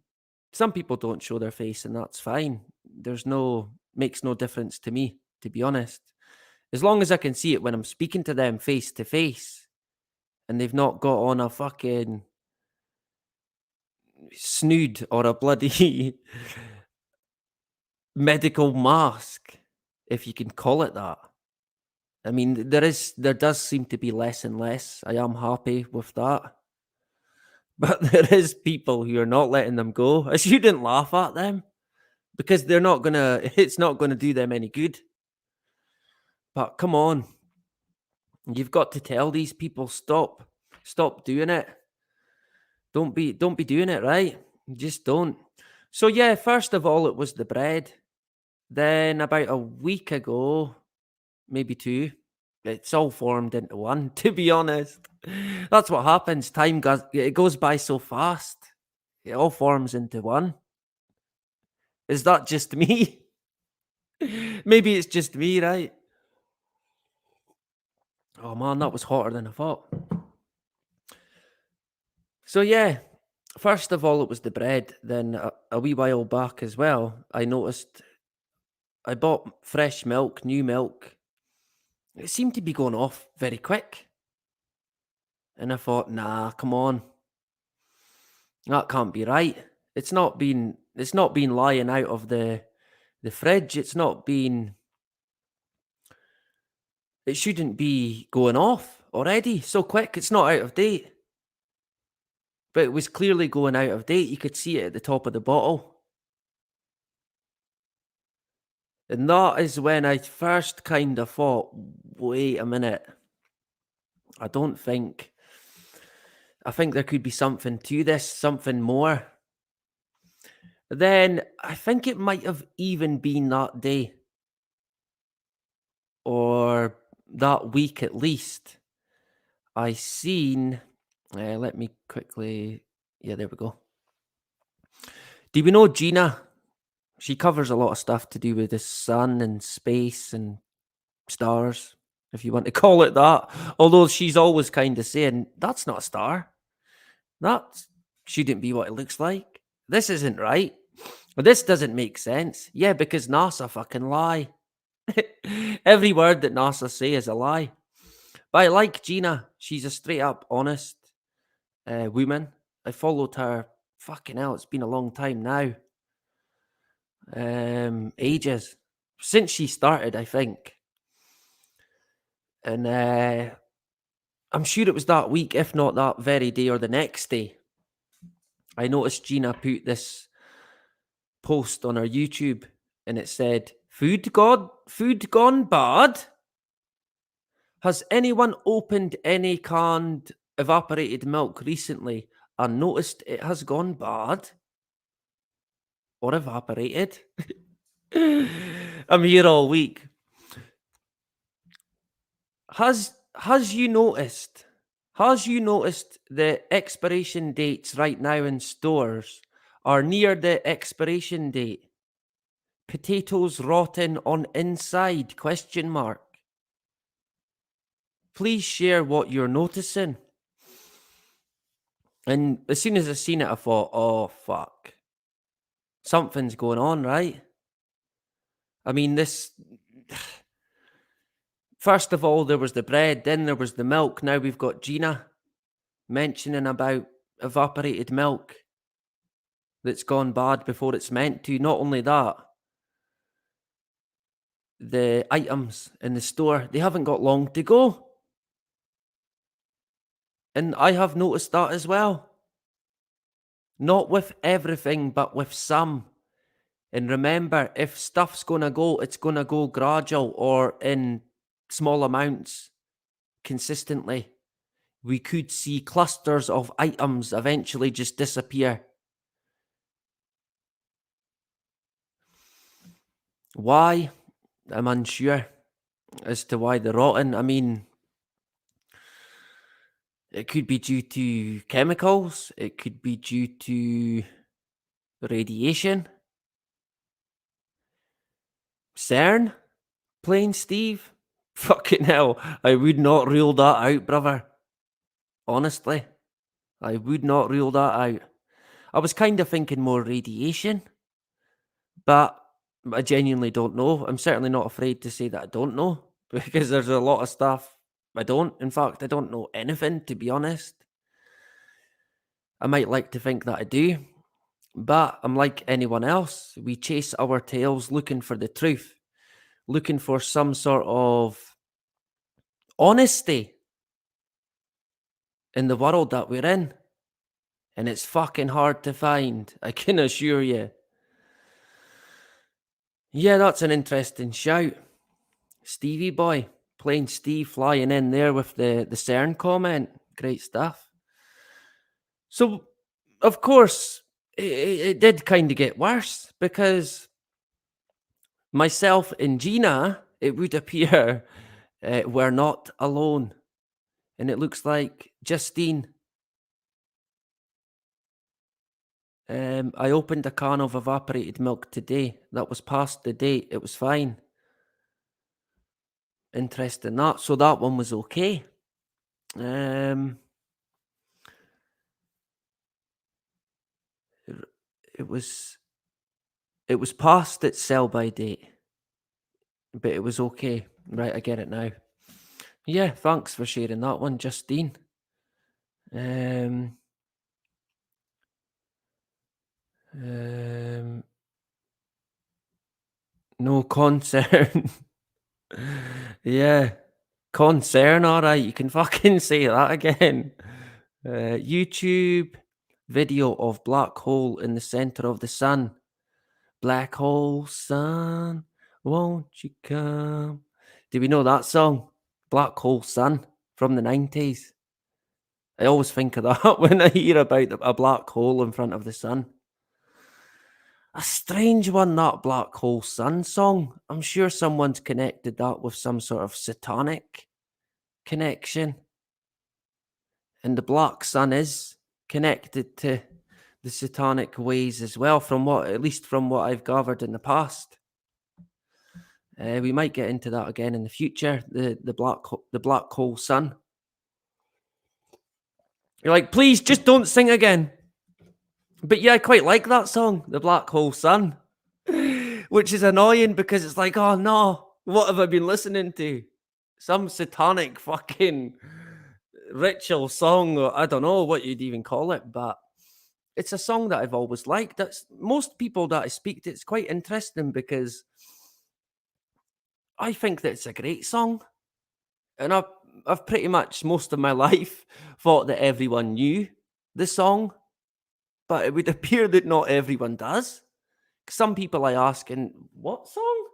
some people don't show their face and that's fine. Makes no difference to me, to be honest. As long as I can see it when I'm speaking to them face to face and they've not got on a fucking snood or a bloody medical mask, if you can call it that. I mean, there does seem to be less and less. I am happy with that. But there is people who are not letting them go. I shouldn't laugh at them because it's not gonna do them any good. But come on. You've got to tell these people stop doing it. Don't be doing it, right? Just don't. So yeah, first of all, it was the bread. Then about a week ago, maybe 2, it's all formed into one, to be honest. That's what happens. It goes by so fast. It all forms into one. Is that just me? Maybe it's just me, right? Oh man, that was hotter than I thought. So yeah, first of all, it was the bread. Then a wee while back as well, I noticed I bought fresh milk, new milk. It seemed to be going off very quick. And I thought, nah, come on. That can't be right. It's not been lying out of the fridge. It shouldn't be going off already so quick. It's not out of date. But it was clearly going out of date. You could see it at the top of the bottle. And that is when I first kind of thought, wait a minute. I think there could be something to this, something more. Then I think it might have even been that day. Or that week at least, I seen. Let me quickly. Yeah, there we go. Do we know Gina? She covers a lot of stuff to do with the sun and space and stars, if you want to call it that. Although she's always kind of saying, that's not a star. That shouldn't be what it looks like. This isn't right. This doesn't make sense. Yeah, because NASA fucking lie. Every word that NASA say is a lie. But I like Gina. She's a straight up honest woman. I followed her. Fucking hell, it's been a long time now. Ages. Since she started, I think. And I'm sure it was that week, if not that very day or the next day. I noticed Gina put this post on her YouTube and it said, Food gone bad? Has anyone opened any canned evaporated milk recently and noticed it has gone bad? Or evaporated? I'm here all week. Has you noticed the expiration dates right now in stores are near the expiration date? Potatoes rotten on inside? ? Please share what you're noticing. And as soon as I seen it, I thought, oh, fuck. Something's going on, right? I mean, this... First of all, there was the bread, then there was the milk. Now we've got Gina mentioning about evaporated milk that's gone bad before it's meant to. Not only that, the items in the store, they haven't got long to go. And I have noticed that as well. Not with everything, but with some. And remember, if stuff's going to go, it's going to go gradual or in small amounts consistently. We could see clusters of items eventually just disappear. Why? I'm unsure as to why they're rotten. I mean, it could be due to chemicals. It could be due to radiation. CERN? Plain Steve? Fucking hell, I would not rule that out, brother. Honestly, I would not rule that out. I was kind of thinking more radiation, but I genuinely don't know. I'm certainly not afraid to say that I don't know, because there's a lot of stuff I don't. In fact, I don't know anything, to be honest. I might like to think that I do, but I'm like anyone else. We chase our tails looking for the truth, looking for some sort of honesty in the world that we're in. And it's fucking hard to find, I can assure you. Yeah, that's an interesting shout. Stevie boy, plain Steve flying in there with the CERN comment. Great stuff. So, of course, it did kind of get worse because myself and Gina, it would appear, we're not alone. And it looks like Justine. I opened a can of evaporated milk today. That was past the date. It was fine. Interesting that. So that one was okay. It was past its sell-by date, but it was okay. Right, I get it now. Yeah, thanks for sharing that one, Justine. No concern. Yeah, concern, alright, you can fucking say that again. YouTube video of black hole in the center of the sun. Black hole sun, won't you come? Do we know that song? Black Hole Sun from the 90s. I always think of that when I hear about a black hole in front of the sun. A strange one, that Black Hole Sun song. I'm sure someone's connected that with some sort of satanic connection. And the Black Sun is connected to the satanic ways as well, at least from what I've gathered in the past. We might get into that again in the future. The Black Hole Sun. You're like, please just don't sing again. But yeah, I quite like that song, The Black Hole Sun, which is annoying because it's like, oh no, what have I been listening to? Some satanic fucking ritual song, or I don't know what you'd even call it, but it's a song that I've always liked. That's most people that I speak to, it's quite interesting because I think that it's a great song. And I've pretty much most of my life thought that everyone knew the song, but it would appear that not everyone does. Some people I ask, and what song?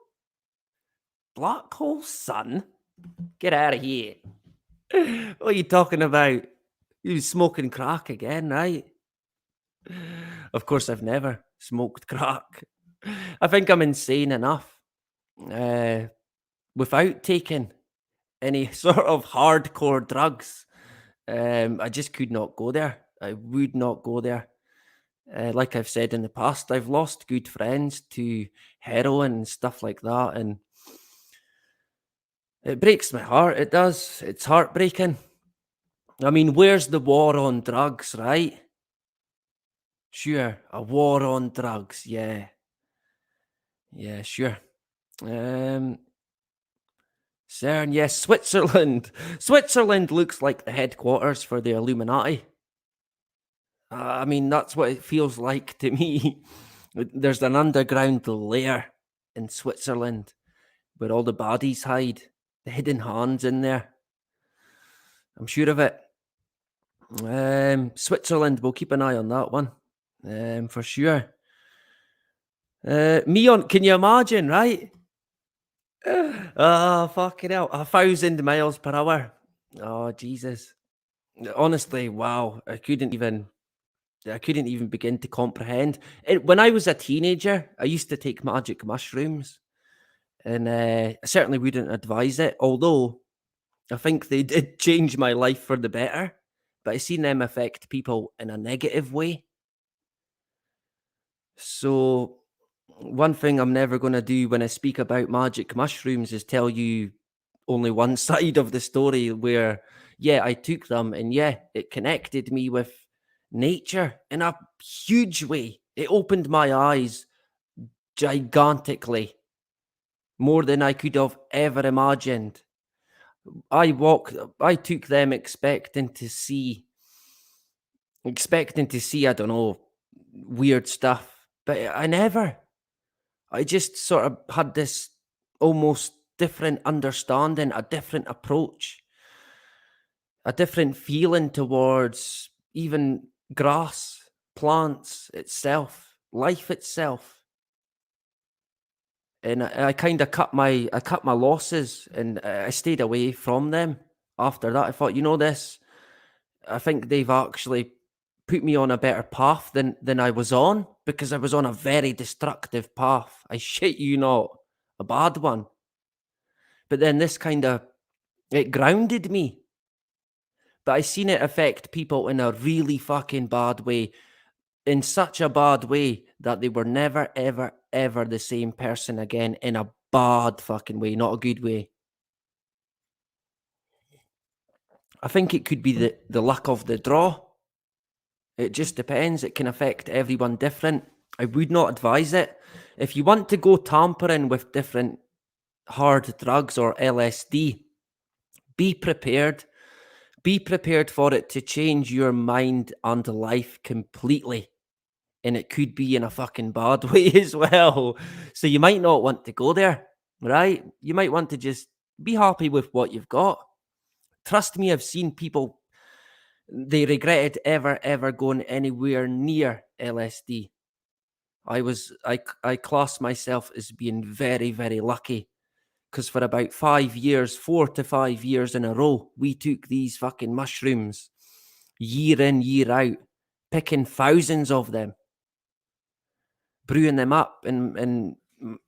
Black Hole Sun? Get out of here. What are you talking about? You smoking crack again, right? Of course, I've never smoked crack. I think I'm insane enough without taking any sort of hardcore drugs. I just could not go there. I would not go there. Like I've said in the past, I've lost good friends to heroin and stuff like that, and it breaks my heart. It does. It's heartbreaking. I mean, where's the war on drugs, right? Sure, a war on drugs. Yeah, sure. CERN, yes, Switzerland. Switzerland looks like the headquarters for the Illuminati. I mean, that's what it feels like to me. There's an underground lair in Switzerland where all the bodies hide, the hidden hands in there. I'm sure of it. Switzerland, we'll keep an eye on that one, for sure. Meon, can you imagine, right? Oh, fucking hell. 1,000 miles per hour. Oh, Jesus. Honestly, wow. I couldn't even begin to comprehend. When I was a teenager, I used to take magic mushrooms, and I certainly wouldn't advise it, although I think they did change my life for the better, but I've seen them affect people in a negative way. So one thing I'm never going to do when I speak about magic mushrooms is tell you only one side of the story where, yeah, I took them and yeah, it connected me with nature in a huge way. It opened my eyes gigantically, more than I could have ever imagined. I took them expecting to see, I don't know, weird stuff, but I just sort of had this almost different understanding, a different approach, a different feeling towards even grass, plants itself, life itself. And I kind of cut my losses, and I stayed away from them after that. I thought, I think they've actually put me on a better path than I was on, because I was on a very destructive path. I shit you not, a bad one. But then this it grounded me. But I seen it affect people in a really fucking bad way, in such a bad way that they were never, ever, ever the same person again, in a bad fucking way, not a good way. I think it could be the luck of the draw. It just depends. It can affect everyone different. I would not advise it. If you want to go tampering with different hard drugs or LSD, be prepared. Be prepared for it to change your mind and life completely. And it could be in a fucking bad way as well. So you might not want to go there, right? You might want to just be happy with what you've got. Trust me, I've seen people, they regretted ever going anywhere near LSD. I class myself as being very, very lucky, because for about 5 years, 4 to 5 years in a row, we took these fucking mushrooms year in, year out, picking thousands of them. brewing them up in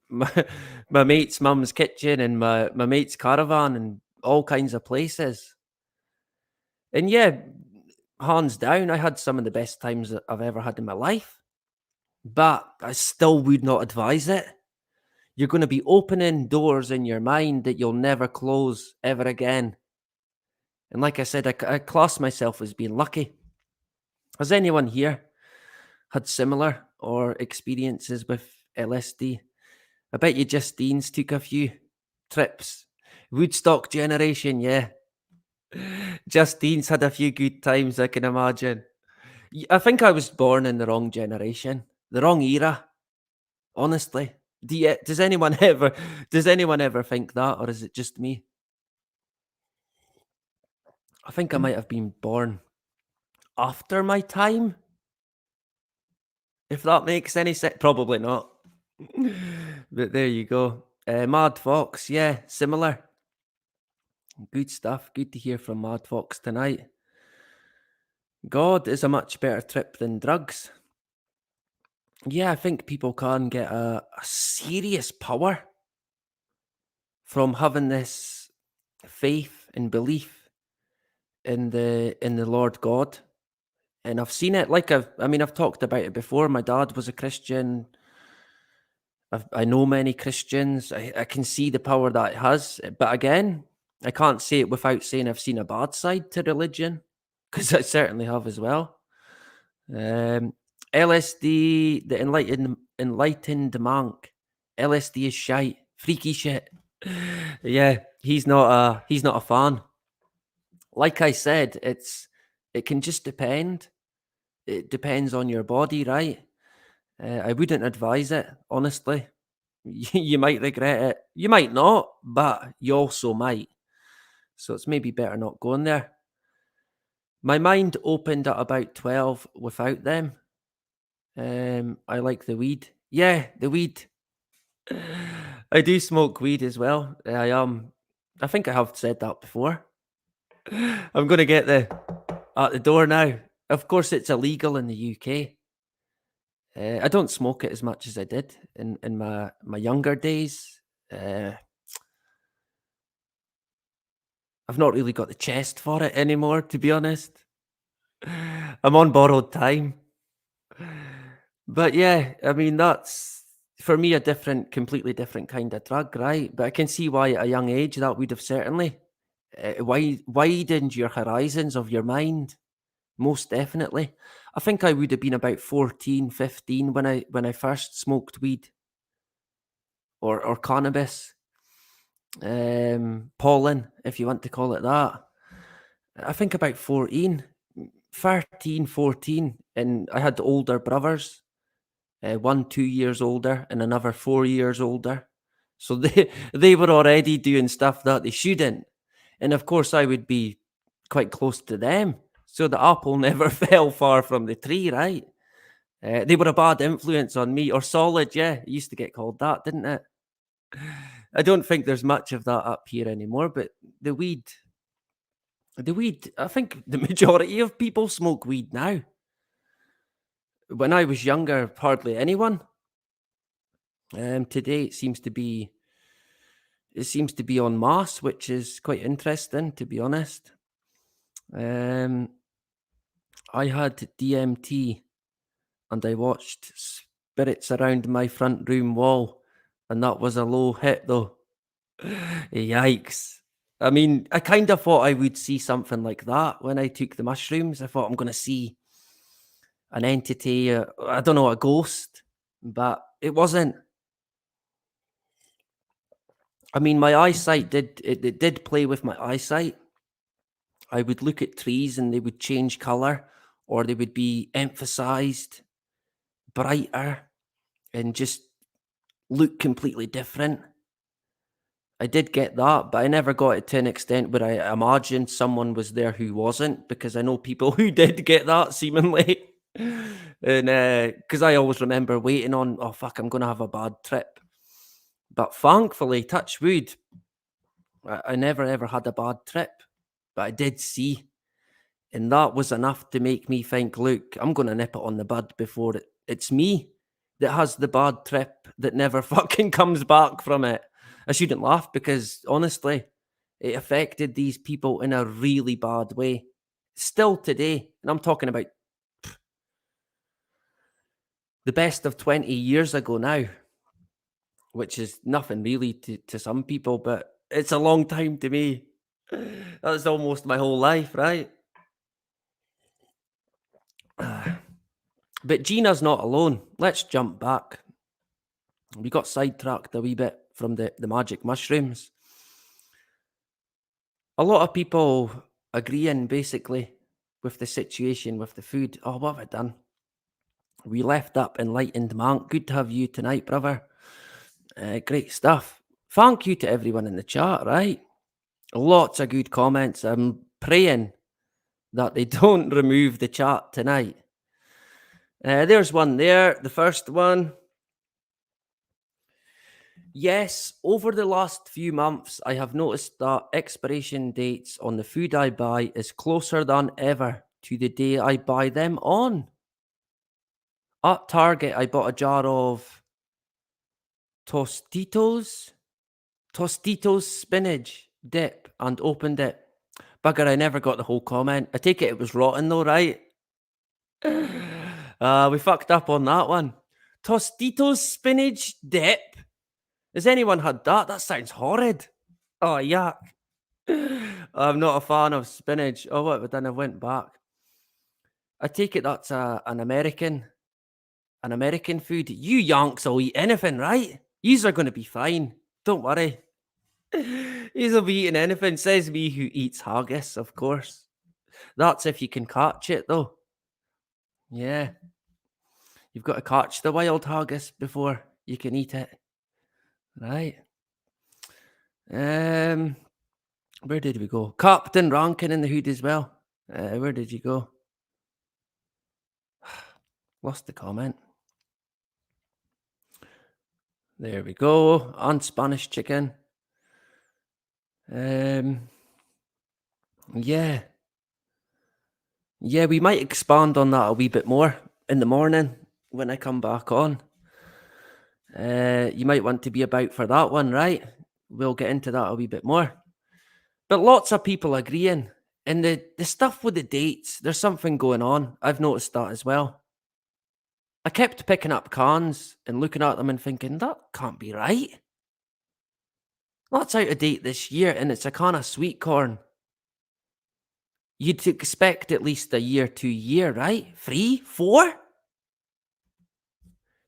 my mate's mum's kitchen and my mate's caravan and all kinds of places. And yeah, hands down, I had some of the best times that I've ever had in my life. But I still would not advise it. You're going to be opening doors in your mind that you'll never close ever again. And like I said, I class myself as being lucky. Has anyone here had similar or experiences with LSD? I bet you Justine's took a few trips. Woodstock generation, yeah. Justine's had a few good times, I can imagine. I think I was born in the wrong generation, the wrong era. Honestly, does anyone ever think that, or is it just me? I think I might have been born after my time, if that makes any sense. Probably not. But there you go. Mad Fox, yeah, similar. Good stuff. Good to hear from Mad Fox tonight. God is a much better trip than drugs. Yeah, I think people can get a serious power from having this faith and belief in the Lord God. And I've seen it, like I've talked about it before. My dad was a Christian. I know many Christians. I can see the power that it has. But again, I can't say it without saying I've seen a bad side to religion, because I certainly have as well. LSD, the enlightened monk. LSD is shite, freaky shit. Yeah, he's not a fan. Like I said, it can just depend. It depends on your body, right? I wouldn't advise it, honestly. You might regret it. You might not, but you also might. So it's maybe better not going there. My mind opened at about 12 without them. I like the weed. Yeah, the weed. I do smoke weed as well. I think I have said that before. I'm going to get at the door now. Of course, it's illegal in the UK. I don't smoke it as much as I did in my younger days. I've not really got the chest for it anymore, to be honest. I'm on borrowed time. But yeah, I mean, that's, for me, completely different kind of drug, right? But I can see why at a young age that would have certainly widened your horizons of your mind. Most definitely. I think I would have been about 14, 15 when I first smoked weed or cannabis. Pollen, if you want to call it that. I think about 14, 13, 14, and I had older brothers, 1, 2 years older and another 4 years older. So they were already doing stuff that they shouldn't. And of course I would be quite close to them. So the apple never fell far from the tree, right? They were a bad influence on me, or solid, yeah. It used to get called that, didn't it? I don't think there's much of that up here anymore, but the weed, I think the majority of people smoke weed now. When I was younger, hardly anyone. Today it seems to be en masse, which is quite interesting, to be honest. I had DMT and I watched Spirits Around My Front Room Wall, and that was a low hit though. Yikes. I mean, I kind of thought I would see something like that when I took the mushrooms. I thought I'm going to see an entity, I don't know, a ghost, but it wasn't. I mean, my eyesight it did play with my eyesight. I would look at trees and they would change color, or they would be emphasized, brighter, and just look completely different. I did get that, but I never got it to an extent where I imagined someone was there who wasn't, because I know people who did get that, seemingly. And because I always remember waiting on, oh fuck, I'm going to have a bad trip. But thankfully, touch wood, I never ever had a bad trip, but I did see. And that was enough to make me think, look, I'm going to nip it on the bud before it's me. that has the bad trip that never fucking comes back from it. I shouldn't laugh because honestly, it affected these people in a really bad way. Still today, and I'm talking about the best of 20 years ago now, which is nothing really to some people, but it's a long time to me. That's almost my whole life, right? But Gina's not alone. Let's jump back. We got sidetracked a wee bit from the magic mushrooms. A lot of people agreeing basically with the situation with the food. Oh, what have I done? We left up enlightened Mank. Good to have you tonight, brother. Great stuff. Thank you to everyone in the chat, right? Lots of good comments. I'm praying that they don't remove the chat tonight. There's one there. The first one. Yes, over the last few months, I have noticed that expiration dates on the food I buy is closer than ever to the day I buy them on. At Target, I bought a jar of Tostitos spinach dip and opened it. Bugger, I never got the whole comment. I take it was rotten though, right? We fucked up on that one. Tostitos spinach dip? Has anyone had that? That sounds horrid. Oh, yuck. I'm not a fan of spinach. Oh, what? But then I went back. I take it that's an American food. You Yanks will eat anything, right? Yous are going to be fine. Don't worry. Yous will be eating anything. Says me who eats haggis, of course. That's if you can catch it, though. Yeah. You've got to catch the wild haggis before you can eat it. Right. Where did we go? Captain Rankin in the hood as well. Where did you go? Lost the comment. There we go. On Spanish chicken. Yeah. Yeah, we might expand on that a wee bit more in the morning when I come back on. You might want to be about for that one, right? We'll get into that a wee bit more. But lots of people agreeing. And the stuff with the dates, there's something going on. I've noticed that as well. I kept picking up cans and looking at them and thinking, that can't be right. That's out of date this year, and it's a can of sweet corn. You'd expect at least a year, 2 year, right? 3, 4?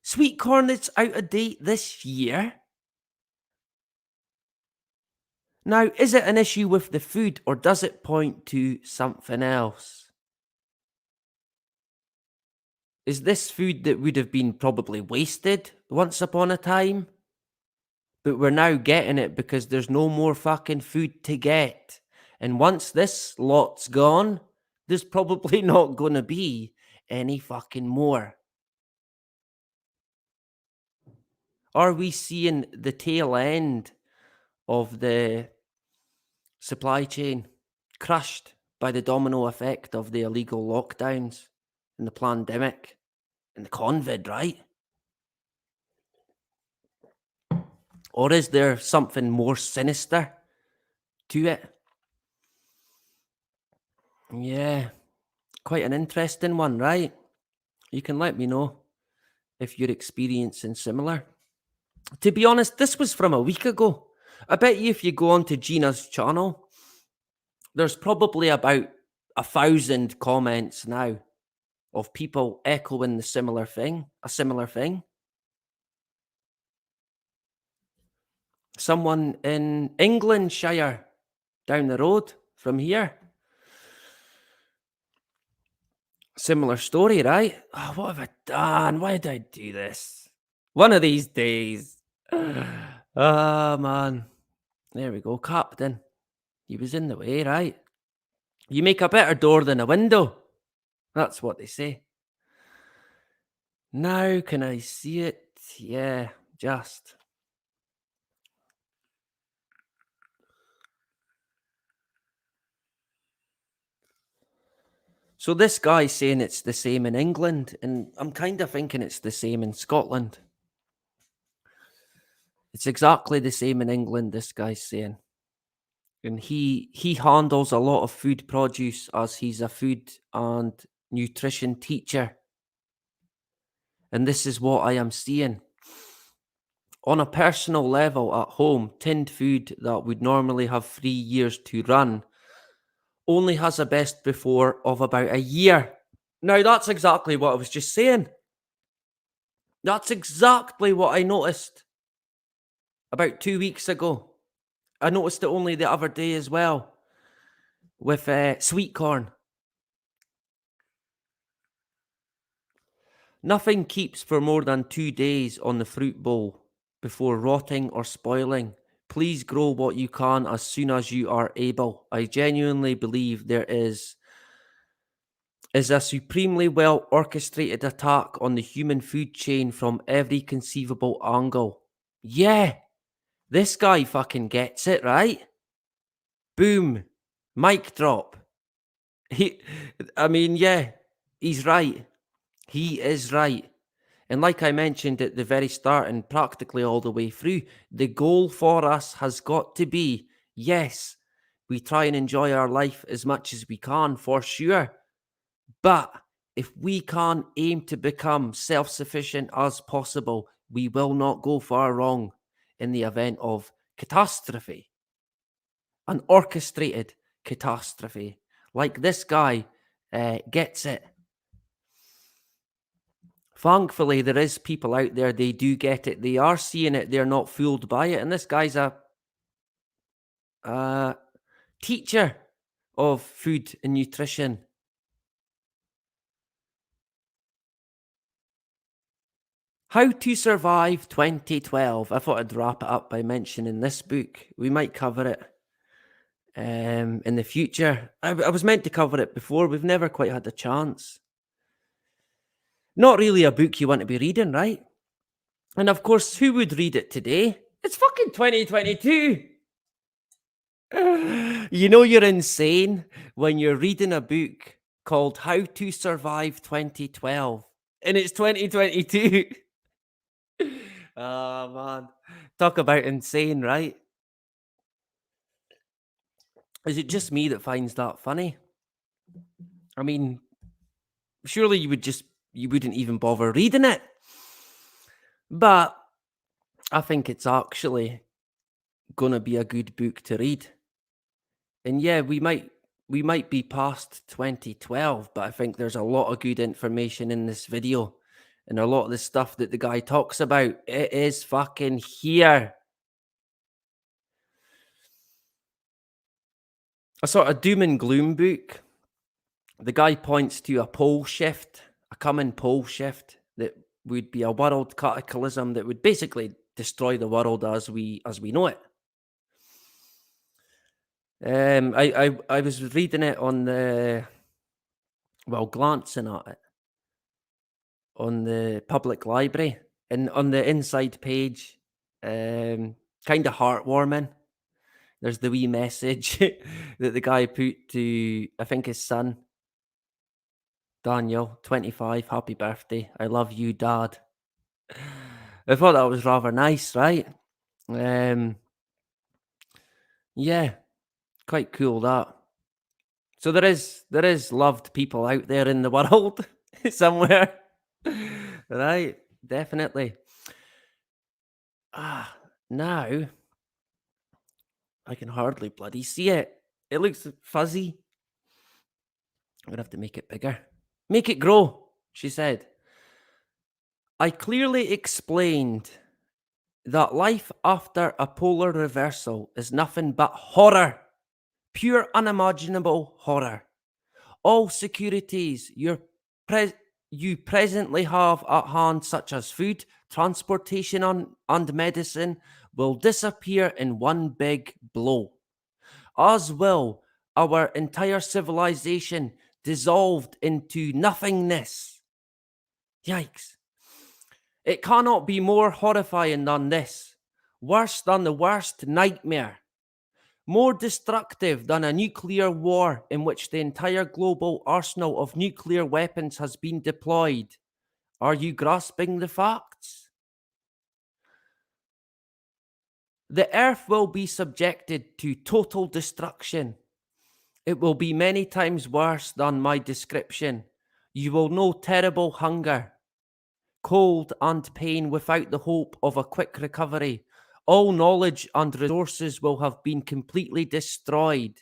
Sweet corn that's out of date this year? Now, is it an issue with the food, or does it point to something else? Is this food that would have been probably wasted once upon a time? But we're now getting it because there's no more fucking food to get. And once this lot's gone, there's probably not going to be any fucking more. Are we seeing the tail end of the supply chain crushed by the domino effect of the illegal lockdowns and the pandemic and the COVID, right? Or is there something more sinister to it? Yeah, quite an interesting one, right? You can let me know if you're experiencing similar. To be honest, this was from a week ago. I bet you if you go onto Gina's channel, there's probably about 1,000 comments now of people echoing a similar thing. Someone in Englandshire, down the road from here. Similar story, right? Oh, what have I done? Why did I do this? One of these days. Ah, man. There we go, Captain. He was in the way, right? You make a better door than a window. That's what they say. Now can I see it? Yeah, just. So this guy's saying it's the same in England, and I'm kind of thinking it's the same in Scotland. It's exactly the same in England, this guy's saying. And he handles a lot of food produce as he's a food and nutrition teacher. And this is what I am seeing. On a personal level at home, tinned food that would normally have 3 years to run only has a best before of about a year. Now, that's exactly what I was just saying. That's exactly what I noticed about 2 weeks ago. I noticed it only the other day as well with sweet corn. Nothing keeps for more than 2 days on the fruit bowl before rotting or spoiling. Please grow what you can as soon as you are able. I genuinely believe there is a supremely well orchestrated attack on the human food chain from every conceivable angle. Yeah, this guy fucking gets it, right? Boom. Mic drop. Yeah, he's right. He is right. And like I mentioned at the very start and practically all the way through, the goal for us has got to be, yes, we try and enjoy our life as much as we can, for sure. But if we can't aim to become self-sufficient as possible, we will not go far wrong in the event of catastrophe. An orchestrated catastrophe. Like this guy gets it. Thankfully, there is people out there, they do get it. They are seeing it. They're not fooled by it. And this guy's a teacher of food and nutrition. How to Survive 2012. I thought I'd wrap it up by mentioning this book. We might cover it in the future. I was meant to cover it before. We've never quite had a chance. Not really a book you want to be reading, right? And of course, who would read it today? It's fucking 2022. You know you're insane when you're reading a book called How to Survive 2012 and it's 2022. Oh man, talk about insane, right? Is it just me that finds that funny? I mean, surely you wouldn't even bother reading it. But I think it's actually gonna be a good book to read. And yeah, we might be past 2012, but I think there's a lot of good information in this video. And a lot of the stuff that the guy talks about, it is fucking here. A sort of doom and gloom book. The guy points to a pole shift, a coming pole shift that would be a world cataclysm that would basically destroy the world as we know it. I was reading it on glancing at it on the public library, and on the inside page, kind of heartwarming. There's the wee message that the guy put to, I think, his son, Daniel, 25, happy birthday. I love you, Dad. I thought that was rather nice, right? Yeah, quite cool that. So there is loved people out there in the world somewhere. Right, definitely. Now I can hardly bloody see it. It looks fuzzy. I'm gonna have to make it bigger. Make it grow, she said. I clearly explained that life after a polar reversal is nothing but horror. Pure unimaginable horror. All securities you presently have at hand, such as food, transportation, and medicine, will disappear in one big blow. As will our entire civilization, dissolved into nothingness. Yikes. It cannot be more horrifying than this. Worse than the worst nightmare. more destructive than a nuclear war in which the entire global arsenal of nuclear weapons has been deployed. Are you grasping the facts? The earth will be subjected to total destruction. It will be many times worse than my description. You will know terrible hunger, cold, and pain without the hope of a quick recovery. All knowledge and resources will have been completely destroyed.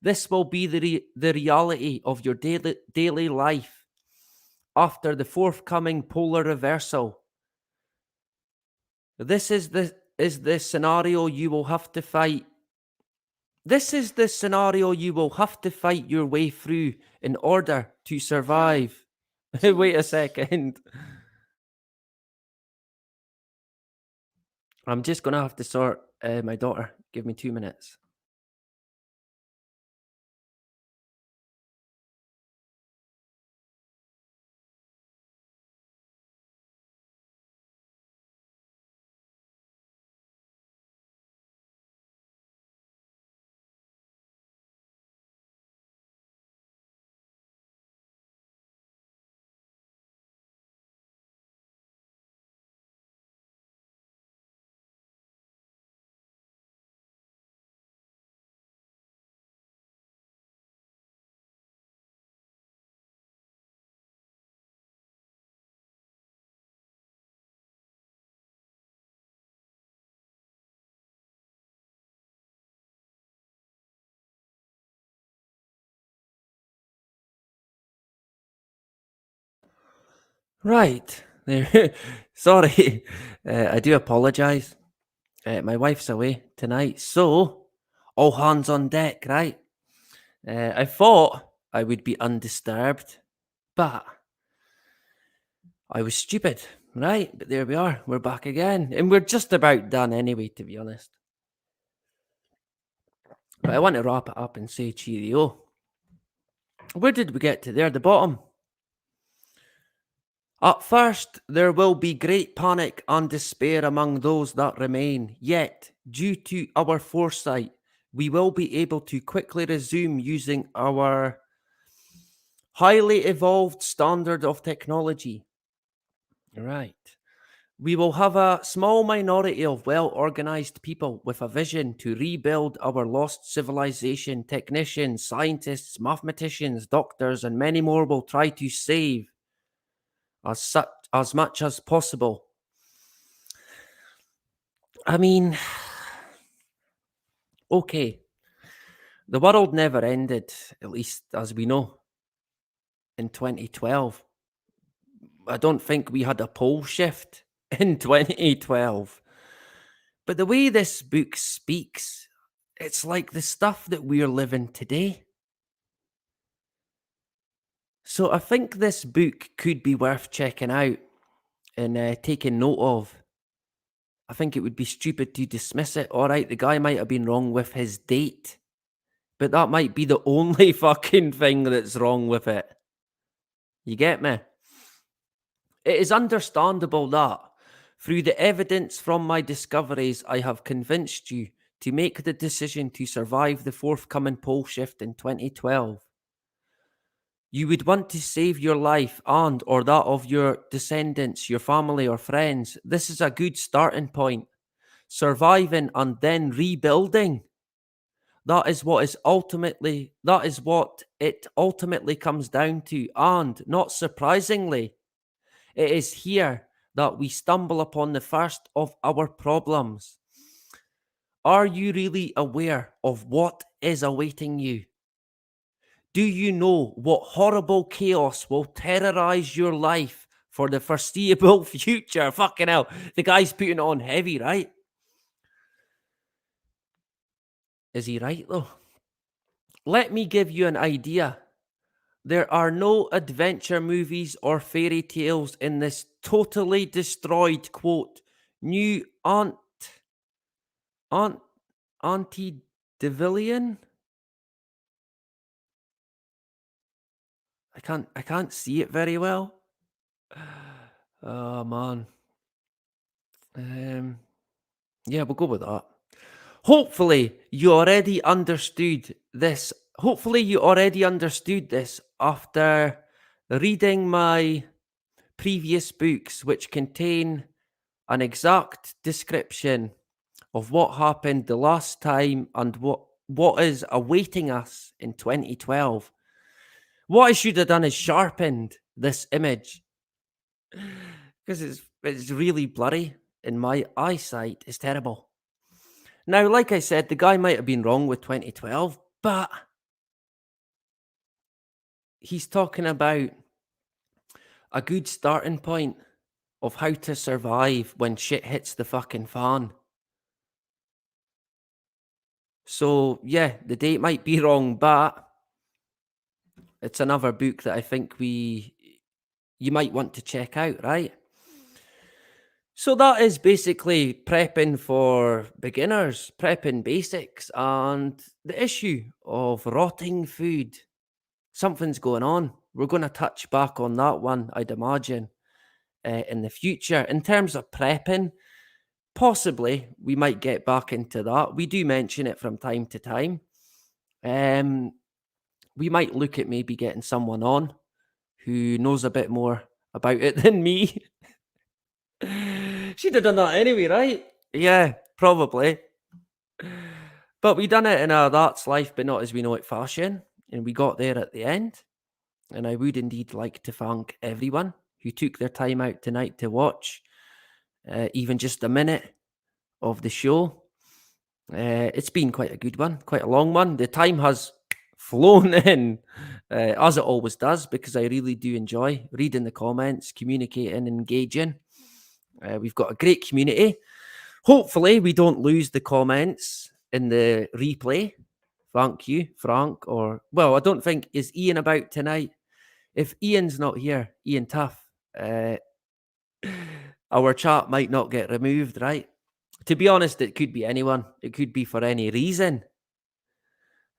This will be the reality of your daily life after the forthcoming polar reversal. This is the scenario you will have to fight. This is the scenario you will have to fight your way through in order to survive. Wait a second. I'm just going to have to sort my daughter. Give me 2 minutes. Right. Sorry. I do apologise. My wife's away tonight, so all hands on deck, right? I thought I would be undisturbed, but I was stupid, right? But there we are. We're back again. And we're just about done anyway, to be honest. But I want to wrap it up and say cheerio. Where did we get to there? The bottom. At first, there will be great panic and despair among those that remain. Yet, due to our foresight, we will be able to quickly resume using our highly evolved standard of technology. Right. We will have a small minority of well-organized people with a vision to rebuild our lost civilization. Technicians, scientists, mathematicians, doctors, and many more will try to save as much as possible. I mean, okay, the world never ended, at least as we know, in 2012. I don't think we had a pole shift in 2012. But the way this book speaks, it's like the stuff that we're living today. So I think this book could be worth checking out and taking note of. I think it would be stupid to dismiss it. All right, the guy might have been wrong with his date, but that might be the only fucking thing that's wrong with it. You get me? It is understandable that, through the evidence from my discoveries, I have convinced you to make the decision to survive the forthcoming pole shift in 2012. You would want to save your life and or that of your descendants, your family or friends. This is a good starting point. Surviving and then rebuilding. That is what it ultimately comes down to. And not surprisingly, it is here that we stumble upon the first of our problems. Are you really aware of what is awaiting you? Do you know what horrible chaos will terrorize your life for the foreseeable future? Fucking hell, the guy's putting it on heavy, right? Is he right, though? Let me give you an idea. There are no adventure movies or fairy tales in this totally destroyed, quote, new antediluvian. I can't see it very well. Oh man. Yeah, we'll go with that. Hopefully, you already understood this. Hopefully, you already understood this after reading my previous books, which contain an exact description of what happened the last time and what is awaiting us in 2012. What I should have done is sharpened this image because it's really blurry and my eyesight is terrible. Now, like I said, the guy might have been wrong with 2012, but he's talking about a good starting point of how to survive when shit hits the fucking fan. So, yeah, the date might be wrong, but it's another book that I think you might want to check out, right? So that is basically prepping for beginners, prepping basics, and the issue of rotting food. Something's going on. We're going to touch back on that one, I'd imagine, in the future. In terms of prepping, possibly we might get back into that. We do mention it from time to time. We might look at maybe getting someone on who knows a bit more about it than me. She'd have done that anyway, right? Yeah, probably. But we done it in a That's Life But Not As We Know It fashion, and we got there at the end. And I would indeed like to thank everyone who took their time out tonight to watch even just a minute of the show. It's been quite a good one, quite a long one. The time has flown in, as it always does, because I really do enjoy reading the comments, communicating, engaging. We've got a great community. Hopefully, we don't lose the comments in the replay. Thank you, Frank. Or, well, I don't think, is Ian about tonight? If Ian's not here, Ian Tuff, our chat might not get removed, right? To be honest, it could be anyone. It could be for any reason.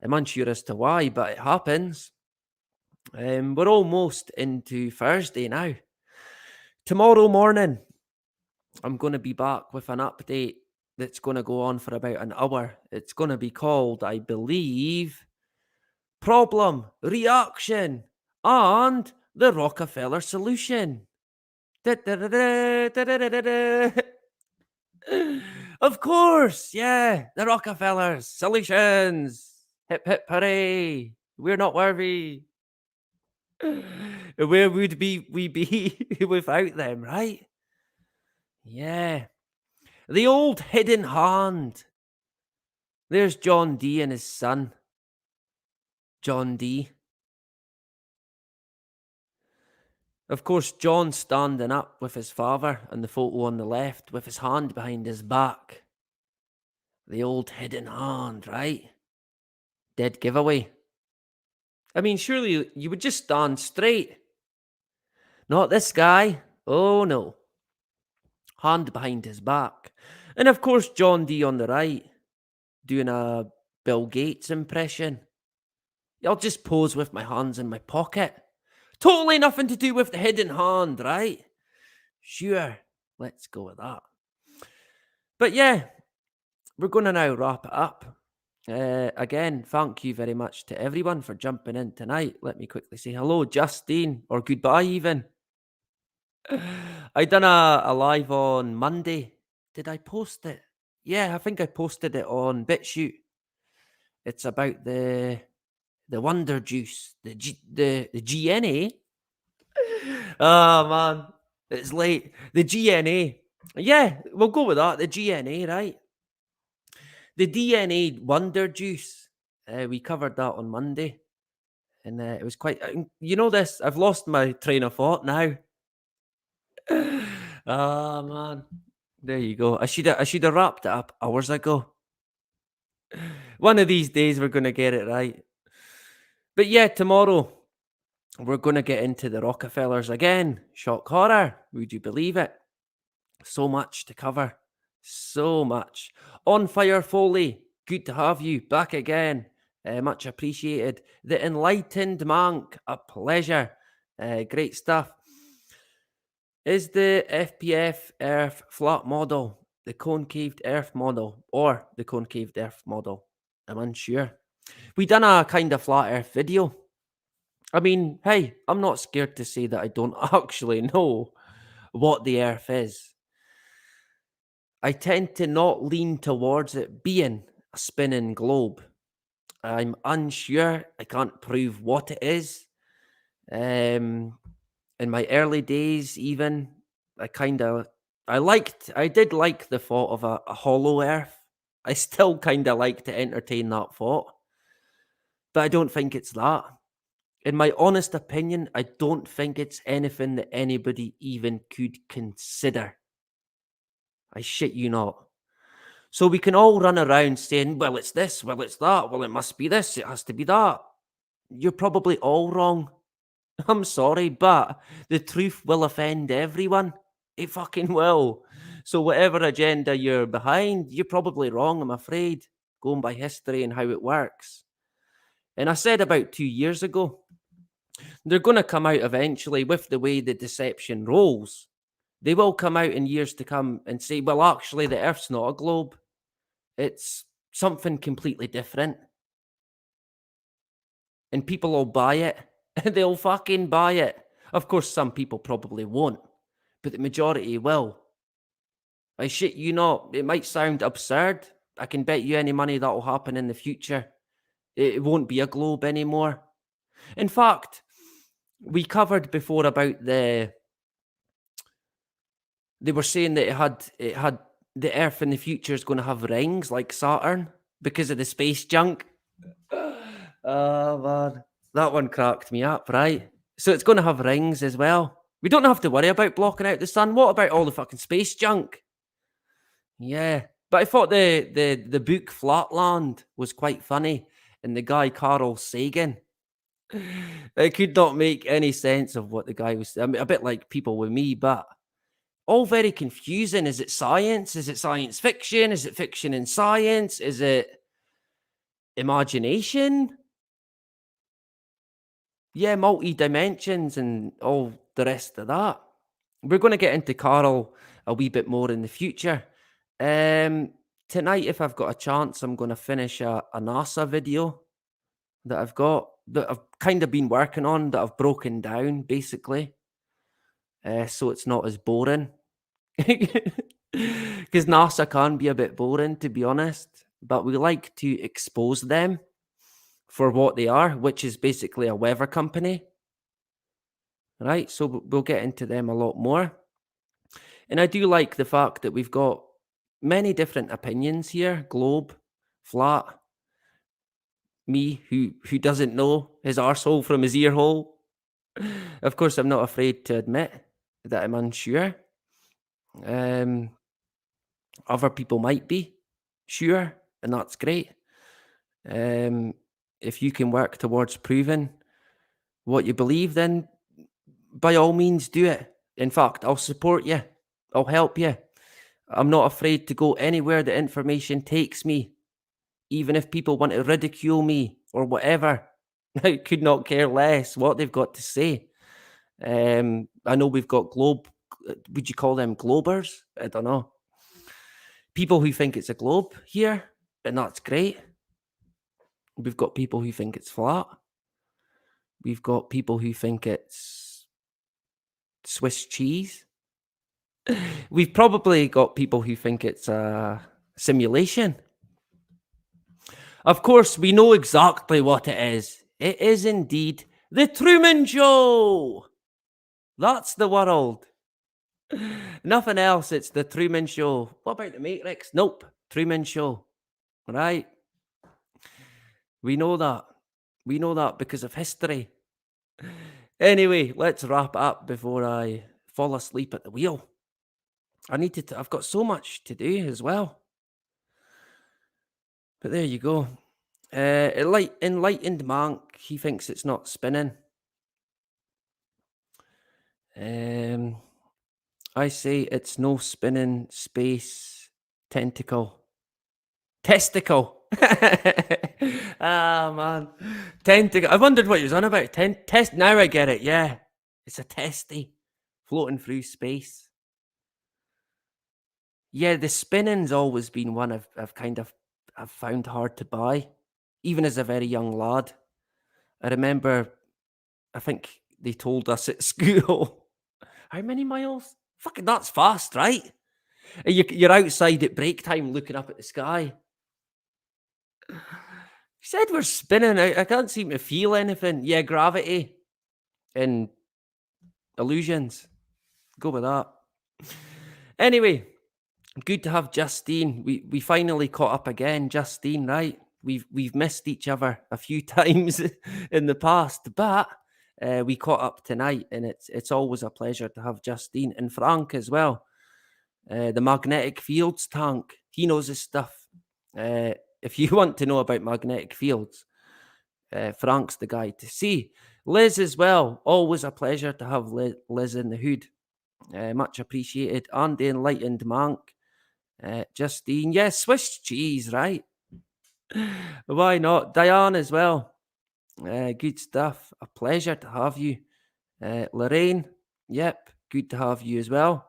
I'm unsure as to why, but it happens. We're almost into Thursday now. Tomorrow morning, I'm going to be back with an update that's going to go on for about an hour. It's going to be called, I believe, Problem, Reaction, and the Rockefeller Solution. Of course, yeah, the Rockefellers, solutions. Hip hip hooray. We're not worthy. Where would we be without them, right? Yeah. The old hidden hand. There's John D and his son. John D. Of course, John standing up with his father and the photo on the left with his hand behind his back. The old hidden hand, right? Dead giveaway. I mean, surely you would just stand straight. Not this guy. Oh, no. Hand behind his back. And of course, John D on the right, doing a Bill Gates impression. I'll just pose with my hands in my pocket. Totally nothing to do with the hidden hand, right? Sure, let's go with that. But yeah, we're going to now wrap it up. Again, thank you very much to everyone for jumping in tonight. Let me quickly say hello, Justine, or goodbye even. I done a live on Monday. Did I post it? Yeah, I think I posted it on BitChute. It's about the Wonder Juice, the GNA. Oh man, it's late. The GNA. Yeah, we'll go with that. The GNA, right? The DNA Wonder Juice. We covered that on Monday, and it was quite. You know this. I've lost my train of thought now. Oh man, there you go. I should have wrapped it up hours ago. One of these days we're gonna get it right. But yeah, tomorrow we're gonna get into the Rockefellers again. Shock horror. Would you believe it? So much to cover. So much. On Fire Foley, good to have you back again. Much appreciated. The Enlightened Monk, a pleasure. Great stuff. Is the FPF Earth flat model the concaved Earth model or the concaved Earth model. I'm unsure. We done a kind of flat Earth video. I mean, hey, I'm not scared to say that I don't actually know what the Earth is. I tend to not lean towards it being a spinning globe. I'm unsure. I can't prove what it is. In my early days, even, I did like the thought of a hollow Earth. I still kind of like to entertain that thought. But I don't think it's that. In my honest opinion, I don't think it's anything that anybody even could consider. I shit you not. So we can all run around saying, well, it's this, well, it's that, well, it must be this, it has to be that. You're probably all wrong. I'm sorry, but the truth will offend everyone. It fucking will. So whatever agenda you're behind, you're probably wrong, I'm afraid, going by history and how it works. And I said about 2 years ago, they're going to come out eventually with the way the deception rolls. They will come out in years to come and say, well, actually, the Earth's not a globe. It's something completely different. And people will buy it. They'll fucking buy it. Of course, some people probably won't, but the majority will. I shit you not. It might sound absurd. I can bet you any money that will happen in the future. It won't be a globe anymore. In fact, we covered before about they were saying that it had the Earth in the future is going to have rings like Saturn because of the space junk. Oh man, that one cracked me up, right? So it's going to have rings as well. We don't have to worry about blocking out the sun. What about all the fucking space junk? Yeah, but I thought the book Flatland was quite funny, and the guy Carl Sagan. I could not make any sense of what the guy was. I mean, a bit like people with me, but all very confusing. Is it science? Is it science fiction? Is it fiction and science? Is it imagination? Yeah, multi-dimensions and all the rest of that. We're going to get into Carl a wee bit more in the future. Tonight, if I've got a chance, I'm going to finish a NASA video that I've got, that I've kind of been working on, that I've broken down, basically. So it's not as boring. Because NASA can be a bit boring, to be honest. But we like to expose them for what they are, which is basically a weather company. Right? So we'll get into them a lot more. And I do like the fact that we've got many different opinions here. Globe, flat, me, who doesn't know his arsehole from his ear hole. Of course, I'm not afraid to admit that I'm unsure. Other people might be sure, and that's great. If you can work towards proving what you believe, then by all means do it. In fact, I'll support you. I'll help you. I'm not afraid to go anywhere the information takes me, even if people want to ridicule me or whatever. I could not care less what they've got to say. I know we've got would you call them globers? I don't know. People who think it's a globe here, and that's great. We've got people who think it's flat. We've got people who think it's Swiss cheese. We've probably got people who think it's a simulation. Of course, we know exactly what it is. It is indeed the Truman Show. That's the world. Nothing else. It's the Truman Show. What about the Matrix? Nope. Truman Show. Right? We know that. We know that because of history. Anyway, let's wrap up before I fall asleep at the wheel. I've got so much to do as well. But there you go. Enlightened Monk, he thinks it's not spinning. I say it's no spinning space testicle. Ah, man. Tentacle. I wondered what he was on about. Now I get it. Yeah. It's a testy floating through space. Yeah, the spinning's always been one I've found hard to buy, even as a very young lad. I remember, I think they told us at school, how many miles? Fucking that's fast, right? And you're outside at break time looking up at the sky. He said we're spinning. I can't seem to feel anything. Yeah, gravity and illusions. Go with that. Anyway, good to have Justine. We finally caught up again, Justine, right? We've missed each other a few times in the past, but we caught up tonight, and it's always a pleasure to have Justine and Frank as well. The magnetic fields tank. He knows his stuff. If you want to know about magnetic fields, Frank's the guy to see. Liz as well. Always a pleasure to have Liz in the hood. Much appreciated. And the enlightened monk. Justine. Yes, Swiss cheese, right? Why not? Diane as well. Good stuff. A pleasure to have you. Lorraine. Yep. Good to have you as well.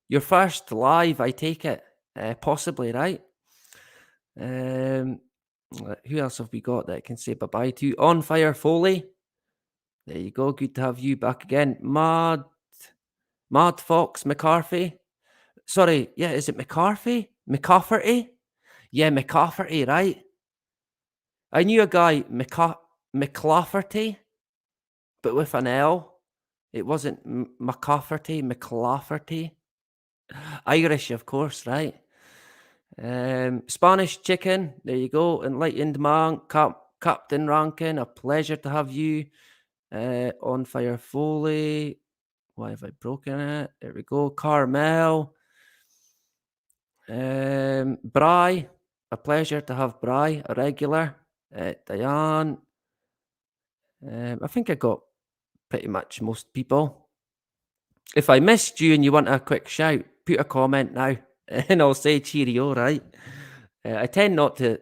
Your first live, I take it. Possibly, right? Who else have we got that I can say bye-bye to? On Fire Foley. There you go. Good to have you back again. Mad Fox McCarthy. Sorry, yeah, is it McCarthy? McCafferty? Yeah, McCafferty, right? I knew a guy, McClafferty, but with an L. It wasn't McCafferty, McClafferty. Irish, of course, right? Spanish Chicken, there you go. Enlightened Monk, Captain Rankin, a pleasure to have you. On Fire Foley. Why have I broken it? There we go. Carmel. Bry, a pleasure to have Bry, a regular. Diane. I think I got pretty much most people. If I missed you and you want a quick shout, put a comment now and I'll say cheerio, right? I tend not to,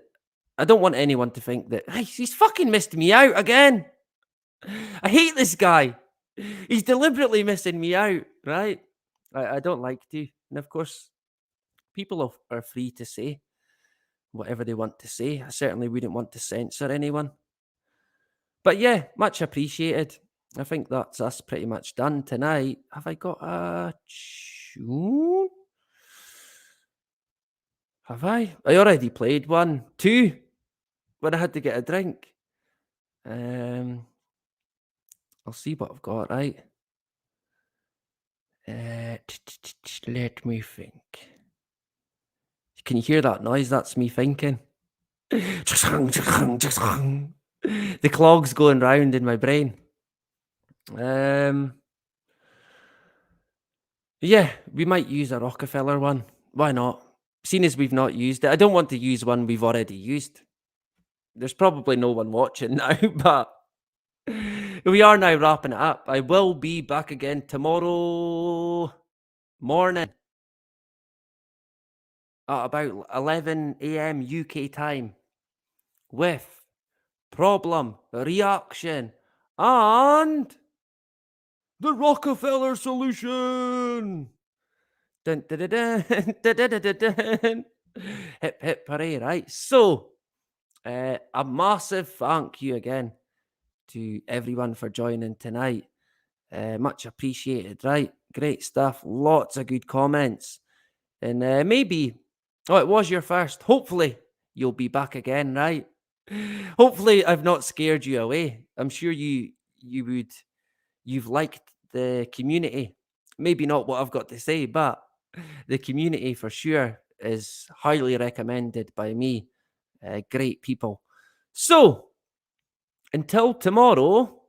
I don't want anyone to think that, hey, he's fucking missed me out again. I hate this guy. He's deliberately missing me out, right? I don't like to. And of course, people are free to say whatever they want to say. I certainly wouldn't want to censor anyone. But yeah, much appreciated. I think that's us pretty much done tonight. Have I got a tune? Have I? I already played one. Two. When I had to get a drink. I'll see what I've got, right? Let me think. Can you hear that noise? That's me thinking. The clogs going round in my brain. Yeah, we might use a Rockefeller one. Why not? Seeing as we've not used it, I don't want to use one we've already used. There's probably no one watching now, but we are now wrapping it up. I will be back again tomorrow morning at about 11 a.m. UK time with Problem, Reaction, and the Rockefeller Solution. Dun, dun, dun, dun, dun, dun, dun, dun, dun. Hip, hip, hooray, right? So, a massive thank you again to everyone for joining tonight. Much appreciated, right? Great stuff. Lots of good comments. And maybe, it was your first. Hopefully, you'll be back again, right? Hopefully, I've not scared you away. I'm sure you've liked the community. Maybe not what I've got to say, but the community for sure is highly recommended by me. Great people. So, until tomorrow,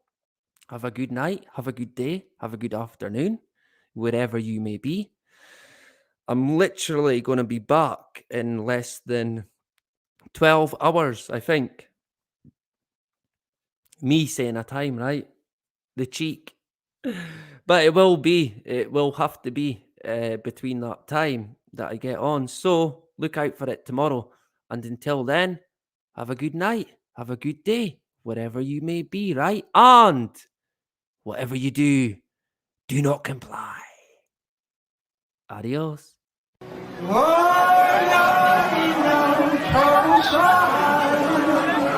have a good night, have a good day, have a good afternoon, wherever you may be. I'm literally going to be back in less than 12 hours, I think. Me saying a time, right? The cheek. But it will have to be between that time that I get on. So look out for it tomorrow. And until then, have a good night, have a good day, wherever you may be, right? And whatever you do not comply. Adios. Oh, Lord, you know trouble so hard.